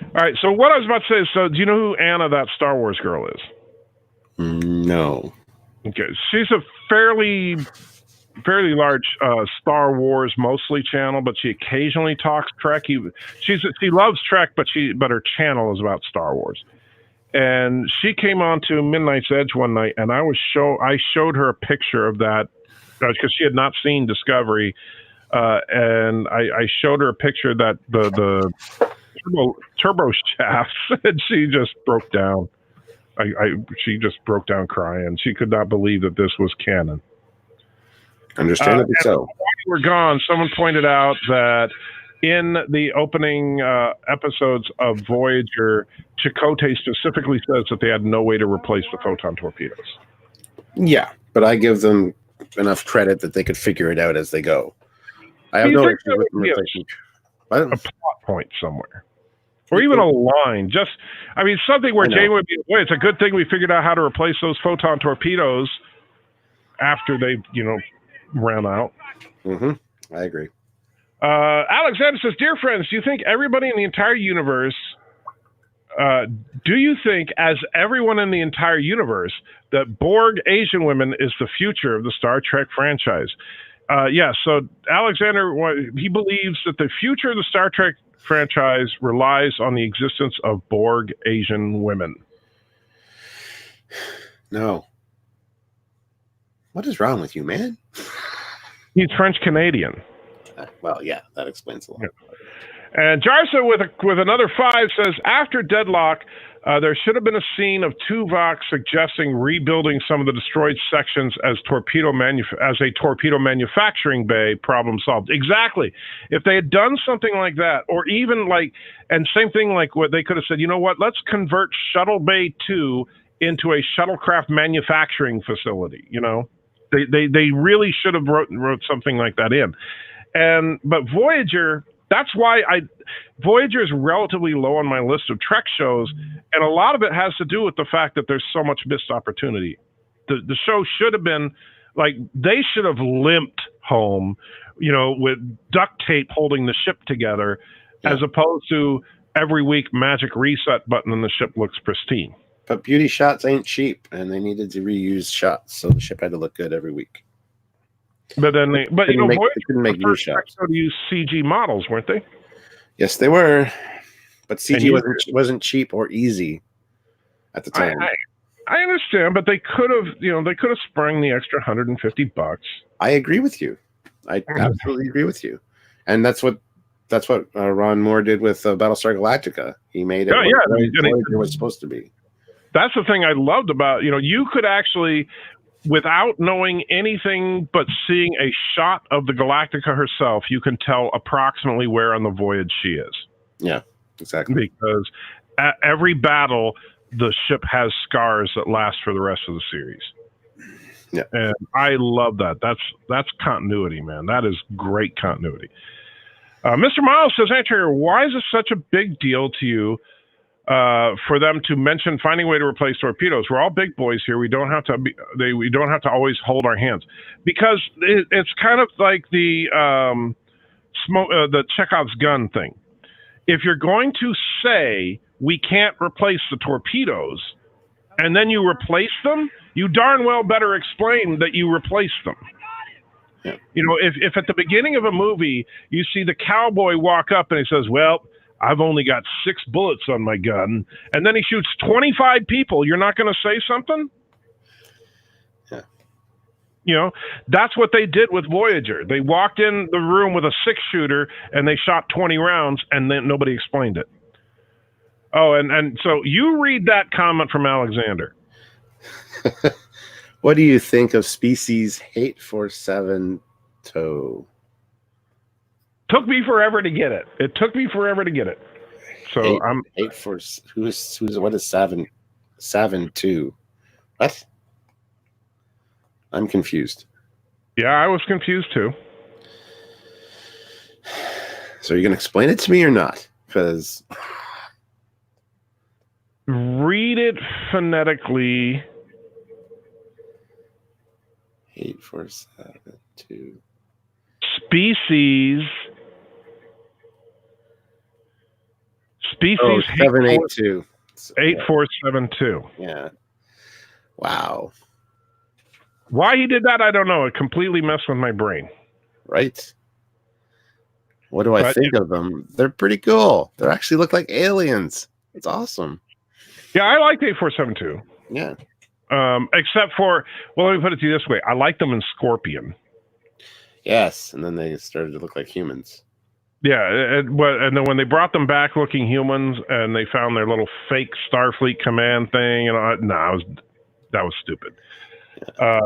All right. So what I was about to say is, so do you know who Anna, that Star Wars girl, is? No. Okay. She's a fairly large Star Wars mostly channel, but she occasionally talks Trek. She loves Trek, but her channel is about Star Wars. And she came on to Midnight's Edge one night, and I showed her a picture of that because she had not seen Discovery, and I showed her a picture that the turbo shafts, and she just broke down. She just broke down crying. She could not believe that this was canon. Understandably so. While we were gone, someone pointed out that in the opening episodes of Voyager, Chakotay specifically says that they had no way to replace the photon torpedoes. Yeah, but I give them enough credit that they could figure it out as they go. I have no issue with them replacing a plot point somewhere. Or even a line. Something where Jane would be, well, it's a good thing we figured out how to replace those photon torpedoes after they, ran out. Mm-hmm. I agree. Alexander says, dear friends, do you think everybody in the entire universe, as everyone in the entire universe, that Borg Asian women is the future of the Star Trek franchise? Yeah, so Alexander, he believes that the future of the Star Trek franchise relies on the existence of Borg Asian women. No. What is wrong with you, man? He's French Canadian. Well, yeah, that explains a lot. Yeah. And Jarsa with another 5 says, after Deadlock, there should have been a scene of Tuvok suggesting rebuilding some of the destroyed sections as a torpedo manufacturing bay, problem solved. Exactly. If they had done something like that, or even and same thing like what they could have said, you know what, let's convert Shuttle Bay 2 into a shuttlecraft manufacturing facility, They really should have wrote something like that in. But Voyager, that's why Voyager is relatively low on my list of Trek shows, and a lot of it has to do with the fact that there's so much missed opportunity. The show should have been like, they should have limped home, with duct tape holding the ship together, as opposed to every week magic reset button and the ship looks pristine. But beauty shots ain't cheap, and they needed to reuse shots, so the ship had to look good every week. But then Voyager couldn't make new first shots. to use CG models, weren't they? Yes, they were, but CG wasn't cheap or easy at the time. I understand, but they could have sprung the extra $150. I agree with you. I absolutely agree with you, and that's what Ron Moore did with Battlestar Galactica. He made it Voyager was supposed to be. That's the thing I loved about, you could actually, without knowing anything but seeing a shot of the Galactica herself, you can tell approximately where on the voyage she is. Yeah, exactly. Because at every battle, the ship has scars that last for the rest of the series. Yeah. And I love that. That's continuity, man. That is great continuity. Mr. Miles says, Anterior, why is this such a big deal to you for them to mention finding a way to replace torpedoes? We're all big boys here. We don't have to always hold our hands, because it's kind of like the Chekhov's gun thing. If you're going to say we can't replace the torpedoes, and then you replace them, you darn well better explain that you replaced them. Yeah. If at the beginning of a movie you see the cowboy walk up and he says, well, I've only got 6 bullets on my gun, and then he shoots 25 people, you're not going to say something? Yeah. That's what they did with Voyager. They walked in the room with a 6-shooter and they shot 20 rounds, and then nobody explained it. Oh, and so you read that comment from Alexander. What do you think of Species 847 Toe? Took me forever to get it. So I'm 847. What is Savin 2? What? I'm confused. Yeah, I was confused too. So are you gonna explain it to me or not? Because read it phonetically. 8472. Species. Oh, 782. 8472. Yeah. Wow. Why he did that, I don't know. It completely messed with my brain. Right. What do I think of them? They're pretty cool. They actually look like aliens. It's awesome. Yeah, I like the 8472. Yeah. Except for, well, let me put it to you this way. I like them in Scorpion. Yes, and then they started to look like humans. Yeah, and then when they brought them back looking humans, and they found their little fake Starfleet command thing, that was stupid. Yeah.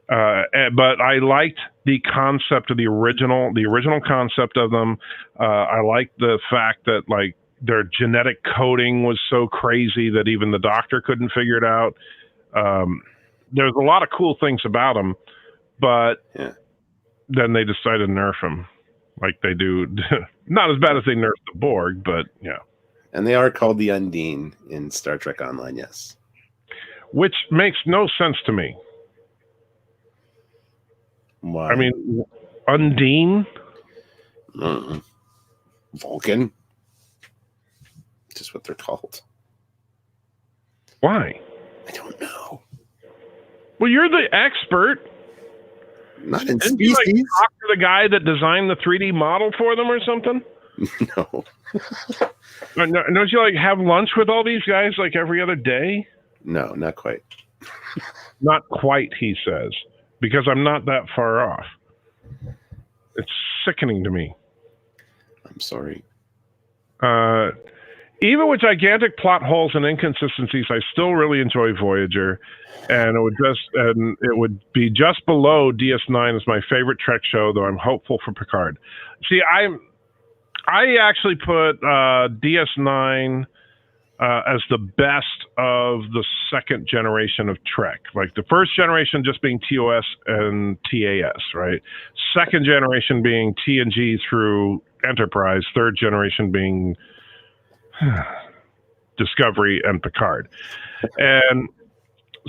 But I liked the concept of the original concept of them. I liked the fact that like their genetic coding was so crazy that even the Doctor couldn't figure it out. There's a lot of cool things about them, but then they decided to nerf them like they do. Not as bad as they nerfed the Borg, but yeah. And they are called the Undine in Star Trek Online, yes. Which makes no sense to me. Why? I mean, Undine? Vulcan? Just what they're called. Why? I don't know. Well, you're the expert. Not in Didn't species. you talk to the guy that designed the 3D model for them or something? No. Don't you have lunch with all these guys like every other day? No, not quite. Not quite, he says, because I'm not that far off. It's sickening to me. I'm sorry. Even with gigantic plot holes and inconsistencies, I still really enjoy Voyager, and it would be just below DS9 as my favorite Trek show, though I'm hopeful for Picard. See, I actually put DS9 as the best of the second generation of Trek. Like the first generation just being TOS and TAS, right? Second generation being TNG through Enterprise. Third generation being Discovery and Picard. And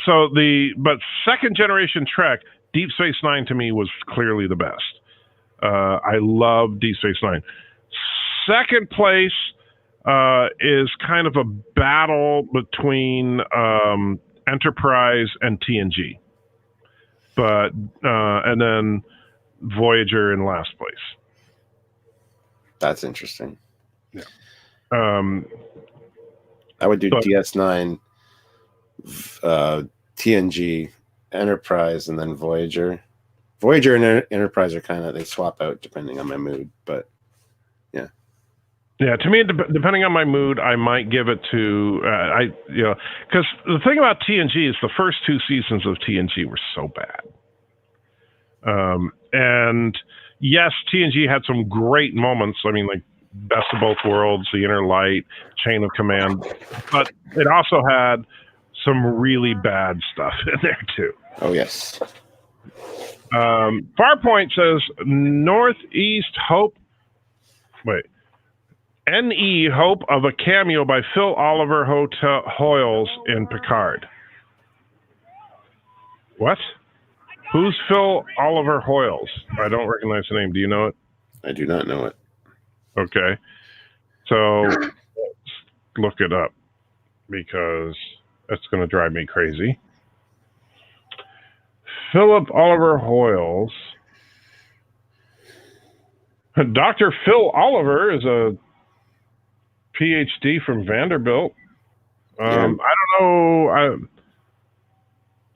so but second generation Trek, Deep Space Nine to me was clearly the best. I love Deep Space Nine. Second place is kind of a battle between Enterprise and TNG, but and then Voyager in last place. That's interesting. Yeah. I would do DS9, TNG, Enterprise, and then Voyager. Voyager and Enterprise are kind of, they swap out depending on my mood, but yeah. Yeah, to me, depending on my mood, I might give it to because the thing about TNG is the first two seasons of TNG were so bad. And yes, TNG had some great moments. I mean, like Best of Both Worlds, The Inner Light, Chain of Command, but it also had some really bad stuff in there too. Oh yes. Farpoint says Northeast Hope. Wait. NE hope of a cameo by Phil Oliver Hoyles in Picard. What? Who's Phil Oliver Hoyles? I don't recognize the name. Do you know it? I do not know it. Okay. So let's look it up because that's going to drive me crazy. Philip Oliver Hoyles. Dr. Phil Oliver is a PhD from Vanderbilt. I don't know.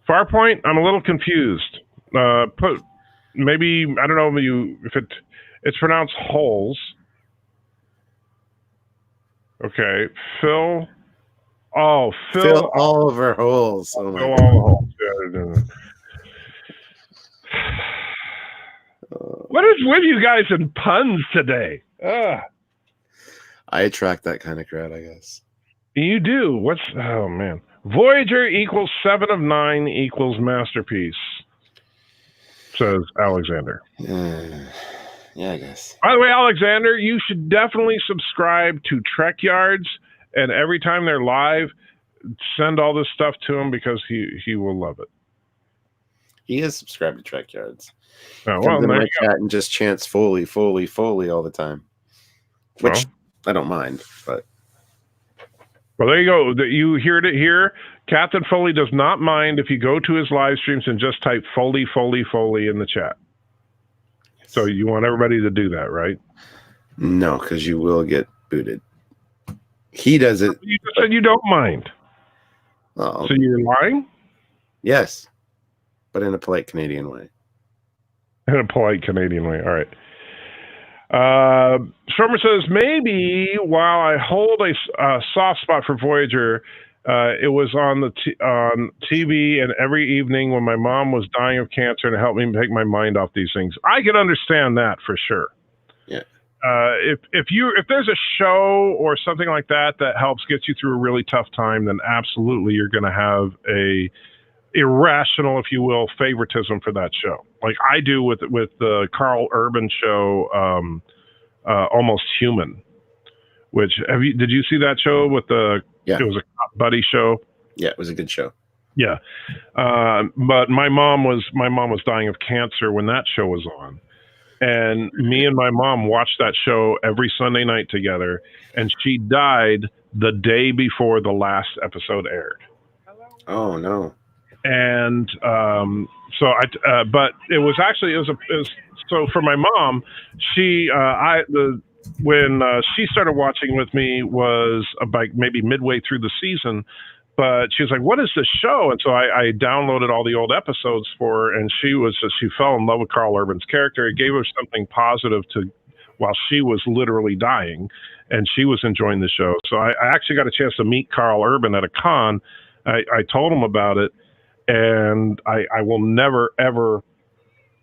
Farpoint, I'm a little confused. Maybe I don't know if it's pronounced Holes. Okay, Phil Oliver Holes. Oh my Phil God. Oliver Holes. Yeah. What is with you guys and puns today? I attract that kind of crowd, I guess. You do. Oh man. Voyager equals 7 of 9 equals masterpiece, says Alexander. Yeah, I guess. By the way, Alexander, you should definitely subscribe to Trek Yards, and every time they're live, send all this stuff to him because he will love it. He is subscribed to Trek Yards. Oh, Comes well, in there my you go. chat and just chants Foley all the time, which I don't mind. But there you go. You heard it here. Captain Foley does not mind if you go to his live streams and just type Foley in the chat. So you want everybody to do that, right? No, because you will get booted. He does it. You just said you don't mind. Oh, So you're lying? yes, but in a polite Canadian way. In a polite Canadian way. All right. Stormer says, maybe while I hold a soft spot for Voyager, it was on on TV and every evening when my mom was dying of cancer and it helped me take my mind off these things. I can understand that for sure. Yeah. If there's a show or something like that helps get you through a really tough time, then absolutely you're going to have a irrational, if you will, favoritism for that show. Like I do with the Carl Urban show, Almost Human. Which did you see that show with Yeah. It was a cop buddy show. Yeah, it was a good show. Yeah. But my mom was dying of cancer when that show was on. And me and my mom watched that show every Sunday night together, and she died the day before the last episode aired. Oh no. And but it was so for my mom, when she started watching with me was about maybe midway through the season, but she was like, "What is this show?" And so I downloaded all the old episodes for her, and she fell in love with Carl Urban's character. It gave her something positive while she was literally dying, and she was enjoying the show. So I actually got a chance to meet Carl Urban at a con. I told him about it, and I will never ever,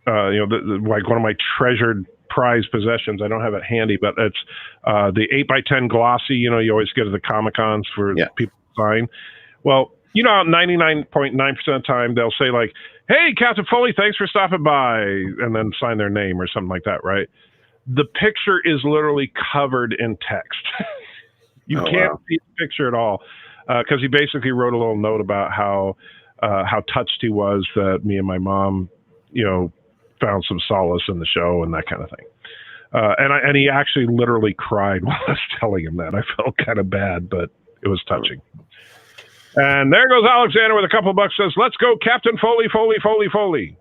like one of my treasured prized possessions. I don't have it handy, but it's the 8x10 glossy. You know, you always get at the Comic Cons for people to sign. Well, you know, 99.9% of the time they'll say like, "Hey, Captain Foley, thanks for stopping by," and then sign their name or something like that, right? The picture is literally covered in text. You can't see the picture at all because he basically wrote a little note about how touched he was that me and my mom, you know, found some solace in the show and that kind of thing. And he actually literally cried while I was telling him that. I felt kind of bad, but it was touching. And there goes Alexander with a couple of bucks. Says, "Let's go, Captain Foley, Foley, Foley, Foley."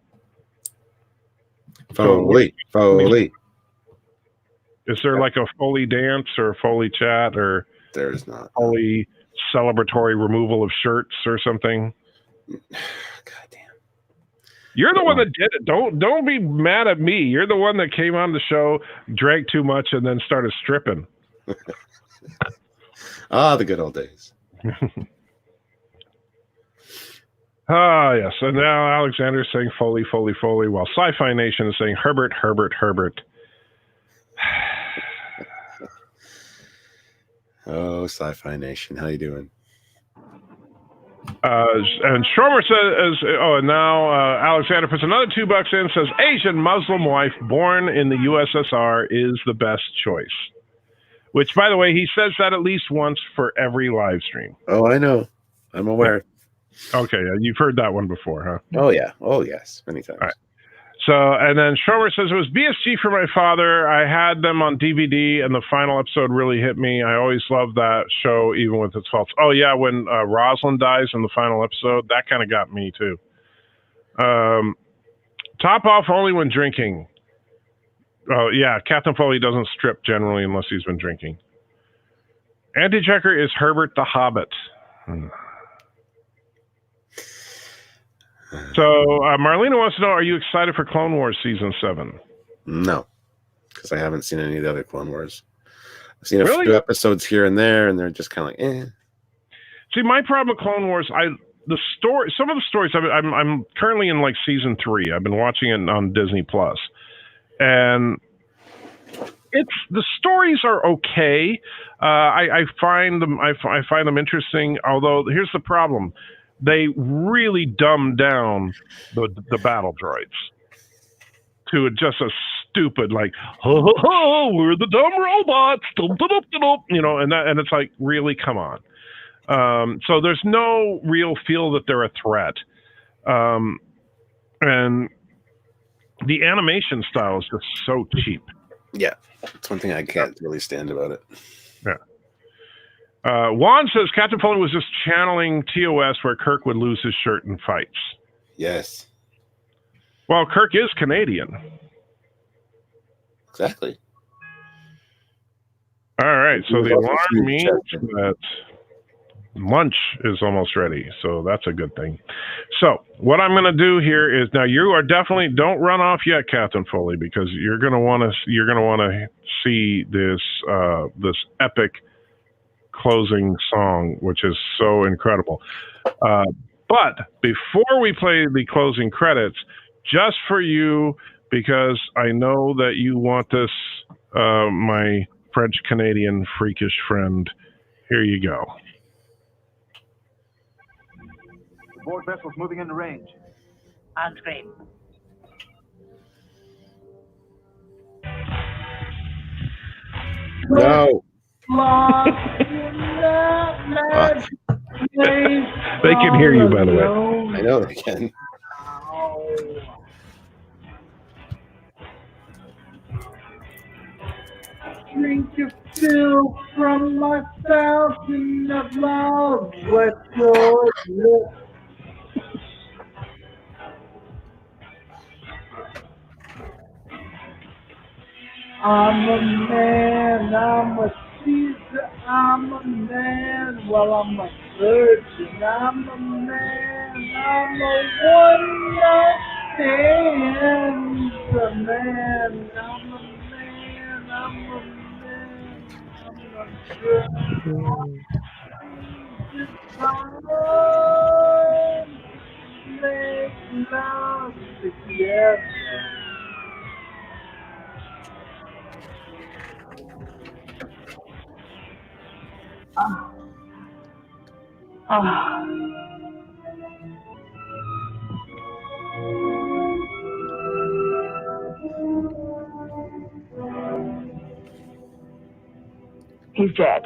Foley. Is there like a Foley dance or a Foley chat or there's not Foley celebratory removal of shirts or something? God damn. You're the one that did it. Don't be mad at me. You're the one that came on the show, drank too much, and then started stripping. The good old days. Yes. And now Alexander is saying Foley, Foley, Foley, while Sci-Fi Nation is saying Herbert, Herbert, Herbert. Oh, Sci-Fi Nation, how you doing? And Schromer says, and now Alexander puts another $2 in, says, "Asian Muslim wife born in the USSR is the best choice." Which, by the way, he says that at least once for every live stream. Oh, I know. I'm aware. Okay, you've heard that one before, huh? Oh, yeah. Oh, yes. Many times. All right. So, and then Schromer says, "It was BSG for my father. I had them on DVD, and the final episode really hit me. I always loved that show, even with its faults." Oh, yeah, when Rosalind dies in the final episode, that kind of got me, too. Top off only when drinking. Oh, yeah, Captain Foley doesn't strip generally unless he's been drinking. Anti-checker is Herbert the Hobbit. So, Marlena wants to know, are you excited for Clone Wars Season 7? No, because I haven't seen any of the other Clone Wars. I've seen a few episodes here and there, and they're just kind of like, eh. See, my problem with Clone Wars, some of the stories, I'm currently in like Season 3. I've been watching it on Disney Plus. And the stories are okay. I find them interesting, although here's the problem. They really dumbed down the battle droids to just a stupid like, ho ho ho, we're the dumb robots, you know, and it's like, really, come on. So there's no real feel that they're a threat, and the animation style is just so cheap. Yeah, that's one thing I can't really stand about it. Yeah. Juan says Captain Foley was just channeling TOS where Kirk would lose his shirt in fights. Yes. Well, Kirk is Canadian. Exactly. All right, so the alarm means that lunch is almost ready, so that's a good thing. So what I'm going to do here is, now you are definitely, don't run off yet, Captain Foley, because you're going to want to see this epic closing song, which is so incredible. But before we play the closing credits, just for you, because I know that you want this, my French-Canadian freakish friend, here you go. The board vessel's moving into range. On screen. No. They can hear you, by the way. I know they can. Drink your fill from my fountain of love. Wet your lips. I'm a man, I'm a Caesar, I'm a man, well I'm a virgin, I'm a man, I'm a one-night stand, a man, I'm a man, I'm a man, I'm not sure. Make love together. He's dead.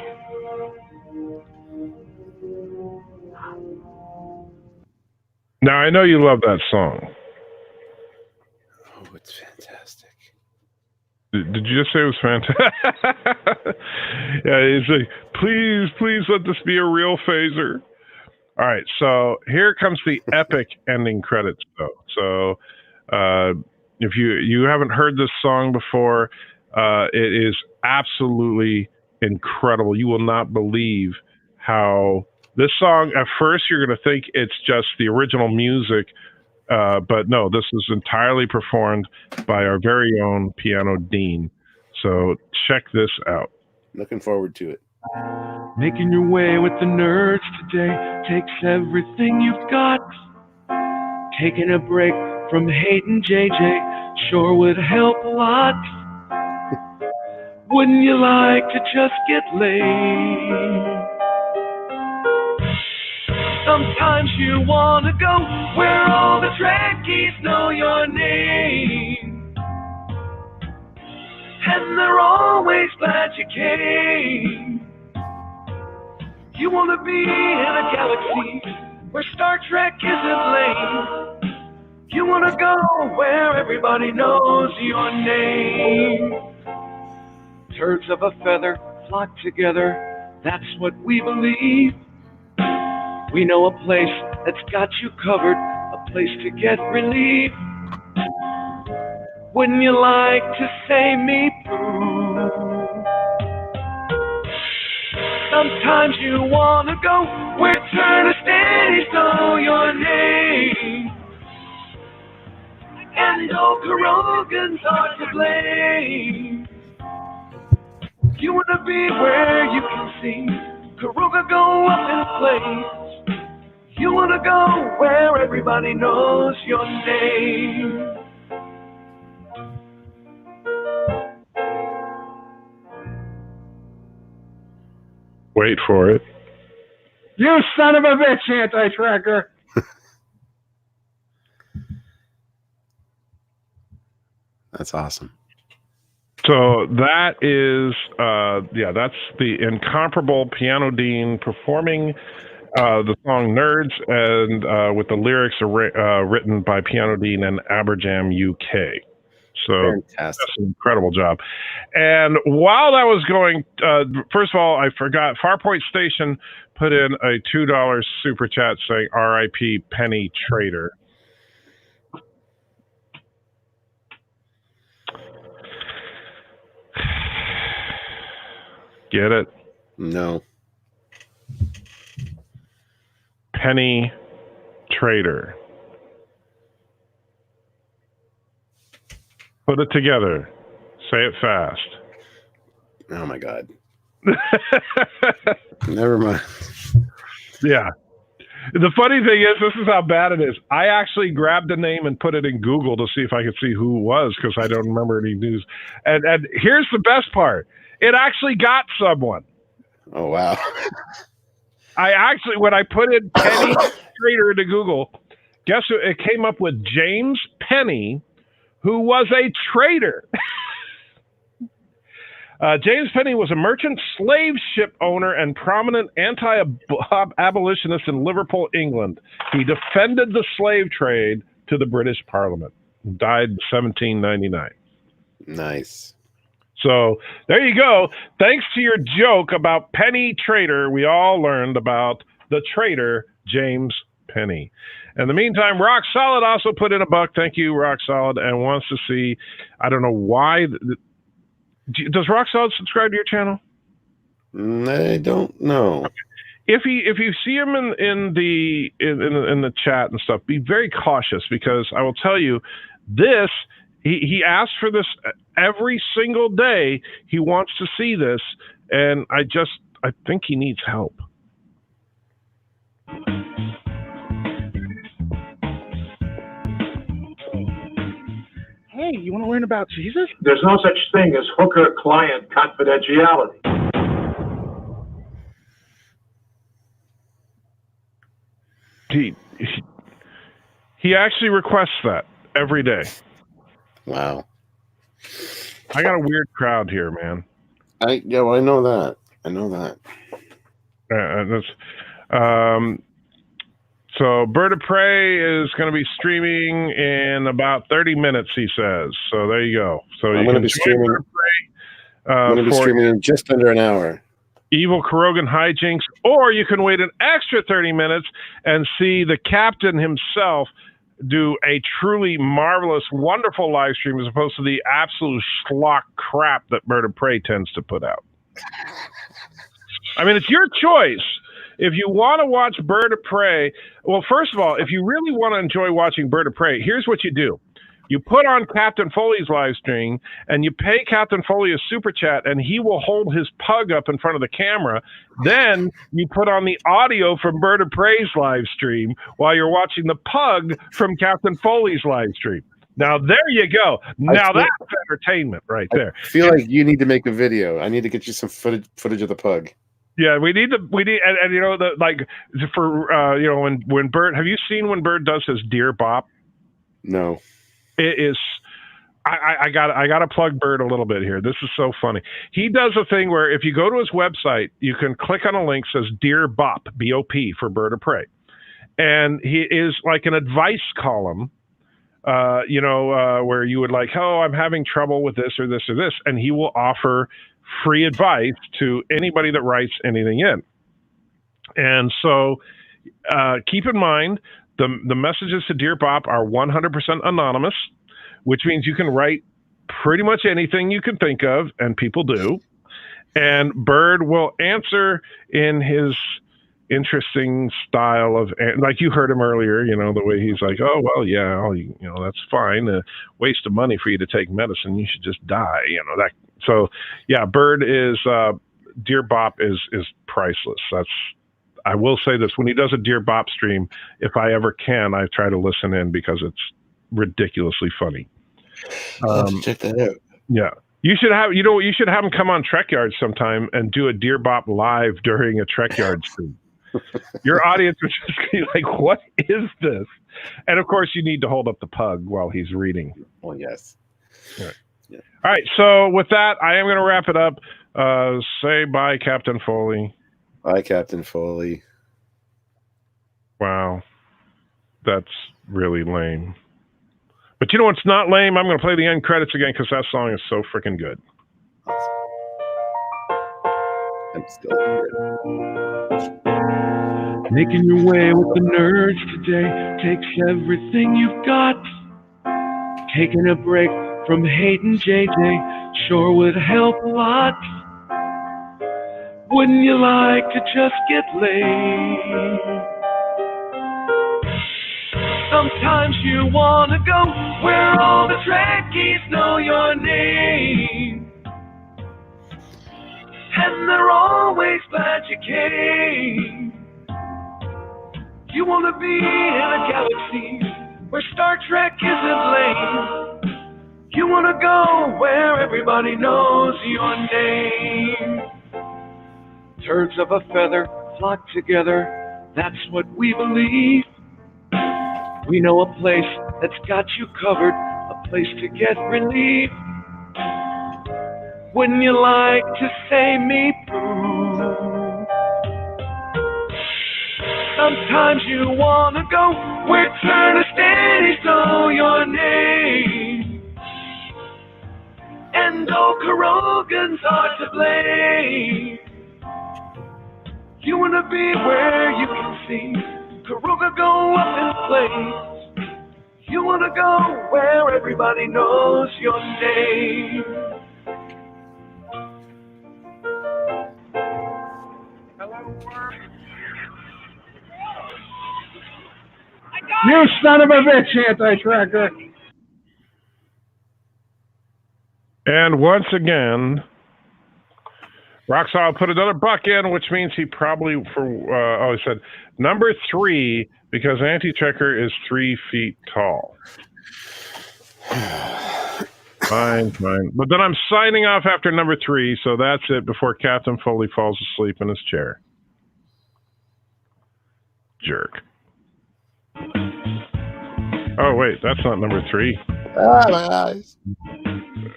Now, I know you love that song. Oh, it's fantastic. Did you just say it was fantastic? Yeah, it's like, please let this be a real phaser. All right, so here comes the epic ending credits, though. So if you haven't heard this song before, it is absolutely incredible. You will not believe how this song, at first, you're going to think it's just the original music, but no, this is entirely performed by our very own Piano Dean. So check this out. Looking forward to it. Making your way with the nerds today takes everything you've got. Taking a break from hating JJ sure would help a lot. Wouldn't you like to just get laid? Sometimes you want to go where all the Trekkies know your name, and they're always glad you came. You want to be in a galaxy where Star Trek isn't lame. You want to go where everybody knows your name. Turds of a feather flock together, that's what we believe. We know a place that's got you covered, a place to get relief. Wouldn't you like to say me Pooh? Sometimes you want to go where Turner-Steadies know your name, and no Kurogans are to blame. You want to be where you can see Kuroga go up in flames. You want to go where everybody knows your name. Wait for it. You son of a bitch, anti-tracker! That's awesome. So that is, that's the incomparable Piano Dean performing the song Nerds, and with the lyrics written by Piano Dean and Aberjam UK. So Fantastic. That's an incredible job. And while that was going, first of all, I forgot, Farpoint Station put in a $2 super chat saying RIP Penny Trader. Get it? No. Penny Trader. Put it together. Say it fast. Oh my God. Never mind. Yeah. The funny thing is, this is how bad it is. I actually grabbed the name and put it in Google to see if I could see who it was, because I don't remember any news. And here's the best part. It actually got someone. Oh, wow. I actually, when I put in Penny Trader into Google, guess who? It came up with James Penny, who was a trader. James Penny was a merchant slave ship owner and prominent anti-abolitionist in Liverpool, England. He defended the slave trade to the British Parliament. Died in 1799. Nice. So there you go. Thanks to your joke about Penny Trader, we all learned about the trader, James Penny. In the meantime, Rock Solid also put in a buck. Thank you, Rock Solid, and wants to see, I don't know why. Does Rock Solid subscribe to your channel? I don't know. Okay. If you see him in the chat and stuff, be very cautious, because I will tell you this. He asks for this every single day. He wants to see this, and I think he needs help. Hey, you want to learn about Jesus? There's no such thing as hooker-client confidentiality. he actually requests that every day. Wow. I got a weird crowd here, man. I know that. I know that. So Bird of Prey is going to be streaming in about 30 minutes, he says. So there you go. So I'm going to be streaming. I'm going to be streaming in just under an hour. Evil Kurogan hijinks, or you can wait an extra 30 minutes and see the captain himself do a truly marvelous, wonderful live stream as opposed to the absolute schlock crap that Bird of Prey tends to put out. I mean, it's your choice. If you want to watch Bird of Prey, well, first of all, if you really want to enjoy watching Bird of Prey, here's what you do. You put on Captain Foley's live stream, and you pay Captain Foley a super chat, and he will hold his pug up in front of the camera. Then you put on the audio from Bird of Prey's live stream while you're watching the pug from Captain Foley's live stream. Now, there you go. Now, that's entertainment right there. I feel like you need to make a video. I need to get you some footage of the pug. Yeah, we need, and you know, when Bird, have you seen when Bird does his Dear Bop? No. It is. I got to plug Bird a little bit here. This is so funny. He does a thing where if you go to his website, you can click on a link that says Dear Bop, B-O-P, for Bird of Prey, and he is like an advice column. Where you would like, oh, I'm having trouble with this or this or this, and he will offer free advice to anybody that writes anything in. And so keep in mind, the messages to Dear Bop are 100% anonymous, which means you can write pretty much anything you can think of, and people do. And Bird will answer in his interesting style of, like you heard him earlier, you know, the way he's like, oh, well, yeah, that's fine. Waste of money for you to take medicine. You should just die, that. So, yeah, Bird is, Dear Bop is priceless. I will say this, when he does a Dear Bop stream, if I ever can, I try to listen in because it's ridiculously funny. Check that out. Yeah. You should have him come on Trekyard sometime and do a Dear Bop live during a Trekyard stream. Your audience would just be like, what is this? And of course, you need to hold up the pug while he's reading. Oh, yes. All right. Yeah. All right. So with that, I am going to wrap it up. Say bye, Captain Foley. Bye, Captain Foley. Wow. That's really lame. But you know what's not lame? I'm going to play the end credits again because that song is so freaking good. I'm still here. Making your way with the nerds today takes everything you've got. Taking a break from hating JJ sure would help a lot. Wouldn't you like to just get laid? Sometimes you wanna go where all the Trekkies know your name, and they're always glad you came. You wanna be in a galaxy where Star Trek isn't lame. You wanna go where everybody knows your name. Turds of a feather flock together, that's what we believe. We know a place that's got you covered, a place to get relief. Wouldn't you like to say me poo? Sometimes you wanna go where Turnisteades know your name, and old Kurogans are to blame. You wanna be where you can see Kuroga go up in flames. You wanna go where everybody knows your name. You son of a bitch, anti-tracker! And once again, Roxall put another buck in, which means he probably, he said number 3 because anti-tracker is 3 feet tall. Fine. But then I'm signing off after number 3, so that's it before Captain Foley falls asleep in his chair. Jerk. Oh wait, that's not number 3. Ah, my eyes.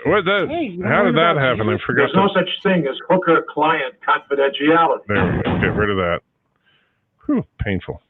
What that? Hey, How did that happen? I forgot. There's no such thing as hooker-client confidentiality. There we go. Get rid of that. Whew, painful.